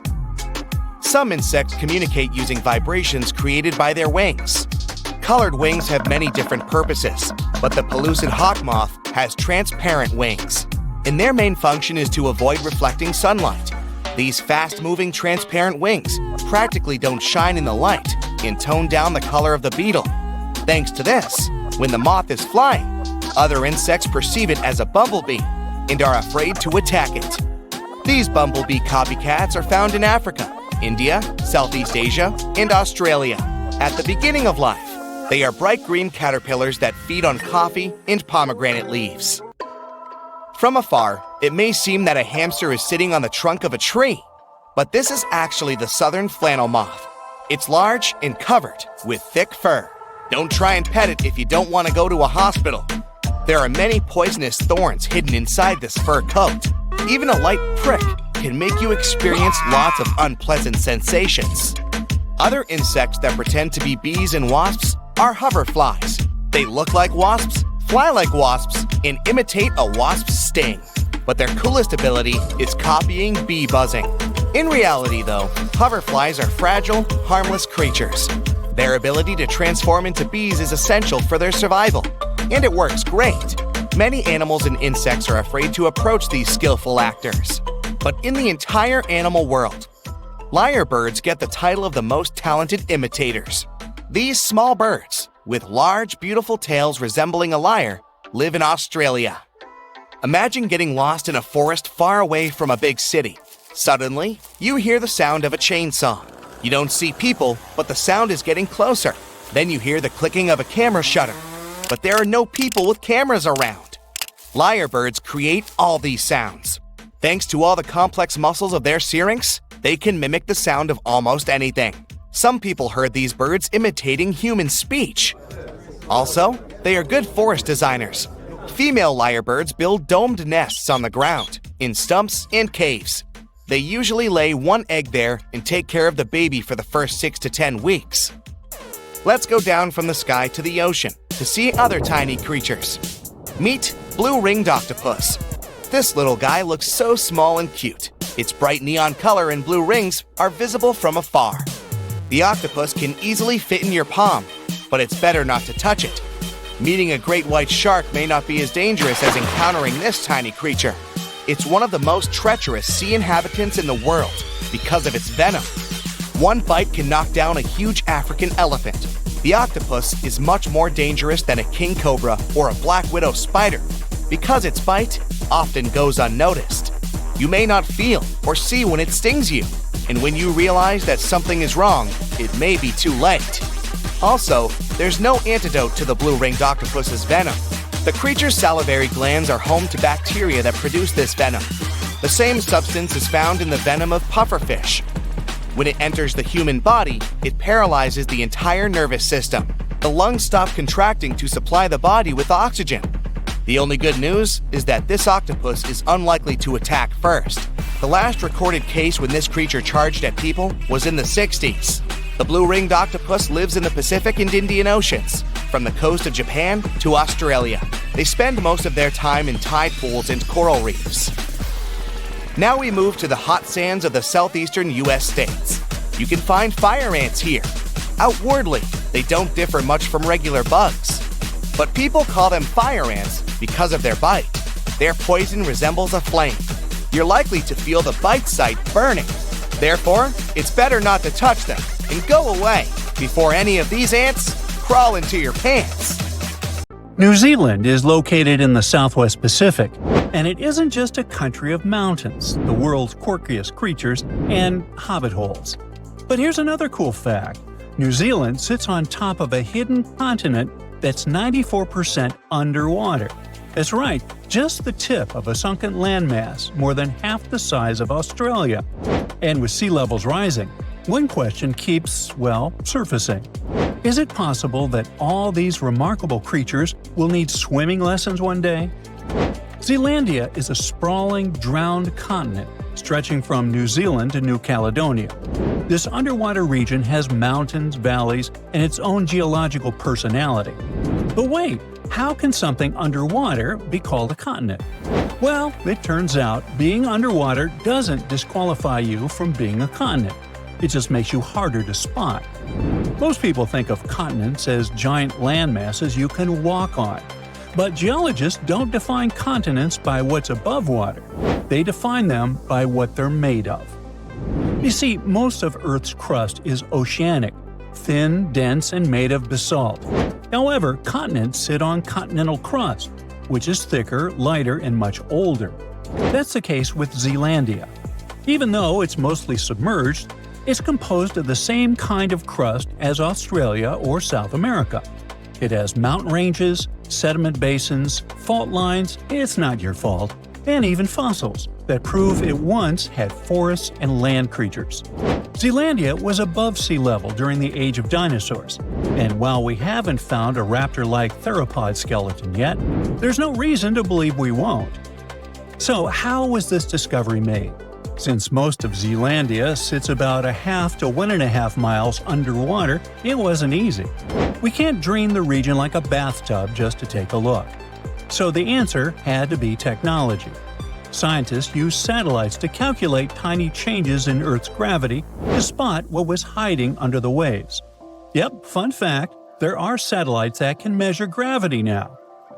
Some insects communicate using vibrations created by their wings. Colored wings have many different purposes, but the pellucid hawk moth has transparent wings, and their main function is to avoid reflecting sunlight. These fast-moving transparent wings practically don't shine in the light and tone down the color of the beetle. Thanks to this, when the moth is flying, other insects perceive it as a bumblebee and are afraid to attack it. These bumblebee copycats are found in Africa, India, Southeast Asia, and Australia. At the beginning of life, they are bright green caterpillars that feed on coffee and pomegranate leaves. From afar, it may seem that a hamster is sitting on the trunk of a tree, but this is actually the southern flannel moth. It's large and covered with thick fur. Don't try and pet it if you don't want to go to a hospital. There are many poisonous thorns hidden inside this fur coat. Even a light prick can make you experience lots of unpleasant sensations. Other insects that pretend to be bees and wasps are hoverflies. They look like wasps, fly like wasps, and imitate a wasp's sting. But their coolest ability is copying bee buzzing. In reality, though, hoverflies are fragile, harmless creatures. Their ability to transform into bees is essential for their survival, and it works great. Many animals and insects are afraid to approach these skillful actors. But in the entire animal world, lyrebirds get the title of the most talented imitators. These small birds, with large, beautiful tails resembling a lyre, live in Australia. Imagine getting lost in a forest far away from a big city. Suddenly, you hear the sound of a chainsaw. You don't see people, but the sound is getting closer. Then you hear the clicking of a camera shutter. But there are no people with cameras around. Lyrebirds create all these sounds. Thanks to all the complex muscles of their syrinx, they can mimic the sound of almost anything. Some people heard these birds imitating human speech. Also, they are good forest designers. Female lyrebirds build domed nests on the ground, in stumps and caves. They usually lay one egg there and take care of the baby for the first 6 to 10 weeks. Let's go down from the sky to the ocean to see other tiny creatures. Meet blue-ringed octopus. This little guy looks so small and cute. Its bright neon color and blue rings are visible from afar. The octopus can easily fit in your palm, but it's better not to touch it. Meeting a great white shark may not be as dangerous as encountering this tiny creature. It's one of the most treacherous sea inhabitants in the world because of its venom. One bite can knock down a huge African elephant. The octopus is much more dangerous than a king cobra or a black widow spider because its bite often goes unnoticed. You may not feel or see when it stings you, and when you realize that something is wrong, it may be too late. Also, there's no antidote to the blue-ringed octopus's venom. The creature's salivary glands are home to bacteria that produce this venom. The same substance is found in the venom of pufferfish. When it enters the human body, it paralyzes the entire nervous system. The lungs stop contracting to supply the body with oxygen. The only good news is that this octopus is unlikely to attack first. The last recorded case when this creature charged at people was in the 60s. The blue-ringed octopus lives in the Pacific and Indian Oceans, from the coast of Japan to Australia. They spend most of their time in tide pools and coral reefs. Now we move to the hot sands of the southeastern U.S. states. You can find fire ants here. Outwardly, they don't differ much from regular bugs. But people call them fire ants because of their bite. Their poison resembles a flame. You're likely to feel the bite site burning. Therefore, it's better not to touch them and go away before any of these ants crawl into your pants. New Zealand is located in the Southwest Pacific, and it isn't just a country of mountains, the world's quirkiest creatures, and hobbit holes. But here's another cool fact. New Zealand sits on top of a hidden continent that's 94% underwater. That's right, just the tip of a sunken landmass more than half the size of Australia. And with sea levels rising, one question keeps, surfacing. Is it possible that all these remarkable creatures will need swimming lessons one day? Zealandia is a sprawling, drowned continent stretching from New Zealand to New Caledonia. This underwater region has mountains, valleys, and its own geological personality. But wait, how can something underwater be called a continent? Well, it turns out being underwater doesn't disqualify you from being a continent. It just makes you harder to spot. Most people think of continents as giant land masses you can walk on. But geologists don't define continents by what's above water. They define them by what they're made of. You see, most of Earth's crust is oceanic, thin, dense, and made of basalt. However, continents sit on continental crust, which is thicker, lighter, and much older. That's the case with Zealandia. Even though it's mostly submerged, it's composed of the same kind of crust as Australia or South America. It has mountain ranges, sediment basins, fault lines, it's not your fault, and even fossils that prove it once had forests and land creatures. Zealandia was above sea level during the age of dinosaurs, and while we haven't found a raptor-like theropod skeleton yet, there's no reason to believe we won't. So how was this discovery made? Since most of Zealandia sits about 1/2 to 1.5 miles underwater, it wasn't easy. We can't drain the region like a bathtub just to take a look. So the answer had to be technology. Scientists used satellites to calculate tiny changes in Earth's gravity to spot what was hiding under the waves. Yep, fun fact, there are satellites that can measure gravity now.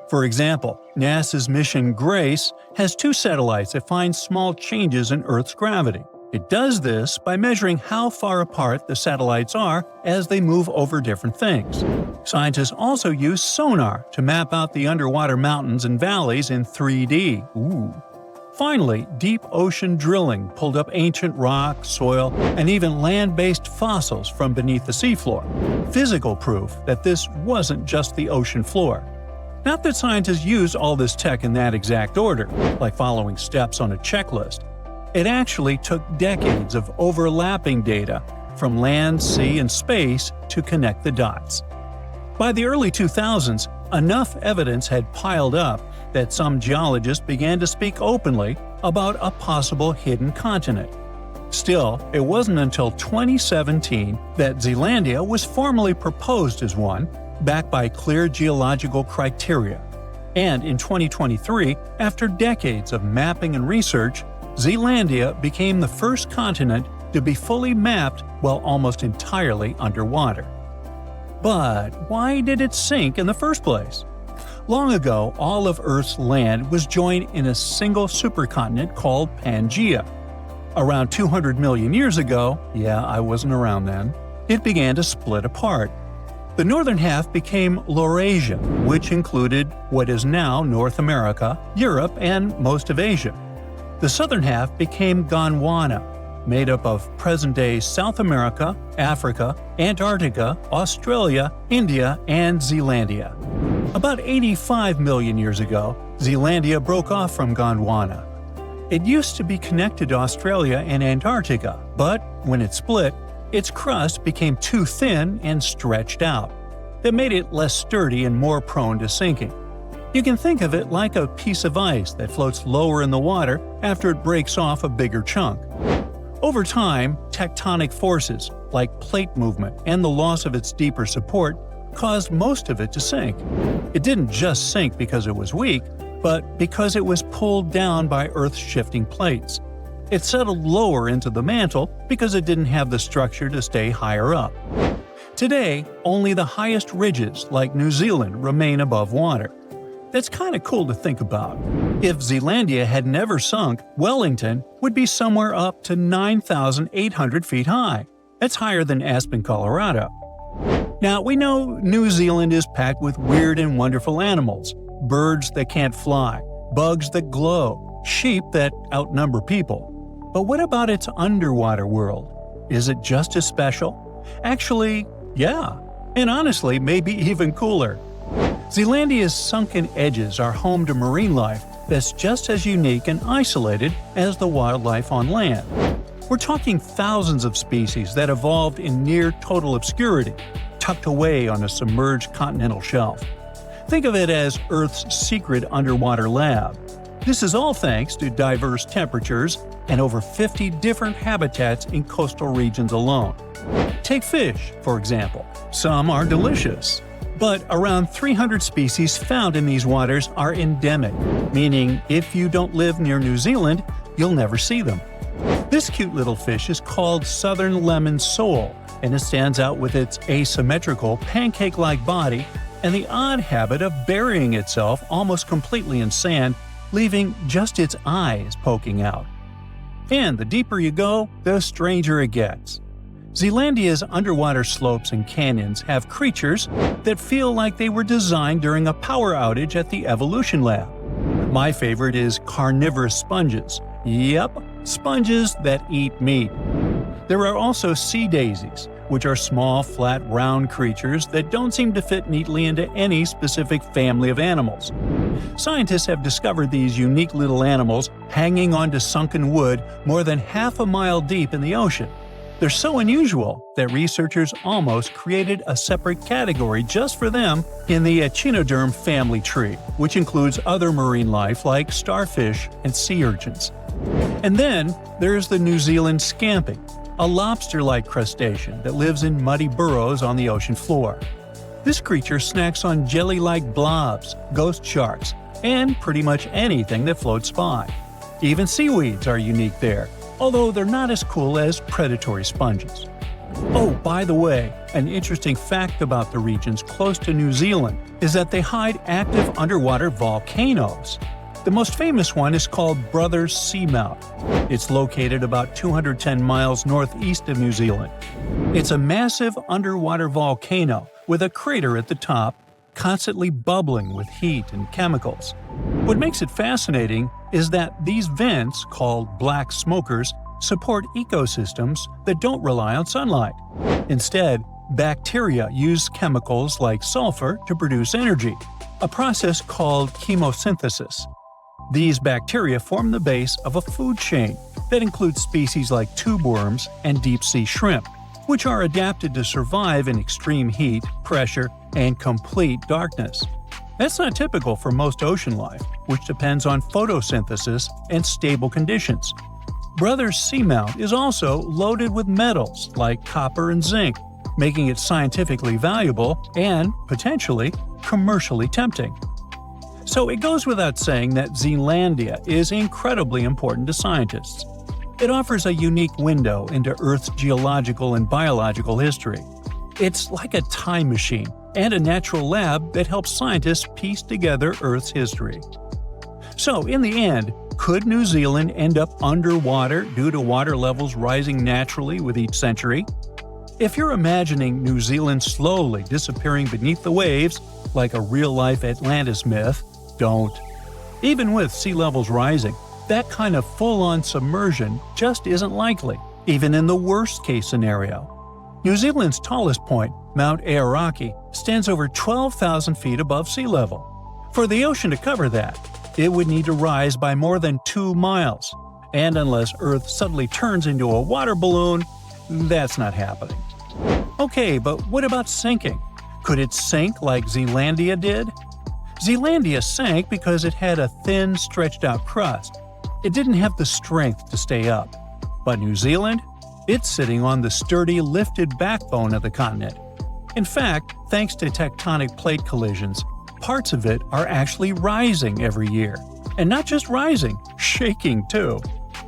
For example, NASA's mission GRACE has 2 satellites that find small changes in Earth's gravity. It does this by measuring how far apart the satellites are as they move over different things. Scientists also use sonar to map out the underwater mountains and valleys in 3D. Finally, deep ocean drilling pulled up ancient rock, soil, and even land-based fossils from beneath the seafloor. Physical proof that this wasn't just the ocean floor. Not that scientists use all this tech in that exact order, like following steps on a checklist. It actually took decades of overlapping data from land, sea, and space to connect the dots. By the early 2000s, enough evidence had piled up that some geologists began to speak openly about a possible hidden continent. Still, it wasn't until 2017 that Zealandia was formally proposed as one, backed by clear geological criteria. And in 2023, after decades of mapping and research, Zealandia became the first continent to be fully mapped while almost entirely underwater. But why did it sink in the first place? Long ago, all of Earth's land was joined in a single supercontinent called Pangaea. Around 200 million years ago, yeah, I wasn't around then, it began to split apart. The northern half became Laurasia, which included what is now North America, Europe, and most of Asia. The southern half became Gondwana, made up of present-day South America, Africa, Antarctica, Australia, India, and Zealandia. About 85 million years ago, Zealandia broke off from Gondwana. It used to be connected to Australia and Antarctica, but when it split, its crust became too thin and stretched out. That made it less sturdy and more prone to sinking. You can think of it like a piece of ice that floats lower in the water after it breaks off a bigger chunk. Over time, tectonic forces, like plate movement and the loss of its deeper support, caused most of it to sink. It didn't just sink because it was weak, but because it was pulled down by Earth's shifting plates. It settled lower into the mantle because it didn't have the structure to stay higher up. Today, only the highest ridges, like New Zealand, remain above water. That's kind of cool to think about. If Zealandia had never sunk, Wellington would be somewhere up to 9,800 feet high. That's higher than Aspen, Colorado. Now, we know New Zealand is packed with weird and wonderful animals, birds that can't fly, bugs that glow, sheep that outnumber people. But what about its underwater world? Is it just as special? Actually, yeah. And honestly, maybe even cooler. Zealandia's sunken edges are home to marine life that's just as unique and isolated as the wildlife on land. We're talking thousands of species that evolved in near total obscurity, tucked away on a submerged continental shelf. Think of it as Earth's secret underwater lab. This is all thanks to diverse temperatures and over 50 different habitats in coastal regions alone. Take fish, for example. Some are delicious. But around 300 species found in these waters are endemic, meaning if you don't live near New Zealand, you'll never see them. This cute little fish is called southern lemon sole, and it stands out with its asymmetrical, pancake-like body and the odd habit of burying itself almost completely in sand, leaving just its eyes poking out. And the deeper you go, the stranger it gets. Zealandia's underwater slopes and canyons have creatures that feel like they were designed during a power outage at the Evolution Lab. My favorite is carnivorous sponges. Yep, sponges that eat meat. There are also sea daisies, which are small, flat, round creatures that don't seem to fit neatly into any specific family of animals. Scientists have discovered these unique little animals hanging onto sunken wood more than half a mile deep in the ocean. They're so unusual that researchers almost created a separate category just for them in the echinoderm family tree, which includes other marine life like starfish and sea urchins. And then there's the New Zealand scampi, a lobster-like crustacean that lives in muddy burrows on the ocean floor. This creature snacks on jelly-like blobs, ghost sharks, and pretty much anything that floats by. Even seaweeds are unique there, although they're not as cool as predatory sponges. Oh, by the way, an interesting fact about the regions close to New Zealand is that they hide active underwater volcanoes. The most famous one is called Brothers Seamount. It's located about 210 miles northeast of New Zealand. It's a massive underwater volcano with a crater at the top, constantly bubbling with heat and chemicals. What makes it fascinating is that these vents, called black smokers, support ecosystems that don't rely on sunlight. Instead, bacteria use chemicals like sulfur to produce energy, a process called chemosynthesis. These bacteria form the base of a food chain that includes species like tube worms and deep-sea shrimp. which are adapted to survive in extreme heat, pressure, and complete darkness. That's not typical for most ocean life, which depends on photosynthesis and stable conditions. Brother's seamount is also loaded with metals like copper and zinc, making it scientifically valuable and, potentially, commercially tempting. So it goes without saying that Zealandia is incredibly important to scientists. It offers a unique window into Earth's geological and biological history. It's like a time machine and a natural lab that helps scientists piece together Earth's history. So, in the end, could New Zealand end up underwater due to water levels rising naturally with each century? If you're imagining New Zealand slowly disappearing beneath the waves, like a real-life Atlantis myth, don't. Even with sea levels rising, that kind of full-on submersion just isn't likely, even in the worst-case scenario. New Zealand's tallest point, Mount Aoraki, stands over 12,000 feet above sea level. For the ocean to cover that, it would need to rise by more than 2 miles. And unless Earth suddenly turns into a water balloon, that's not happening. Okay, but what about sinking? Could it sink like Zealandia did? Zealandia sank because it had a thin, stretched-out crust. It didn't have the strength to stay up. But New Zealand? It's sitting on the sturdy, lifted backbone of the continent. In fact, thanks to tectonic plate collisions, parts of it are actually rising every year. And not just rising, shaking too.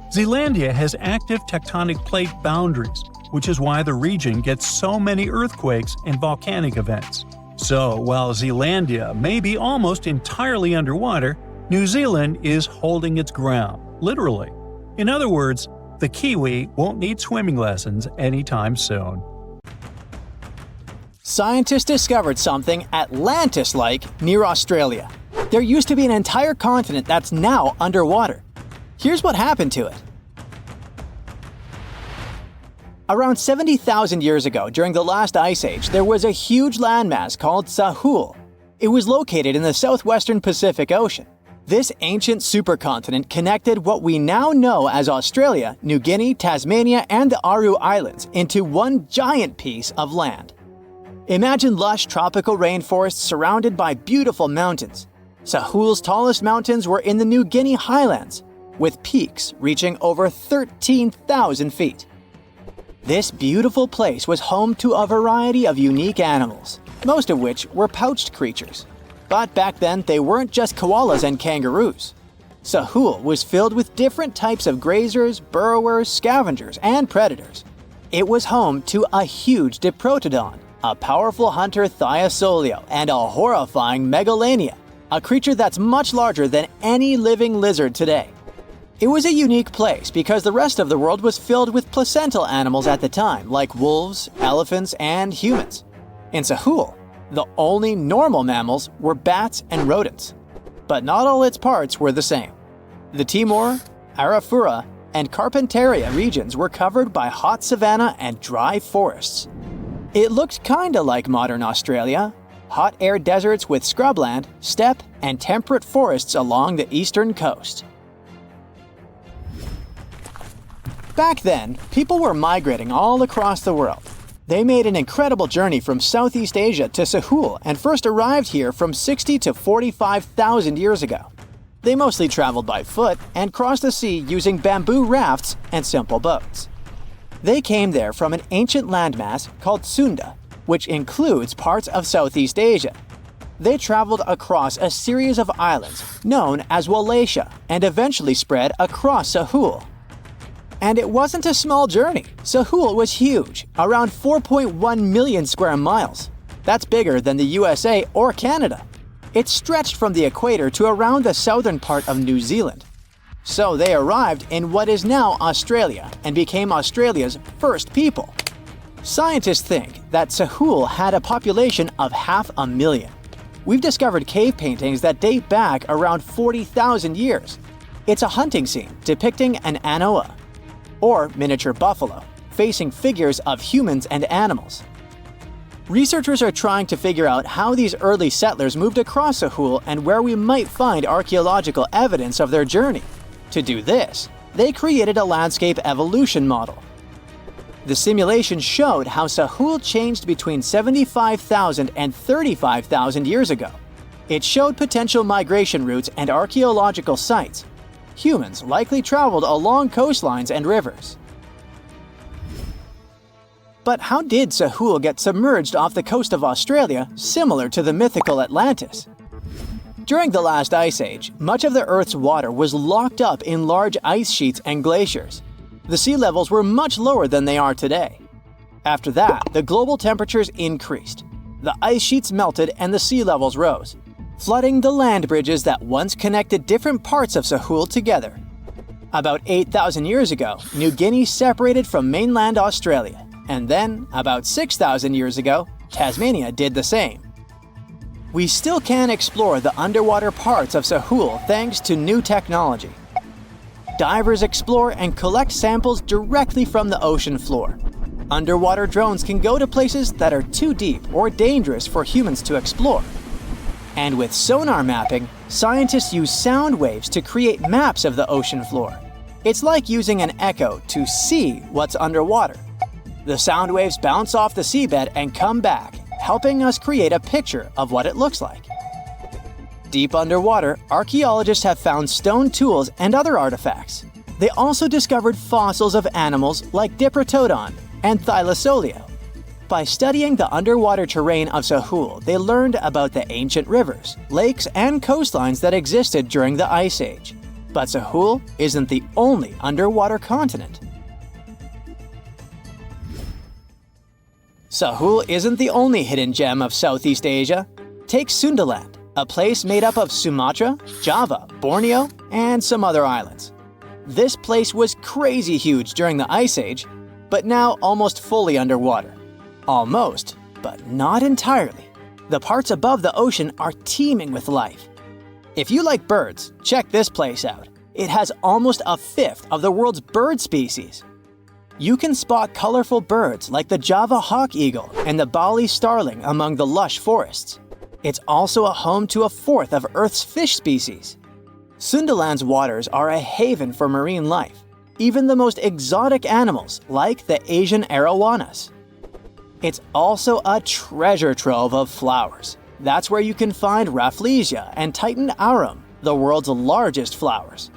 Zealandia has active tectonic plate boundaries, which is why the region gets so many earthquakes and volcanic events. So, while Zealandia may be almost entirely underwater, New Zealand is holding its ground, literally. In other words, the Kiwi won't need swimming lessons anytime soon. Scientists discovered something Atlantis-like near Australia. There used to be an entire continent that's now underwater. Here's what happened to it. Around 70,000 years ago, during the last ice age, there was a huge landmass called Sahul. It was located in the southwestern Pacific Ocean. This ancient supercontinent connected what we now know as Australia, New Guinea, Tasmania, and the Aru Islands into one giant piece of land. Imagine lush tropical rainforests surrounded by beautiful mountains. Sahul's tallest mountains were in the New Guinea highlands, with peaks reaching over 13,000 feet. This beautiful place was home to a variety of unique animals, most of which were pouched creatures. But back then, they weren't just koalas and kangaroos. Sahul was filled with different types of grazers, burrowers, scavengers, and predators. It was home to a huge diprotodon, a powerful hunter Thiosolio, and a horrifying megalania, a creature that's much larger than any living lizard today. It was a unique place because the rest of the world was filled with placental animals at the time, like wolves, elephants, and humans. In Sahul, the only normal mammals were bats and rodents. But not all its parts were the same. The Timor, Arafura, and Carpentaria regions were covered by hot savanna and dry forests. It looked kinda like modern Australia, hot air deserts with scrubland, steppe, and temperate forests along the eastern coast. Back then, people were migrating all across the world. They made an incredible journey from Southeast Asia to Sahul and first arrived here from 60 to 45,000 years ago. They mostly traveled by foot and crossed the sea using bamboo rafts and simple boats. They came there from an ancient landmass called Sunda, which includes parts of Southeast Asia. They traveled across a series of islands known as Wallachia and eventually spread across Sahul. And it wasn't a small journey. Sahul was huge, around 4.1 million square miles. That's bigger than the USA or Canada. It stretched from the equator to around the southern part of New Zealand. So they arrived in what is now Australia and became Australia's first people. Scientists think that Sahul had a population of 500,000. We've discovered cave paintings that date back around 40,000 years. It's a hunting scene depicting an anoa, or miniature buffalo, facing figures of humans and animals. Researchers are trying to figure out how these early settlers moved across Sahul and where we might find archaeological evidence of their journey. To do this, they created a landscape evolution model. The simulation showed how Sahul changed between 75,000 and 35,000 years ago. It showed potential migration routes and archaeological sites. Humans likely traveled along coastlines and rivers. But how did Sahul get submerged off the coast of Australia, similar to the mythical Atlantis? During the last ice age, much of the Earth's water was locked up in large ice sheets and glaciers. The sea levels were much lower than they are today. After that, the global temperatures increased. The ice sheets melted and the sea levels rose, flooding the land bridges that once connected different parts of Sahul together. About 8,000 years ago, New Guinea separated from mainland Australia, and then, about 6,000 years ago, Tasmania did the same. We still can explore the underwater parts of Sahul thanks to new technology. Divers explore and collect samples directly from the ocean floor. Underwater drones can go to places that are too deep or dangerous for humans to explore. And with sonar mapping, scientists use sound waves to create maps of the ocean floor. It's like using an echo to see what's underwater. The sound waves bounce off the seabed and come back, helping us create a picture of what it looks like. Deep underwater, archaeologists have found stone tools and other artifacts. They also discovered fossils of animals like Diprotodon and Thylacoleo. By studying the underwater terrain of Sahul, they learned about the ancient rivers, lakes, and coastlines that existed during the Ice Age. But Sahul isn't the only underwater continent. Sahul isn't the only hidden gem of Southeast Asia. Take Sundaland, a place made up of Sumatra, Java, Borneo, and some other islands. This place was crazy huge during the Ice Age, but now almost fully underwater. Almost, but not entirely. The parts above the ocean are teeming with life. If you like birds, check this place out. It has almost a fifth of the world's bird species. You can spot colorful birds like the Java hawk eagle and the Bali starling among the lush forests. It's also a home to a fourth of Earth's fish species. Sundaland's waters are a haven for marine life, even the most exotic animals like the Asian arowanas. It's also a treasure trove of flowers. That's where you can find Rafflesia and Titan arum, the world's largest flowers.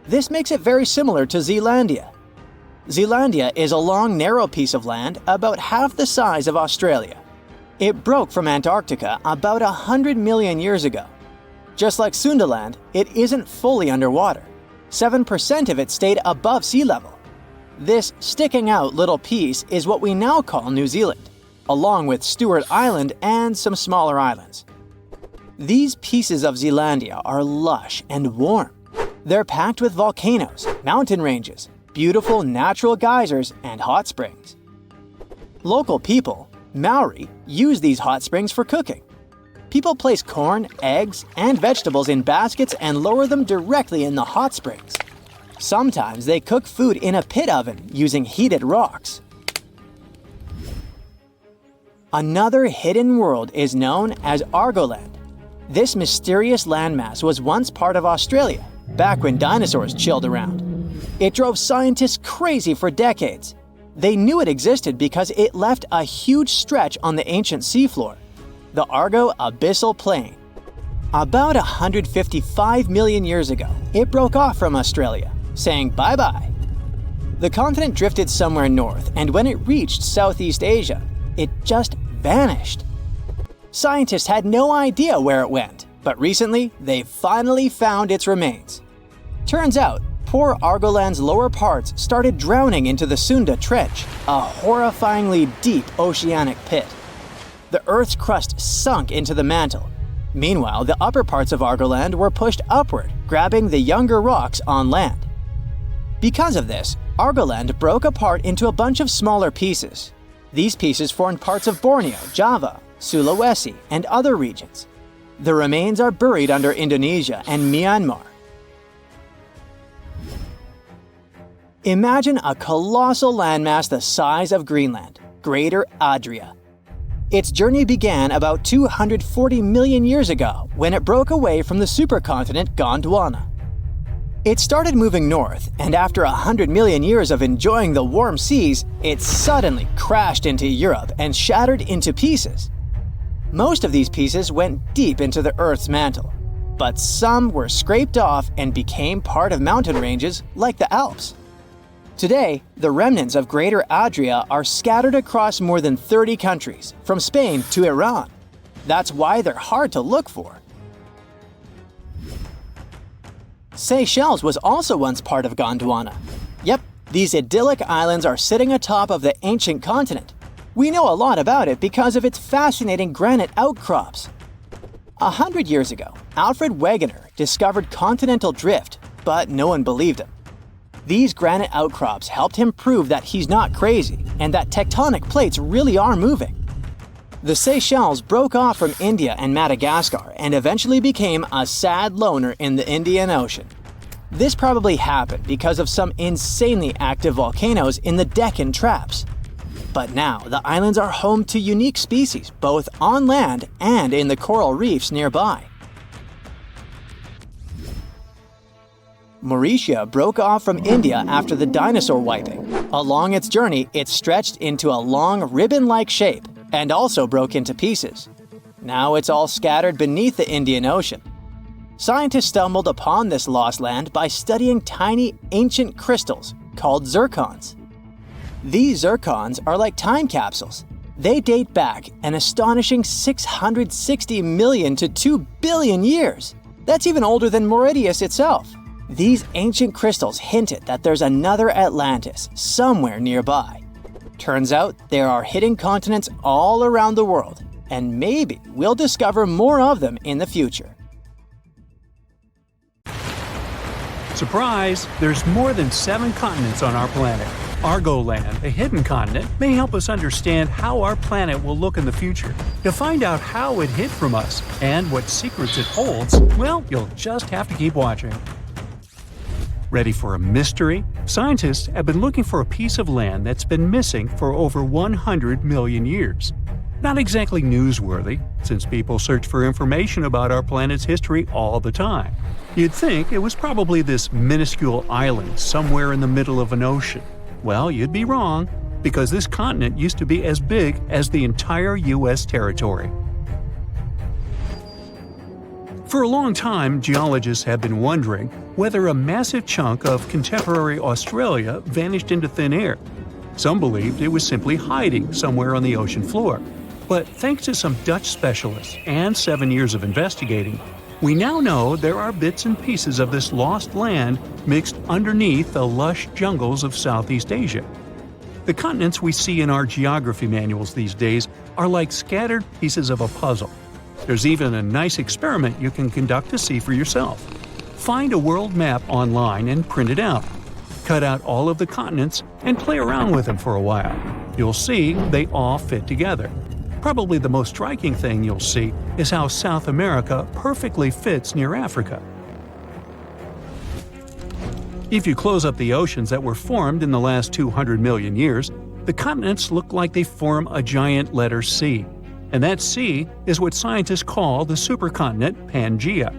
This makes it very similar to Zealandia. Zealandia is a long, narrow piece of land about half the size of Australia. It broke from Antarctica about 100 million years ago. Just like Sundaland, it isn't fully underwater. 7% of it stayed above sea level. This sticking out little piece is what we now call New Zealand, along with Stewart Island and some smaller islands. These pieces of Zealandia are lush and warm. They're packed with volcanoes, mountain ranges, beautiful natural geysers, and hot springs. Local people, Maori, use these hot springs for cooking. People place corn, eggs, and vegetables in baskets and lower them directly in the hot springs. Sometimes they cook food in a pit oven using heated rocks. Another hidden world is known as Argoland. This mysterious landmass was once part of Australia, back when dinosaurs chilled around. It drove scientists crazy for decades. They knew it existed because it left a huge stretch on the ancient seafloor, the Argo Abyssal Plain. About 155 million years ago, it broke off from Australia, saying bye-bye. The continent drifted somewhere north, and when it reached Southeast Asia, it just vanished. Scientists had no idea where it went, but recently, they finally found its remains. Turns out, poor Argoland's lower parts started drowning into the Sunda Trench, a horrifyingly deep oceanic pit. The Earth's crust sunk into the mantle. Meanwhile, the upper parts of Argoland were pushed upward, grabbing the younger rocks on land. Because of this, Argoland broke apart into a bunch of smaller pieces. These pieces formed parts of Borneo, Java, Sulawesi, and other regions. The remains are buried under Indonesia and Myanmar. Imagine a colossal landmass the size of Greenland, Greater Adria. Its journey began about 240 million years ago when it broke away from the supercontinent Gondwana. It started moving north, and after 100 million years of enjoying the warm seas, it suddenly crashed into Europe and shattered into pieces. Most of these pieces went deep into the Earth's mantle, but some were scraped off and became part of mountain ranges like the Alps. Today, the remnants of Greater Adria are scattered across more than 30 countries, from Spain to Iran. That's why they're hard to look for. Seychelles was also once part of Gondwana. Yep, these idyllic islands are sitting atop of the ancient continent. We know a lot about it because of its fascinating granite outcrops. 100 years ago, Alfred Wegener discovered continental drift, but no one believed him. These granite outcrops helped him prove that he's not crazy and that tectonic plates really are moving. The Seychelles broke off from India and Madagascar and eventually became a sad loner in the Indian Ocean. This probably happened because of some insanely active volcanoes in the Deccan Traps. But now, the islands are home to unique species both on land and in the coral reefs nearby. Mauritius broke off from India after the dinosaur wiping. Along its journey, it stretched into a long ribbon-like shape and also broke into pieces. Now it's all scattered beneath the Indian Ocean. Scientists stumbled upon this lost land by studying tiny ancient crystals called zircons. These zircons are like time capsules. They date back an astonishing 660 million to 2 billion years. That's even older than Mauritius itself. These ancient crystals hinted that there's another Atlantis somewhere nearby. Turns out there are hidden continents all around the world, and maybe we'll discover more of them in the future. Surprise! There's more than 7 continents on our planet. Argoland, a hidden continent, may help us understand how our planet will look in the future. To find out how it hid from us and what secrets it holds, well, you'll just have to keep watching. Ready for a mystery? Scientists have been looking for a piece of land that's been missing for over 100 million years. Not exactly newsworthy, since people search for information about our planet's history all the time. You'd think it was probably this minuscule island somewhere in the middle of an ocean. Well, you'd be wrong, because this continent used to be as big as the entire U.S. territory. For a long time, geologists have been wondering whether a massive chunk of contemporary Australia vanished into thin air. Some believed it was simply hiding somewhere on the ocean floor. But thanks to some Dutch specialists and 7 years of investigating, we now know there are bits and pieces of this lost land mixed underneath the lush jungles of Southeast Asia. The continents we see in our geography manuals these days are like scattered pieces of a puzzle. There's even a nice experiment you can conduct to see for yourself. Find a world map online and print it out. Cut out all of the continents and play around with them for a while. You'll see they all fit together. Probably the most striking thing you'll see is how South America perfectly fits near Africa. If you close up the oceans that were formed in the last 200 million years, the continents look like they form a giant letter C. And that C is what scientists call the supercontinent Pangaea.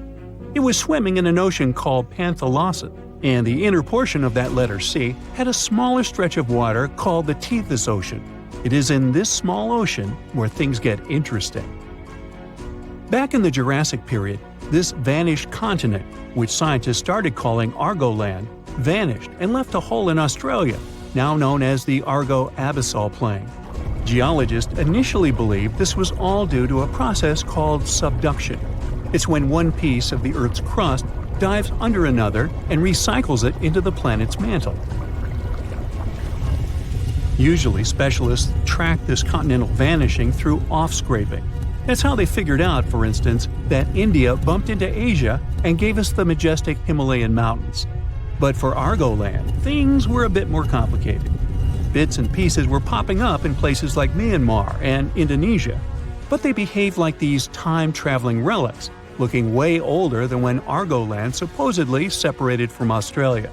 It was swimming in an ocean called Panthalassa, and the inner portion of that letter C had a smaller stretch of water called the Tethys Ocean. It is in this small ocean where things get interesting. Back in the Jurassic period, this vanished continent, which scientists started calling Argoland, vanished and left a hole in Australia, now known as the Argo-Abyssal Plain. Geologists initially believed this was all due to a process called subduction. It's when one piece of the Earth's crust dives under another and recycles it into the planet's mantle. Usually, specialists track this continental vanishing through off-scraping. That's how they figured out, for instance, that India bumped into Asia and gave us the majestic Himalayan mountains. But for Argoland, things were a bit more complicated. Bits and pieces were popping up in places like Myanmar and Indonesia, but they behaved like these time-traveling relics, looking way older than when Argoland supposedly separated from Australia.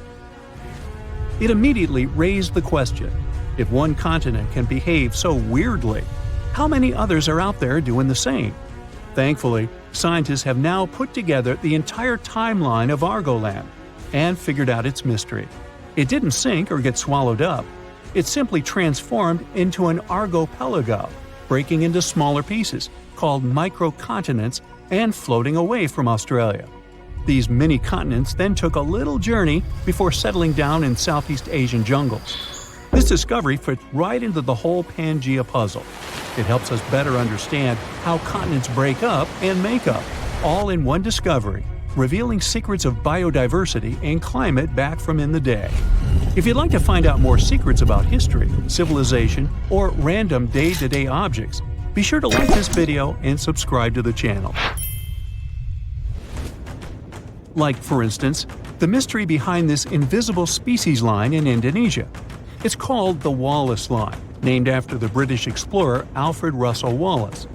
It immediately raised the question, if one continent can behave so weirdly, how many others are out there doing the same? Thankfully, scientists have now put together the entire timeline of Argoland. and figured out its mystery. It didn't sink or get swallowed up. It simply transformed into an archipelago, breaking into smaller pieces, called microcontinents, and floating away from Australia. These mini-continents then took a little journey before settling down in Southeast Asian jungles. This discovery fits right into the whole Pangea puzzle. It helps us better understand how continents break up and make up, all in one discovery, revealing secrets of biodiversity and climate back from in the day. If you'd like to find out more secrets about history, civilization, or random day-to-day objects, be sure to like this video and subscribe to the channel. Like, for instance, the mystery behind this invisible species line in Indonesia. It's called the Wallace Line, named after the British explorer Alfred Russel Wallace.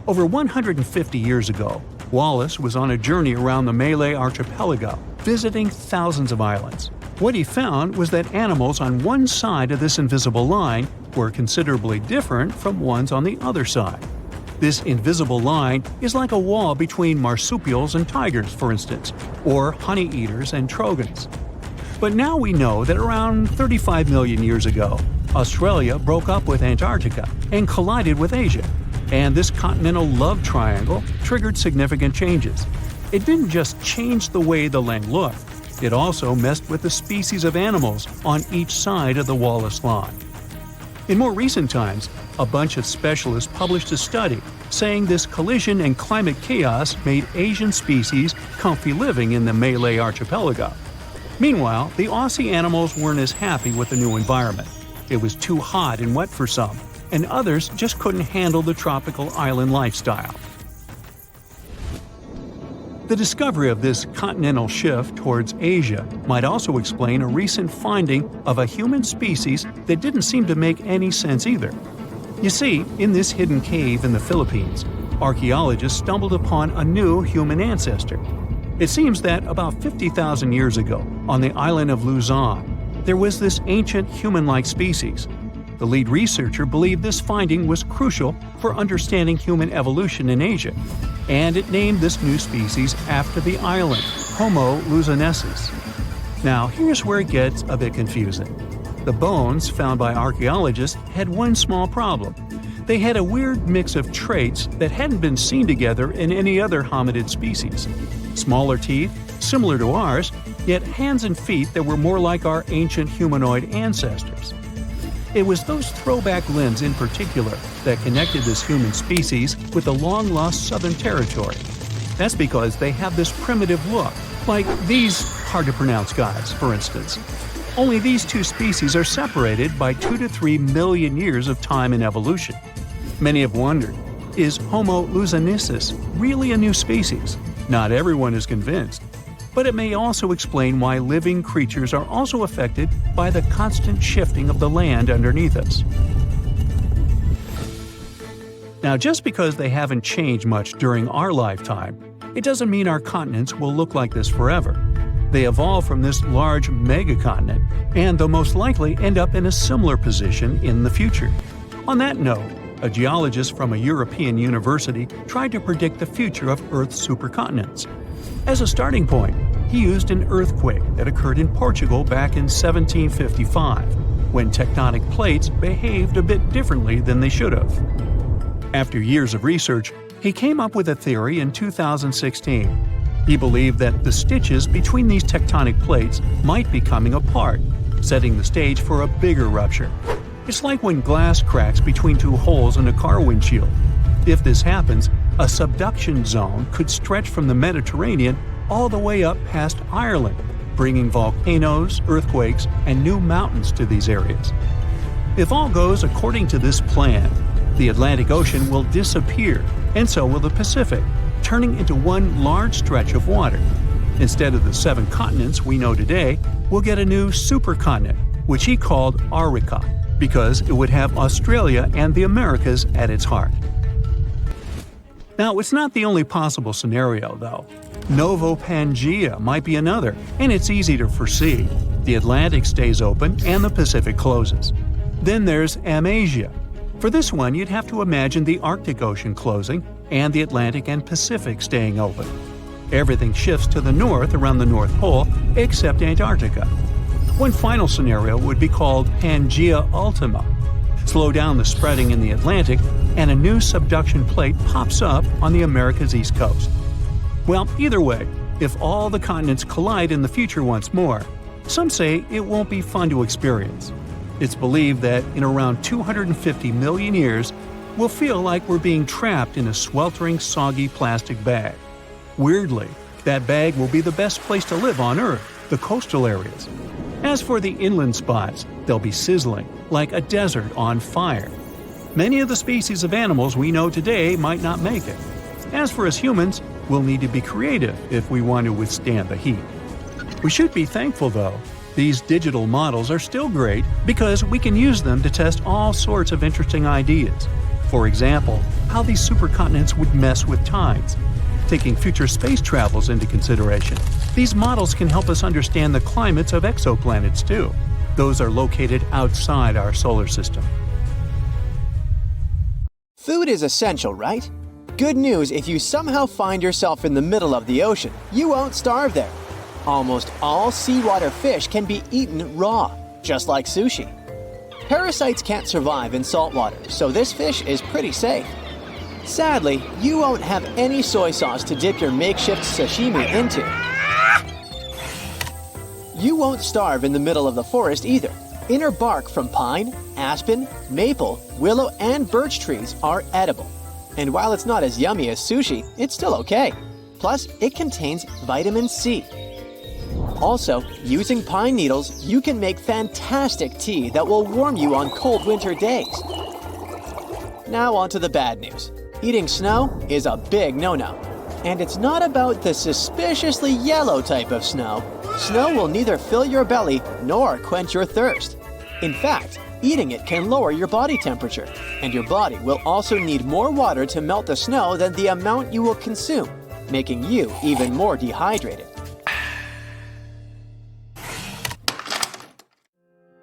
Over 150 years ago, Wallace was on a journey around the Malay archipelago, visiting thousands of islands. What he found was that animals on one side of this invisible line were considerably different from ones on the other side. This invisible line is like a wall between marsupials and tigers, for instance, or honey-eaters and trogons. But now we know that around 35 million years ago, Australia broke up with Antarctica and collided with Asia, and this continental love triangle triggered significant changes. It didn't just change the way the land looked, it also messed with the species of animals on each side of the Wallace Line. In more recent times, a bunch of specialists published a study saying this collision and climate chaos made Asian species comfy living in the Malay archipelago. Meanwhile, the Aussie animals weren't as happy with the new environment. It was too hot and wet for some, and others just couldn't handle the tropical island lifestyle. The discovery of this continental shift towards Asia might also explain a recent finding of a human species that didn't seem to make any sense either. You see, in this hidden cave in the Philippines, archaeologists stumbled upon a new human ancestor. It seems that about 50,000 years ago, on the island of Luzon, there was this ancient human-like species. The lead researcher believed this finding was crucial for understanding human evolution in Asia, and it named this new species after the island, Homo luzonensis. Now, here's where it gets a bit confusing. The bones found by archaeologists had one small problem. They had a weird mix of traits that hadn't been seen together in any other hominid species. Smaller teeth, similar to ours, yet hands and feet that were more like our ancient humanoid ancestors. It was those throwback limbs in particular that connected this human species with the long-lost Southern Territory. That's because they have this primitive look, like these hard-to-pronounce guys, for instance. Only these two species are separated by 2 to 3 million years of time in evolution. Many have wondered, is Homo luzonensis really a new species? Not everyone is convinced. But it may also explain why living creatures are also affected by the constant shifting of the land underneath us. Now, just because they haven't changed much during our lifetime, it doesn't mean our continents will look like this forever. They evolved from this large megacontinent, and they'll most likely end up in a similar position in the future. On that note, a geologist from a European university tried to predict the future of Earth's supercontinents. As a starting point, he used an earthquake that occurred in Portugal back in 1755, when tectonic plates behaved a bit differently than they should have. After years of research, he came up with a theory in 2016. He believed that the stitches between these tectonic plates might be coming apart, setting the stage for a bigger rupture. It's like when glass cracks between two holes in a car windshield. If this happens, a subduction zone could stretch from the Mediterranean all the way up past Ireland, bringing volcanoes, earthquakes, and new mountains to these areas. If all goes according to this plan, the Atlantic Ocean will disappear, and so will the Pacific, turning into one large stretch of water. Instead of the 7 continents we know today, we'll get a new supercontinent, which he called Arica, because it would have Australia and the Americas at its heart. Now, it's not the only possible scenario, though. Novo Pangea might be another, and it's easy to foresee. The Atlantic stays open and the Pacific closes. Then there's Amasia. For this one, you'd have to imagine the Arctic Ocean closing and the Atlantic and Pacific staying open. Everything shifts to the north around the North Pole except Antarctica. One final scenario would be called Pangea Ultima. Slow down the spreading in the Atlantic, and a new subduction plate pops up on the America's east coast. Well, either way, if all the continents collide in the future once more, some say it won't be fun to experience. It's believed that in around 250 million years, we'll feel like we're being trapped in a sweltering, soggy plastic bag. Weirdly, that bag will be the best place to live on Earth, the coastal areas. As for the inland spots, they'll be sizzling, like a desert on fire. Many of the species of animals we know today might not make it. As for us humans, we'll need to be creative if we want to withstand the heat. We should be thankful, though. These digital models are still great because we can use them to test all sorts of interesting ideas. For example, how these supercontinents would mess with tides. Taking future space travels into consideration, these models can help us understand the climates of exoplanets too. Those are located outside our solar system. Food is essential, right? Good news if you somehow find yourself in the middle of the ocean, you won't starve there. Almost all seawater fish can be eaten raw, just like sushi. Parasites can't survive in saltwater, so this fish is pretty safe. Sadly, you won't have any soy sauce to dip your makeshift sashimi into. You won't starve in the middle of the forest either. Inner bark from pine, aspen, maple, willow, and birch trees are edible. And while it's not as yummy as sushi, it's still okay. Plus, it contains vitamin C. Also, using pine needles, you can make fantastic tea that will warm you on cold winter days. Now on to the bad news. Eating snow is a big no-no. And it's not about the suspiciously yellow type of snow. Snow will neither fill your belly nor quench your thirst. In fact, eating it can lower your body temperature, and your body will also need more water to melt the snow than the amount you will consume, making you even more dehydrated.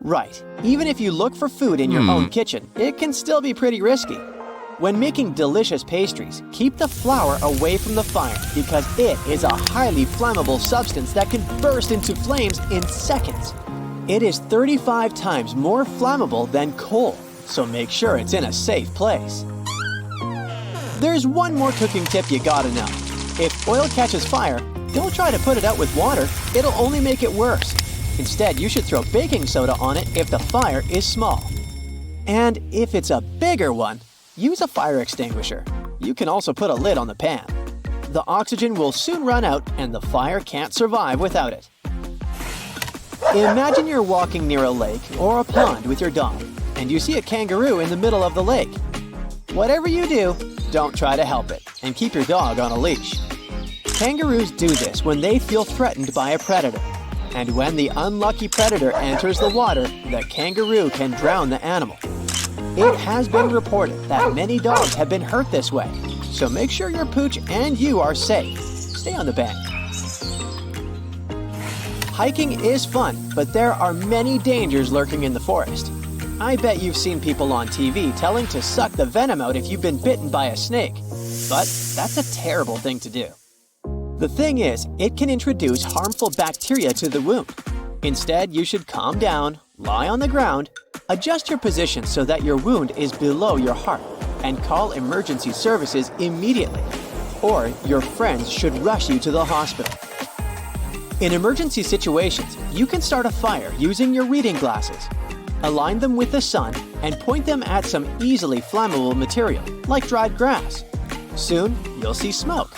Right, even if you look for food in your own kitchen, it can still be pretty risky. When making delicious pastries, keep the flour away from the fire because it is a highly flammable substance that can burst into flames in seconds. It is 35 times more flammable than coal, so make sure it's in a safe place. There's one more cooking tip you gotta know. If oil catches fire, don't try to put it out with water, it'll only make it worse. Instead, you should throw baking soda on it if the fire is small. And if it's a bigger one, use a fire extinguisher. You can also put a lid on the pan. The oxygen will soon run out and the fire can't survive without it. Imagine you're walking near a lake or a pond with your dog, and you see a kangaroo in the middle of the lake. Whatever you do, don't try to help it, and keep your dog on a leash. Kangaroos do this when they feel threatened by a predator. And when the unlucky predator enters the water, the kangaroo can drown the animal. It has been reported that many dogs have been hurt this way, so make sure your pooch and you are safe. Stay on the bank. Hiking is fun, but there are many dangers lurking in the forest. I bet you've seen people on TV telling to suck the venom out if you've been bitten by a snake. But that's a terrible thing to do. The thing is, it can introduce harmful bacteria to the wound. Instead, you should calm down, lie on the ground, adjust your position so that your wound is below your heart, and call emergency services immediately. Or your friends should rush you to the hospital. In emergency situations, you can start a fire using your reading glasses. Align them with the sun and point them at some easily flammable material, like dried grass. Soon, you'll see smoke.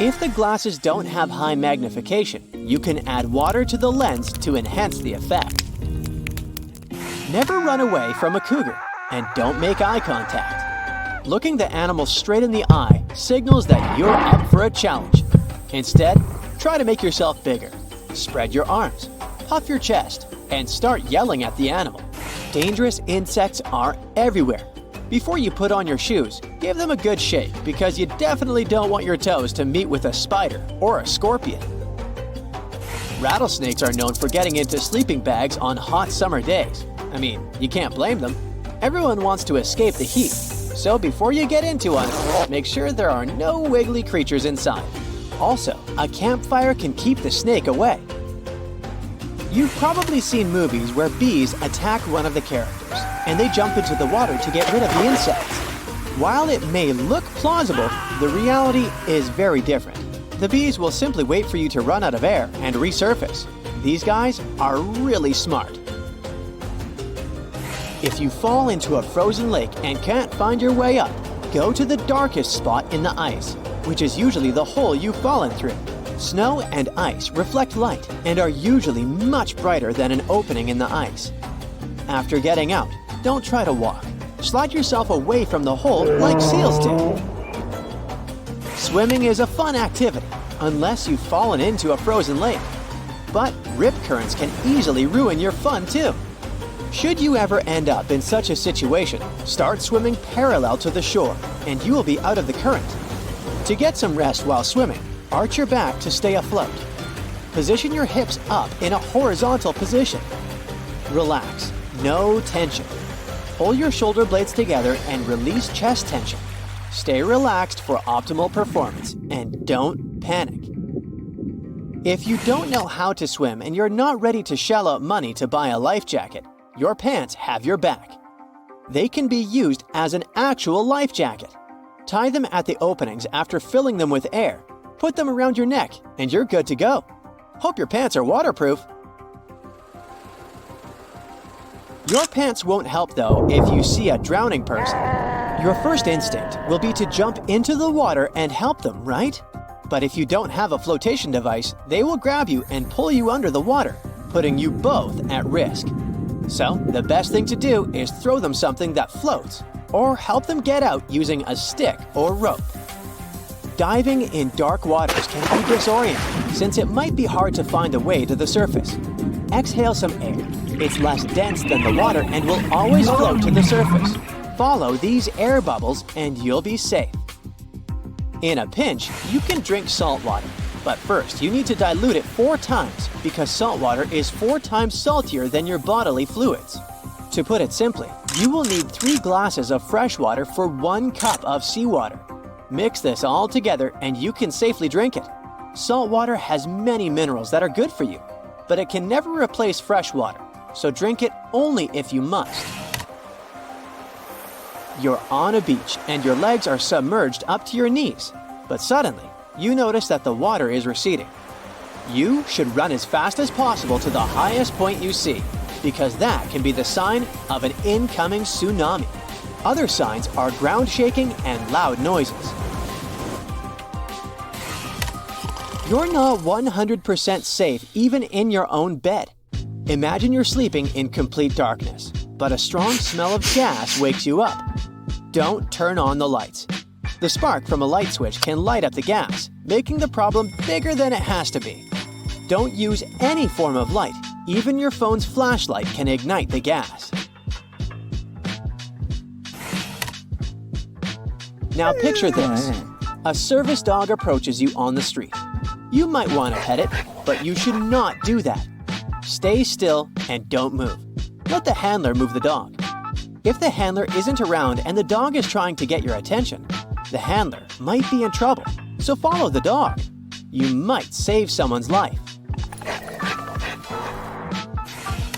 If the glasses don't have high magnification, you can add water to the lens to enhance the effect. Never run away from a cougar, and don't make eye contact. Looking the animal straight in the eye signals that you're up for a challenge. Instead, try to make yourself bigger. Spread your arms, puff your chest, and start yelling at the animal. Dangerous insects are everywhere. Before you put on your shoes, give them a good shake because you definitely don't want your toes to meet with a spider or a scorpion. Rattlesnakes are known for getting into sleeping bags on hot summer days. I mean, you can't blame them. Everyone wants to escape the heat. So before you get into one, make sure there are no wiggly creatures inside. Also, a campfire can keep the snake away. You've probably seen movies where bees attack one of the characters, and they jump into the water to get rid of the insects. While it may look plausible, the reality is very different. The bees will simply wait for you to run out of air and resurface. These guys are really smart. If you fall into a frozen lake and can't find your way up, go to the darkest spot in the ice, which is usually the hole you've fallen through. Snow and ice reflect light and are usually much brighter than an opening in the ice. After getting out, don't try to walk. Slide yourself away from the hole like seals do. Swimming is a fun activity, unless you've fallen into a frozen lake. But rip currents can easily ruin your fun too. Should you ever end up in such a situation, start swimming parallel to the shore, and you will be out of the current. To get some rest while swimming, arch your back to stay afloat. Position your hips up in a horizontal position. Relax, no tension. Pull your shoulder blades together and release chest tension. Stay relaxed for optimal performance, and don't panic. If you don't know how to swim and you're not ready to shell out money to buy a life jacket, your pants have your back. They can be used as an actual life jacket. Tie them at the openings after filling them with air. Put them around your neck, and you're good to go. Hope your pants are waterproof. Your pants won't help though if you see a drowning person. Your first instinct will be to jump into the water and help them, right? But if you don't have a flotation device, they will grab you and pull you under the water, putting you both at risk. So, the best thing to do is throw them something that floats, or help them get out using a stick or rope. Diving in dark waters can be disorienting, since it might be hard to find a way to the surface. Exhale some air. It's less dense than the water and will always float to the surface. Follow these air bubbles and you'll be safe. In a pinch, you can drink salt water, but first you need to dilute it 4 times because salt water is 4 times saltier than your bodily fluids. To put it simply, you will need 3 glasses of fresh water for 1 cup of seawater. Mix this all together and you can safely drink it. Salt water has many minerals that are good for you, but it can never replace fresh water, so drink it only if you must. You're on a beach and your legs are submerged up to your knees, but suddenly you notice that the water is receding. You should run as fast as possible to the highest point you see, because that can be the sign of an incoming tsunami. Other signs are ground shaking and loud noises. You're not 100% safe even in your own bed. Imagine you're sleeping in complete darkness, but a strong smell of gas wakes you up. Don't turn on the lights. The spark from a light switch can light up the gas, making the problem bigger than it has to be. Don't use any form of light. Even your phone's flashlight can ignite the gas. Now picture this. A service dog approaches you on the street. You might want to pet it, but you should not do that. Stay still and don't move. Let the handler move the dog. If the handler isn't around and the dog is trying to get your attention, the handler might be in trouble, so follow the dog. You might save someone's life.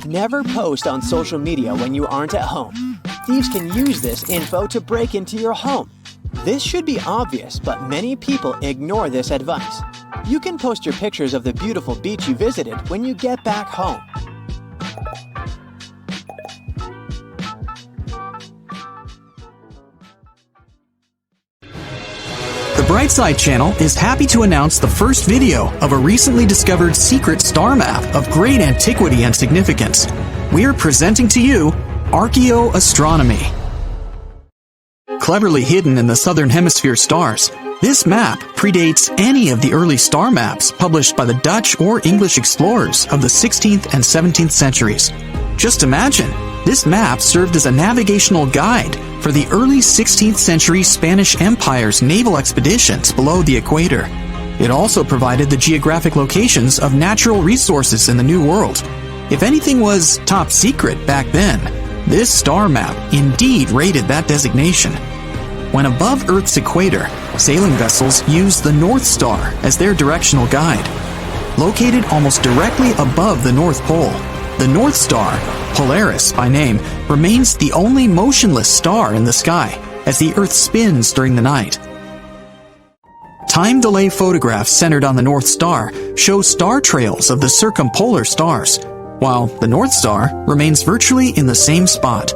Never post on social media when you aren't at home. Thieves can use this info to break into your home. This should be obvious, but many people ignore this advice. You can post your pictures of the beautiful beach you visited when you get back home. The Brightside channel is happy to announce the first video of a recently discovered secret star map of great antiquity and significance. We are presenting to you Archaeoastronomy. Cleverly hidden in the southern hemisphere stars, this map predates any of the early star maps published by the Dutch or English explorers of the 16th and 17th centuries. Just imagine, this map served as a navigational guide for the early 16th century Spanish Empire's naval expeditions below the equator. It also provided the geographic locations of natural resources in the New World. If anything was top secret back then, this star map indeed rated that designation. When above Earth's equator, Sailing vessels use the North Star as their directional guide. Located almost directly above the North Pole, the North Star, Polaris by name, remains the only motionless star in the sky as the Earth spins during the night. Time delay photographs centered on the North Star show star trails of the circumpolar stars, while the North Star remains virtually in the same spot.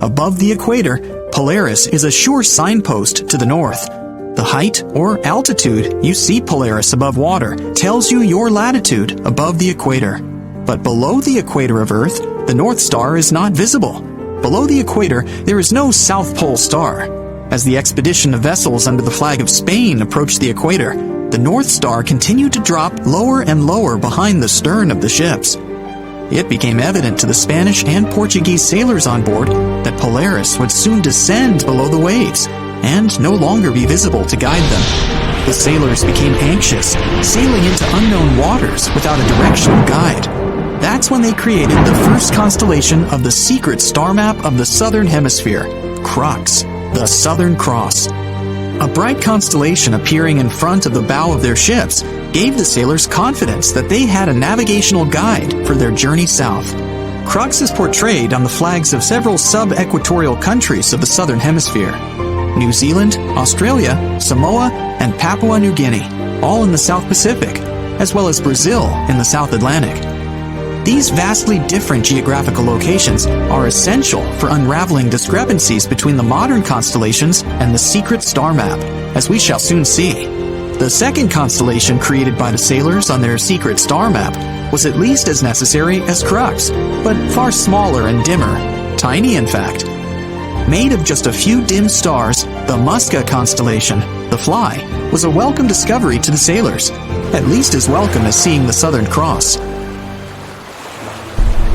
Above the equator, Polaris is a sure signpost to the north. The height or altitude you see Polaris above water tells you your latitude above the equator. But below the equator of Earth, the North Star is not visible. Below the equator, there is no South Pole star. As the expedition of vessels under the flag of Spain approached the equator, the North Star continued to drop lower and lower behind the stern of the ships. It became evident to the Spanish and Portuguese sailors on board that Polaris would soon descend below the waves and no longer be visible to guide them. The sailors became anxious, sailing into unknown waters without a directional guide. That's when they created the first constellation of the secret star map of the Southern Hemisphere, Crux, the Southern Cross. A bright constellation appearing in front of the bow of their ships gave the sailors confidence that they had a navigational guide for their journey south. Crux is portrayed on the flags of several sub-equatorial countries of the Southern Hemisphere: New Zealand, Australia, Samoa, and Papua New Guinea, all in the South Pacific, as well as Brazil in the South Atlantic. These vastly different geographical locations are essential for unraveling discrepancies between the modern constellations and the secret star map, as we shall soon see. The second constellation created by the sailors on their secret star map was at least as necessary as Crux, but far smaller and dimmer, tiny in fact. Made of just a few dim stars, the Musca constellation, the Fly, was a welcome discovery to the sailors, at least as welcome as seeing the Southern Cross.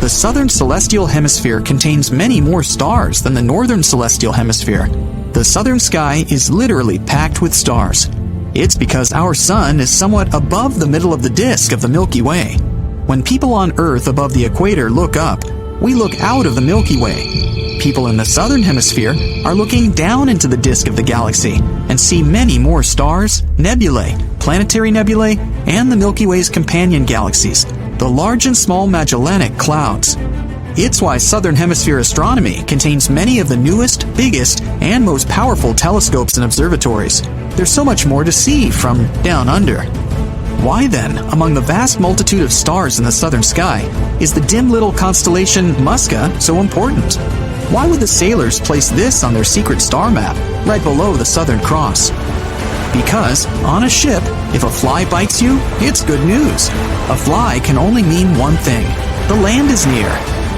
The Southern Celestial Hemisphere contains many more stars than the Northern Celestial Hemisphere. The southern sky is literally packed with stars. It's because our sun is somewhat above the middle of the disk of the Milky Way. When people on Earth above the equator look up, we look out of the Milky Way. People in the Southern Hemisphere are looking down into the disk of the galaxy and see many more stars, nebulae, planetary nebulae, and the Milky Way's companion galaxies, the large and small Magellanic Clouds. It's why Southern Hemisphere astronomy contains many of the newest, biggest, and most powerful telescopes and observatories. There's so much more to see from down under. Why then, among the vast multitude of stars in the southern sky, is the dim little constellation Musca so important? Why would the sailors place this on their secret star map, right below the Southern Cross? Because, on a ship, if a fly bites you, it's good news. A fly can only mean one thing: the land is near.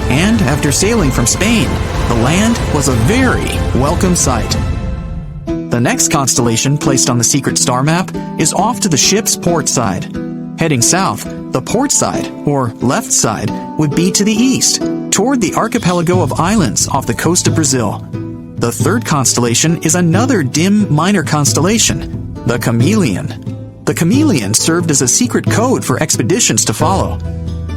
And after sailing from Spain, the land was a very welcome sight. The next constellation placed on the secret star map is off to the ship's port side. Heading south, the port side, or left side, would be to the east, toward the archipelago of islands off the coast of Brazil. The third constellation is another dim minor constellation, the Chameleon. The Chameleon served as a secret code for expeditions to follow.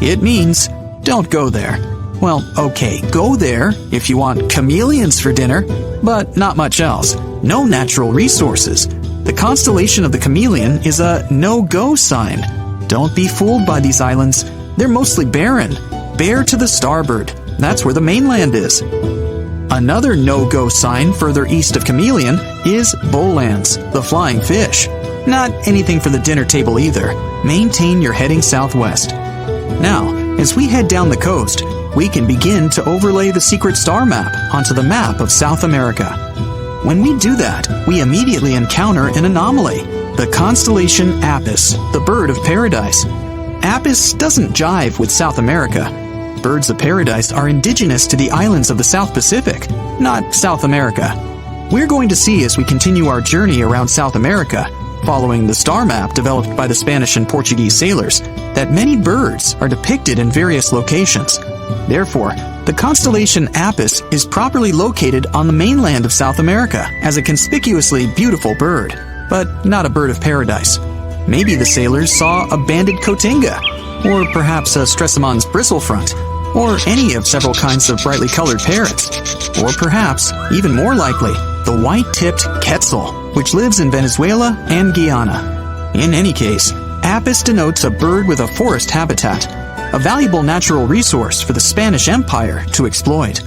It means, don't go there. Well, okay, go there if you want chameleons for dinner, but not much else. No natural resources. The constellation of the Chameleon is a no-go sign. Don't be fooled by these islands. They're mostly barren. Bare to the starboard. That's where the mainland is. Another no-go sign further east of Chameleon is Bolans, the flying fish. Not anything for the dinner table either. Maintain your heading southwest. Now, as we head down the coast, we can begin to overlay the secret star map onto the map of South America. When we do that, we immediately encounter an anomaly, the constellation Apis, the bird of paradise. Apis doesn't jive with South America. Birds of paradise are indigenous to the islands of the South Pacific, not South America. We're going to see as we continue our journey around South America, following the star map developed by the Spanish and Portuguese sailors, that many birds are depicted in various locations. Therefore, the constellation Apis is properly located on the mainland of South America as a conspicuously beautiful bird, but not a bird of paradise. Maybe the sailors saw a banded cotinga, or perhaps a Stresemanns bristlefront, or any of several kinds of brightly colored parrots, or perhaps, even more likely, the white-tipped quetzal, which lives in Venezuela and Guyana. In any case, Apis denotes a bird with a forest habitat, a valuable natural resource for the Spanish Empire to exploit.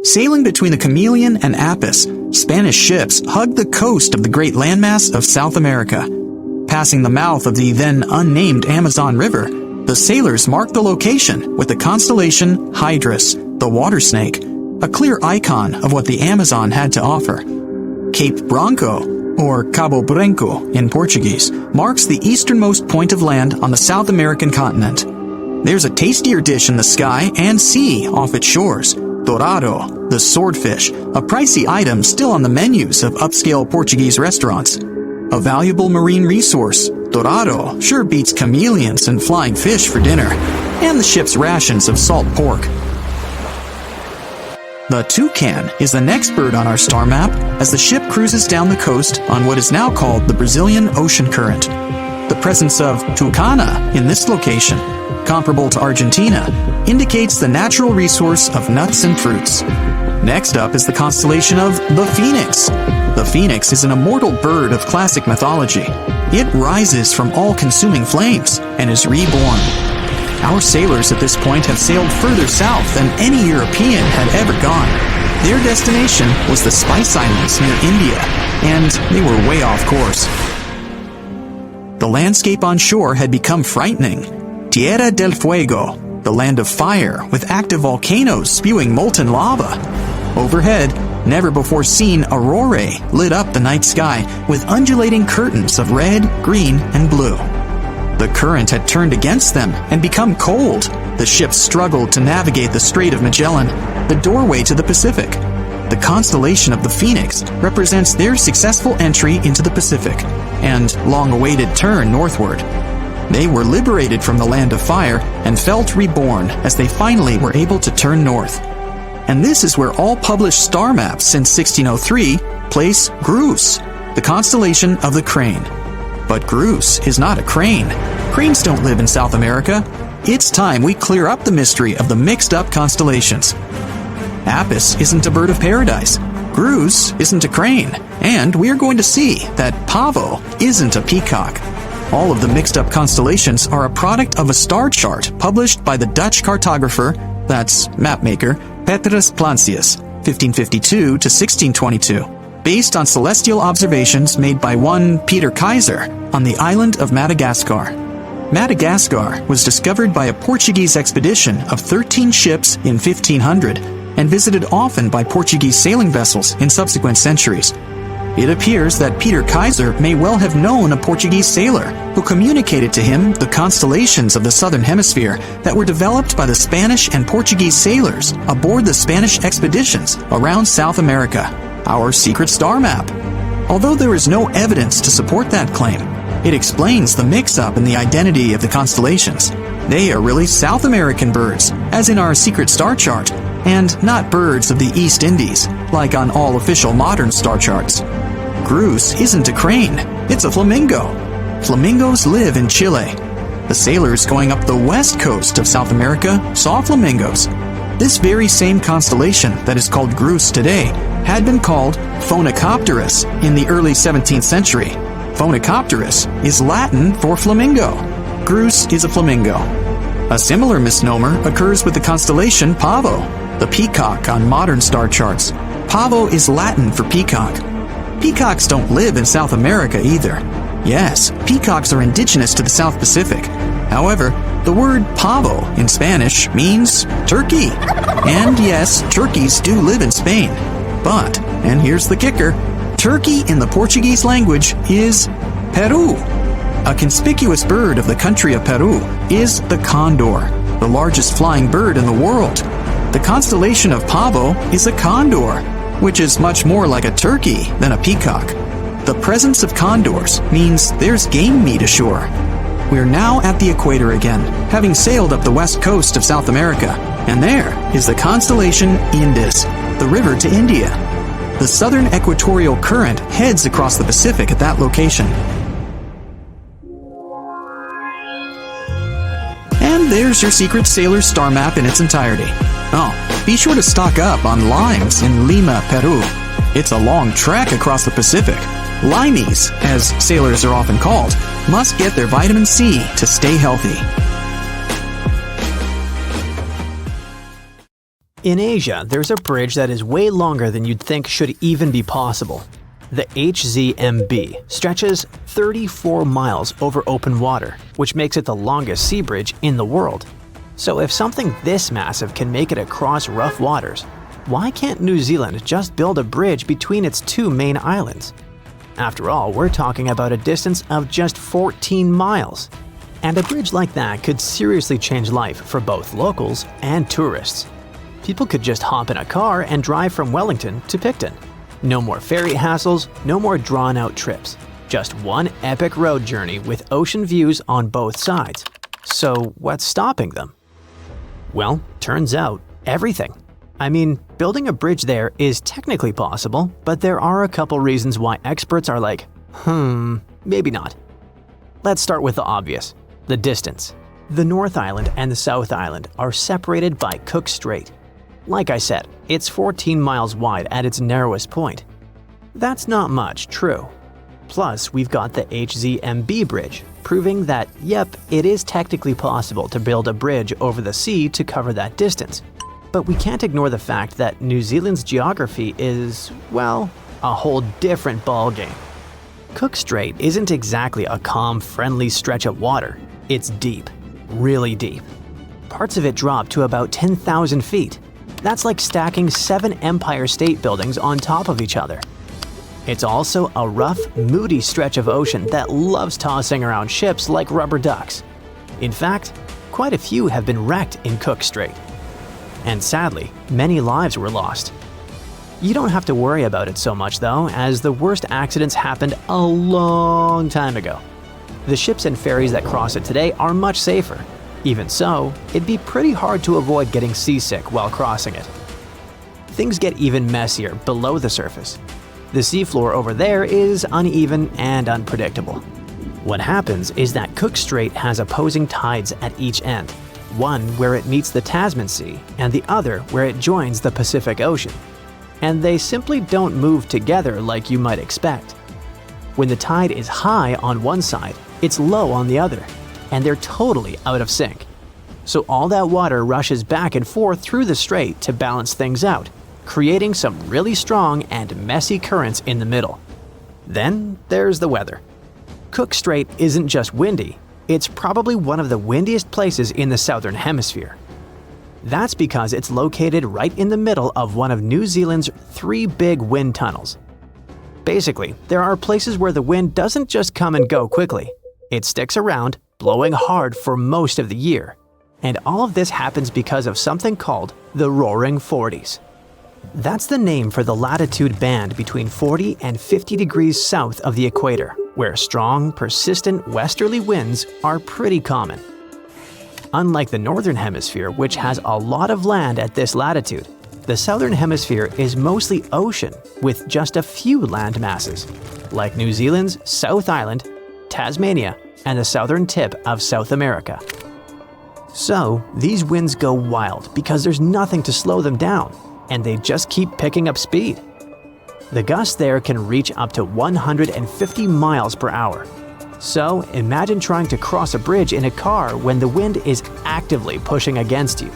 Sailing between the Chameleon and Apis, Spanish ships hugged the coast of the great landmass of South America. Passing the mouth of the then unnamed Amazon River, the sailors marked the location with the constellation Hydrus, the water snake, a clear icon of what the Amazon had to offer. Cape Branco, or Cabo Branco in Portuguese, marks the easternmost point of land on the South American continent. There's a tastier dish in the sky and sea off its shores, Dourado, the swordfish, a pricey item still on the menus of upscale Portuguese restaurants. A valuable marine resource, Dourado sure beats chameleons and flying fish for dinner, and the ship's rations of salt pork. The toucan is the next bird on our star map as the ship cruises down the coast on what is now called the Brazilian Ocean Current. The presence of tucana in this location, comparable to Argentina, indicates the natural resource of nuts and fruits. Next up is the constellation of the Phoenix. The Phoenix is an immortal bird of classic mythology. It rises from all-consuming flames and is reborn. Our sailors at this point have sailed further south than any European had ever gone. Their destination was the Spice Islands near India, and they were way off course. The landscape on shore had become frightening. Tierra del Fuego, the land of fire with active volcanoes spewing molten lava. Overhead, never-before-seen aurorae lit up the night sky with undulating curtains of red, green, and blue. The current had turned against them and become cold. The ship struggled to navigate the Strait of Magellan, the doorway to the Pacific. The constellation of the Phoenix represents their successful entry into the Pacific and long-awaited turn northward. They were liberated from the land of fire and felt reborn as they finally were able to turn north. And this is where all published star maps since 1603 place Grus, the constellation of the crane. But Grus is not a crane. Cranes don't live in South America. It's time we clear up the mystery of the mixed-up constellations. Apis isn't a bird of paradise. Grus isn't a crane. And we're going to see that Pavo isn't a peacock. All of the mixed-up constellations are a product of a star chart published by the Dutch cartographer, that's mapmaker, Petrus Plancius, 1552 to 1622. Based on celestial observations made by one Peter Kaiser on the island of Madagascar. Madagascar was discovered by a Portuguese expedition of 13 ships in 1500 and visited often by Portuguese sailing vessels in subsequent centuries. It appears that Peter Kaiser may well have known a Portuguese sailor who communicated to him the constellations of the southern hemisphere that were developed by the Spanish and Portuguese sailors aboard the Spanish expeditions around South America, our secret star map. Although there is no evidence to support that claim, it explains the mix-up in the identity of the constellations. They are really South American birds, as in our secret star chart, and not birds of the East Indies, like on all official modern star charts. Grus isn't a crane, it's a flamingo. Flamingos live in Chile. The sailors going up the west coast of South America saw flamingos. This very same constellation that is called Grus today had been called Phoenicopterus in the early 17th century. Phoenicopterus is Latin for flamingo. Grus is a flamingo. A similar misnomer occurs with the constellation Pavo, the peacock on modern star charts. Pavo is Latin for peacock. Peacocks don't live in South America either. Yes, peacocks are indigenous to the South Pacific. However, the word pavo in Spanish means turkey. And yes, turkeys do live in Spain. But, and here's the kicker, turkey in the Portuguese language is Peru. A conspicuous bird of the country of Peru is the condor, the largest flying bird in the world. The constellation of Pavo is a condor, which is much more like a turkey than a peacock. The presence of condors means there's game meat ashore. We're now at the equator again, having sailed up the west coast of South America, and there is the constellation Indus, the river to India. The southern equatorial current heads across the Pacific at that location. And there's your secret sailor star map in its entirety. Oh, be sure to stock up on limes in Lima, Peru. It's a long trek across the Pacific. Limeys, as sailors are often called, must get their vitamin C to stay healthy. In Asia, there's a bridge that is way longer than you'd think should even be possible. The HZMB stretches 34 miles over open water, which makes it the longest sea bridge in the world. So if something this massive can make it across rough waters, why can't New Zealand just build a bridge between its two main islands? After all, we're talking about a distance of just 14 miles. And a bridge like that could seriously change life for both locals and tourists. People could just hop in a car and drive from Wellington to Picton. No more ferry hassles, no more drawn-out trips. Just one epic road journey with ocean views on both sides. So what's stopping them? Well, turns out, everything. I mean, building a bridge there is technically possible, but there are a couple reasons why experts are like, maybe not. Let's start with the obvious, the distance. The North Island and the South Island are separated by Cook Strait. Like I said, it's 14 miles wide at its narrowest point. That's not much, true. Plus, we've got the HZMB bridge, proving that, yep, it is technically possible to build a bridge over the sea to cover that distance. But we can't ignore the fact that New Zealand's geography is, well, a whole different ballgame. Cook Strait isn't exactly a calm, friendly stretch of water. It's deep, really deep. Parts of it drop to about 10,000 feet. That's like stacking 7 Empire State Buildings on top of each other. It's also a rough, moody stretch of ocean that loves tossing around ships like rubber ducks. In fact, quite a few have been wrecked in Cook Strait. And sadly, many lives were lost. You don't have to worry about it so much though, as the worst accidents happened a long time ago. The ships and ferries that cross it today are much safer. Even so, it'd be pretty hard to avoid getting seasick while crossing it. Things get even messier below the surface. The seafloor over there is uneven and unpredictable. What happens is that Cook Strait has opposing tides at each end, one where it meets the Tasman Sea and the other where it joins the Pacific Ocean. And they simply don't move together like you might expect. When the tide is high on one side, it's low on the other, and they're totally out of sync. So all that water rushes back and forth through the strait to balance things out, creating some really strong and messy currents in the middle. Then there's the weather. Cook Strait isn't just windy, it's probably one of the windiest places in the southern hemisphere. That's because it's located right in the middle of one of New Zealand's 3 big wind tunnels. Basically, there are places where the wind doesn't just come and go quickly. It sticks around, blowing hard for most of the year. And all of this happens because of something called the Roaring Forties. That's the name for the latitude band between 40 and 50 degrees south of the equator, where strong, persistent westerly winds are pretty common. Unlike the northern hemisphere, which has a lot of land at this latitude, the southern hemisphere is mostly ocean with just a few land masses, like New Zealand's South Island, Tasmania, and the southern tip of South America. So, these winds go wild because there's nothing to slow them down, and they just keep picking up speed. The gusts there can reach up to 150 miles per hour. So, imagine trying to cross a bridge in a car when the wind is actively pushing against you.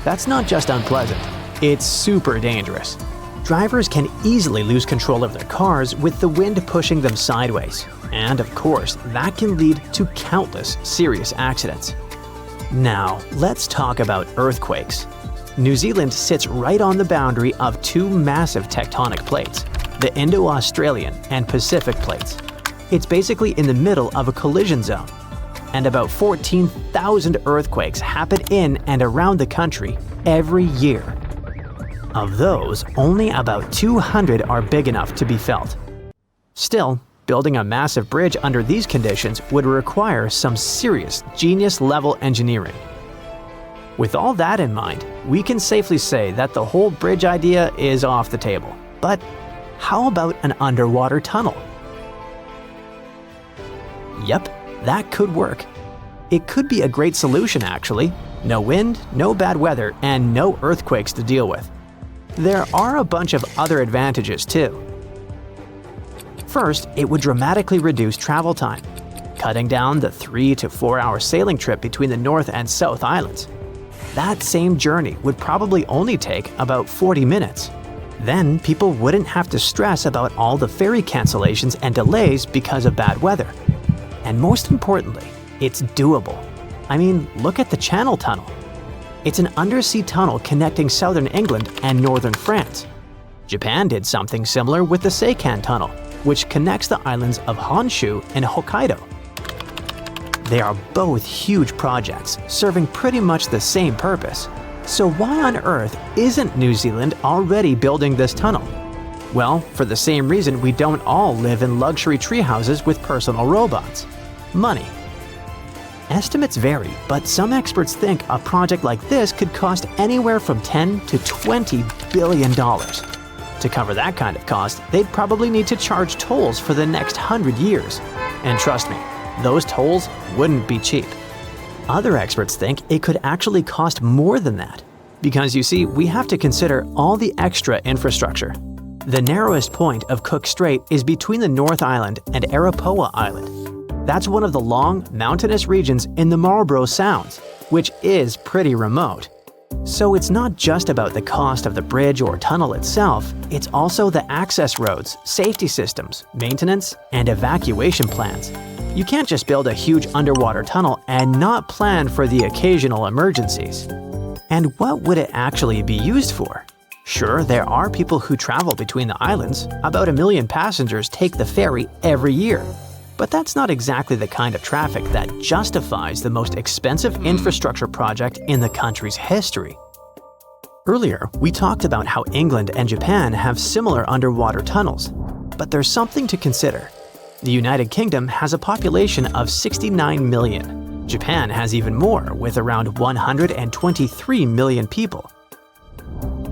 That's not just unpleasant, it's super dangerous. Drivers can easily lose control of their cars with the wind pushing them sideways. And of course, that can lead to countless serious accidents. Now, let's talk about earthquakes. New Zealand sits right on the boundary of 2 massive tectonic plates, the Indo-Australian and Pacific plates. It's basically in the middle of a collision zone. And about 14,000 earthquakes happen in and around the country every year. Of those, only about 200 are big enough to be felt. Still, building a massive bridge under these conditions would require some serious genius-level engineering. With all that in mind, we can safely say that the whole bridge idea is off the table. But how about an underwater tunnel? Yep, that could work. It could be a great solution actually. No wind, no bad weather, and no earthquakes to deal with. There are a bunch of other advantages too. First, it would dramatically reduce travel time, cutting down the 3 to 4 hour sailing trip between the North and South Islands. That same journey would probably only take about 40 minutes. Then people wouldn't have to stress about all the ferry cancellations and delays because of bad weather. And most importantly, it's doable. I mean, look at the Channel Tunnel. It's an undersea tunnel connecting southern England and northern France. Japan did something similar with the Seikan Tunnel, which connects the islands of Honshu and Hokkaido. They are both huge projects, serving pretty much the same purpose. So why on earth isn't New Zealand already building this tunnel? Well, for the same reason we don't all live in luxury treehouses with personal robots: money. Estimates vary, but some experts think a project like this could cost anywhere from $10 to $20 billion. To cover that kind of cost, they'd probably need to charge tolls for the next 100 years. And trust me, those tolls wouldn't be cheap. Other experts think it could actually cost more than that. Because you see, we have to consider all the extra infrastructure. The narrowest point of Cook Strait is between the North Island and Arapawa Island. That's one of the long, mountainous regions in the Marlborough Sounds, which is pretty remote. So it's not just about the cost of the bridge or tunnel itself, it's also the access roads, safety systems, maintenance, and evacuation plans. You can't just build a huge underwater tunnel and not plan for the occasional emergencies. And what would it actually be used for? Sure, there are people who travel between the islands. About 1 million passengers take the ferry every year. But that's not exactly the kind of traffic that justifies the most expensive infrastructure project in the country's history. Earlier, we talked about how England and Japan have similar underwater tunnels. But there's something to consider. The United Kingdom has a population of 69 million. Japan has even more, with around 123 million people.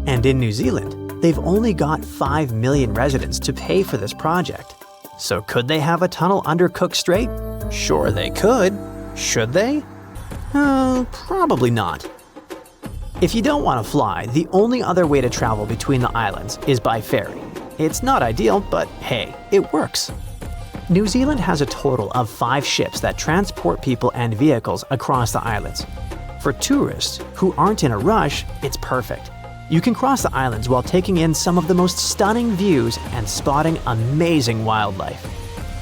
And in New Zealand, they've only got 5 million residents to pay for this project. So could they have a tunnel under Cook Strait? Sure they could. Should they? Probably not. If you don't want to fly, the only other way to travel between the islands is by ferry. It's not ideal, but hey, it works. New Zealand has a total of 5 ships that transport people and vehicles across the islands. For tourists who aren't in a rush, it's perfect. You can cross the islands while taking in some of the most stunning views and spotting amazing wildlife.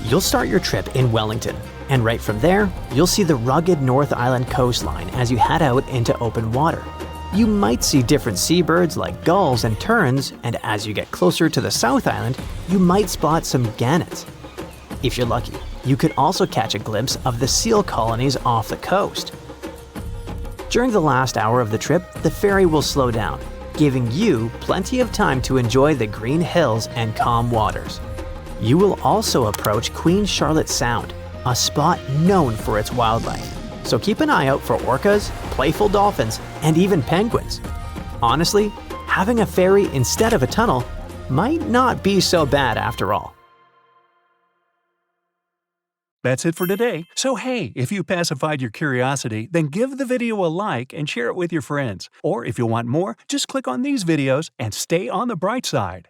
You'll start your trip in Wellington, and right from there, you'll see the rugged North Island coastline as you head out into open water. You might see different seabirds like gulls and terns, and as you get closer to the South Island, you might spot some gannets. If you're lucky, you could also catch a glimpse of the seal colonies off the coast. During the last hour of the trip, the ferry will slow down, giving you plenty of time to enjoy the green hills and calm waters. You will also approach Queen Charlotte Sound, a spot known for its wildlife. So keep an eye out for orcas, playful dolphins, and even penguins. Honestly, having a ferry instead of a tunnel might not be so bad after all. That's it for today. So hey, if you pacified your curiosity, then give the video a like and share it with your friends. Or if you want more, just click on these videos and stay on the bright side.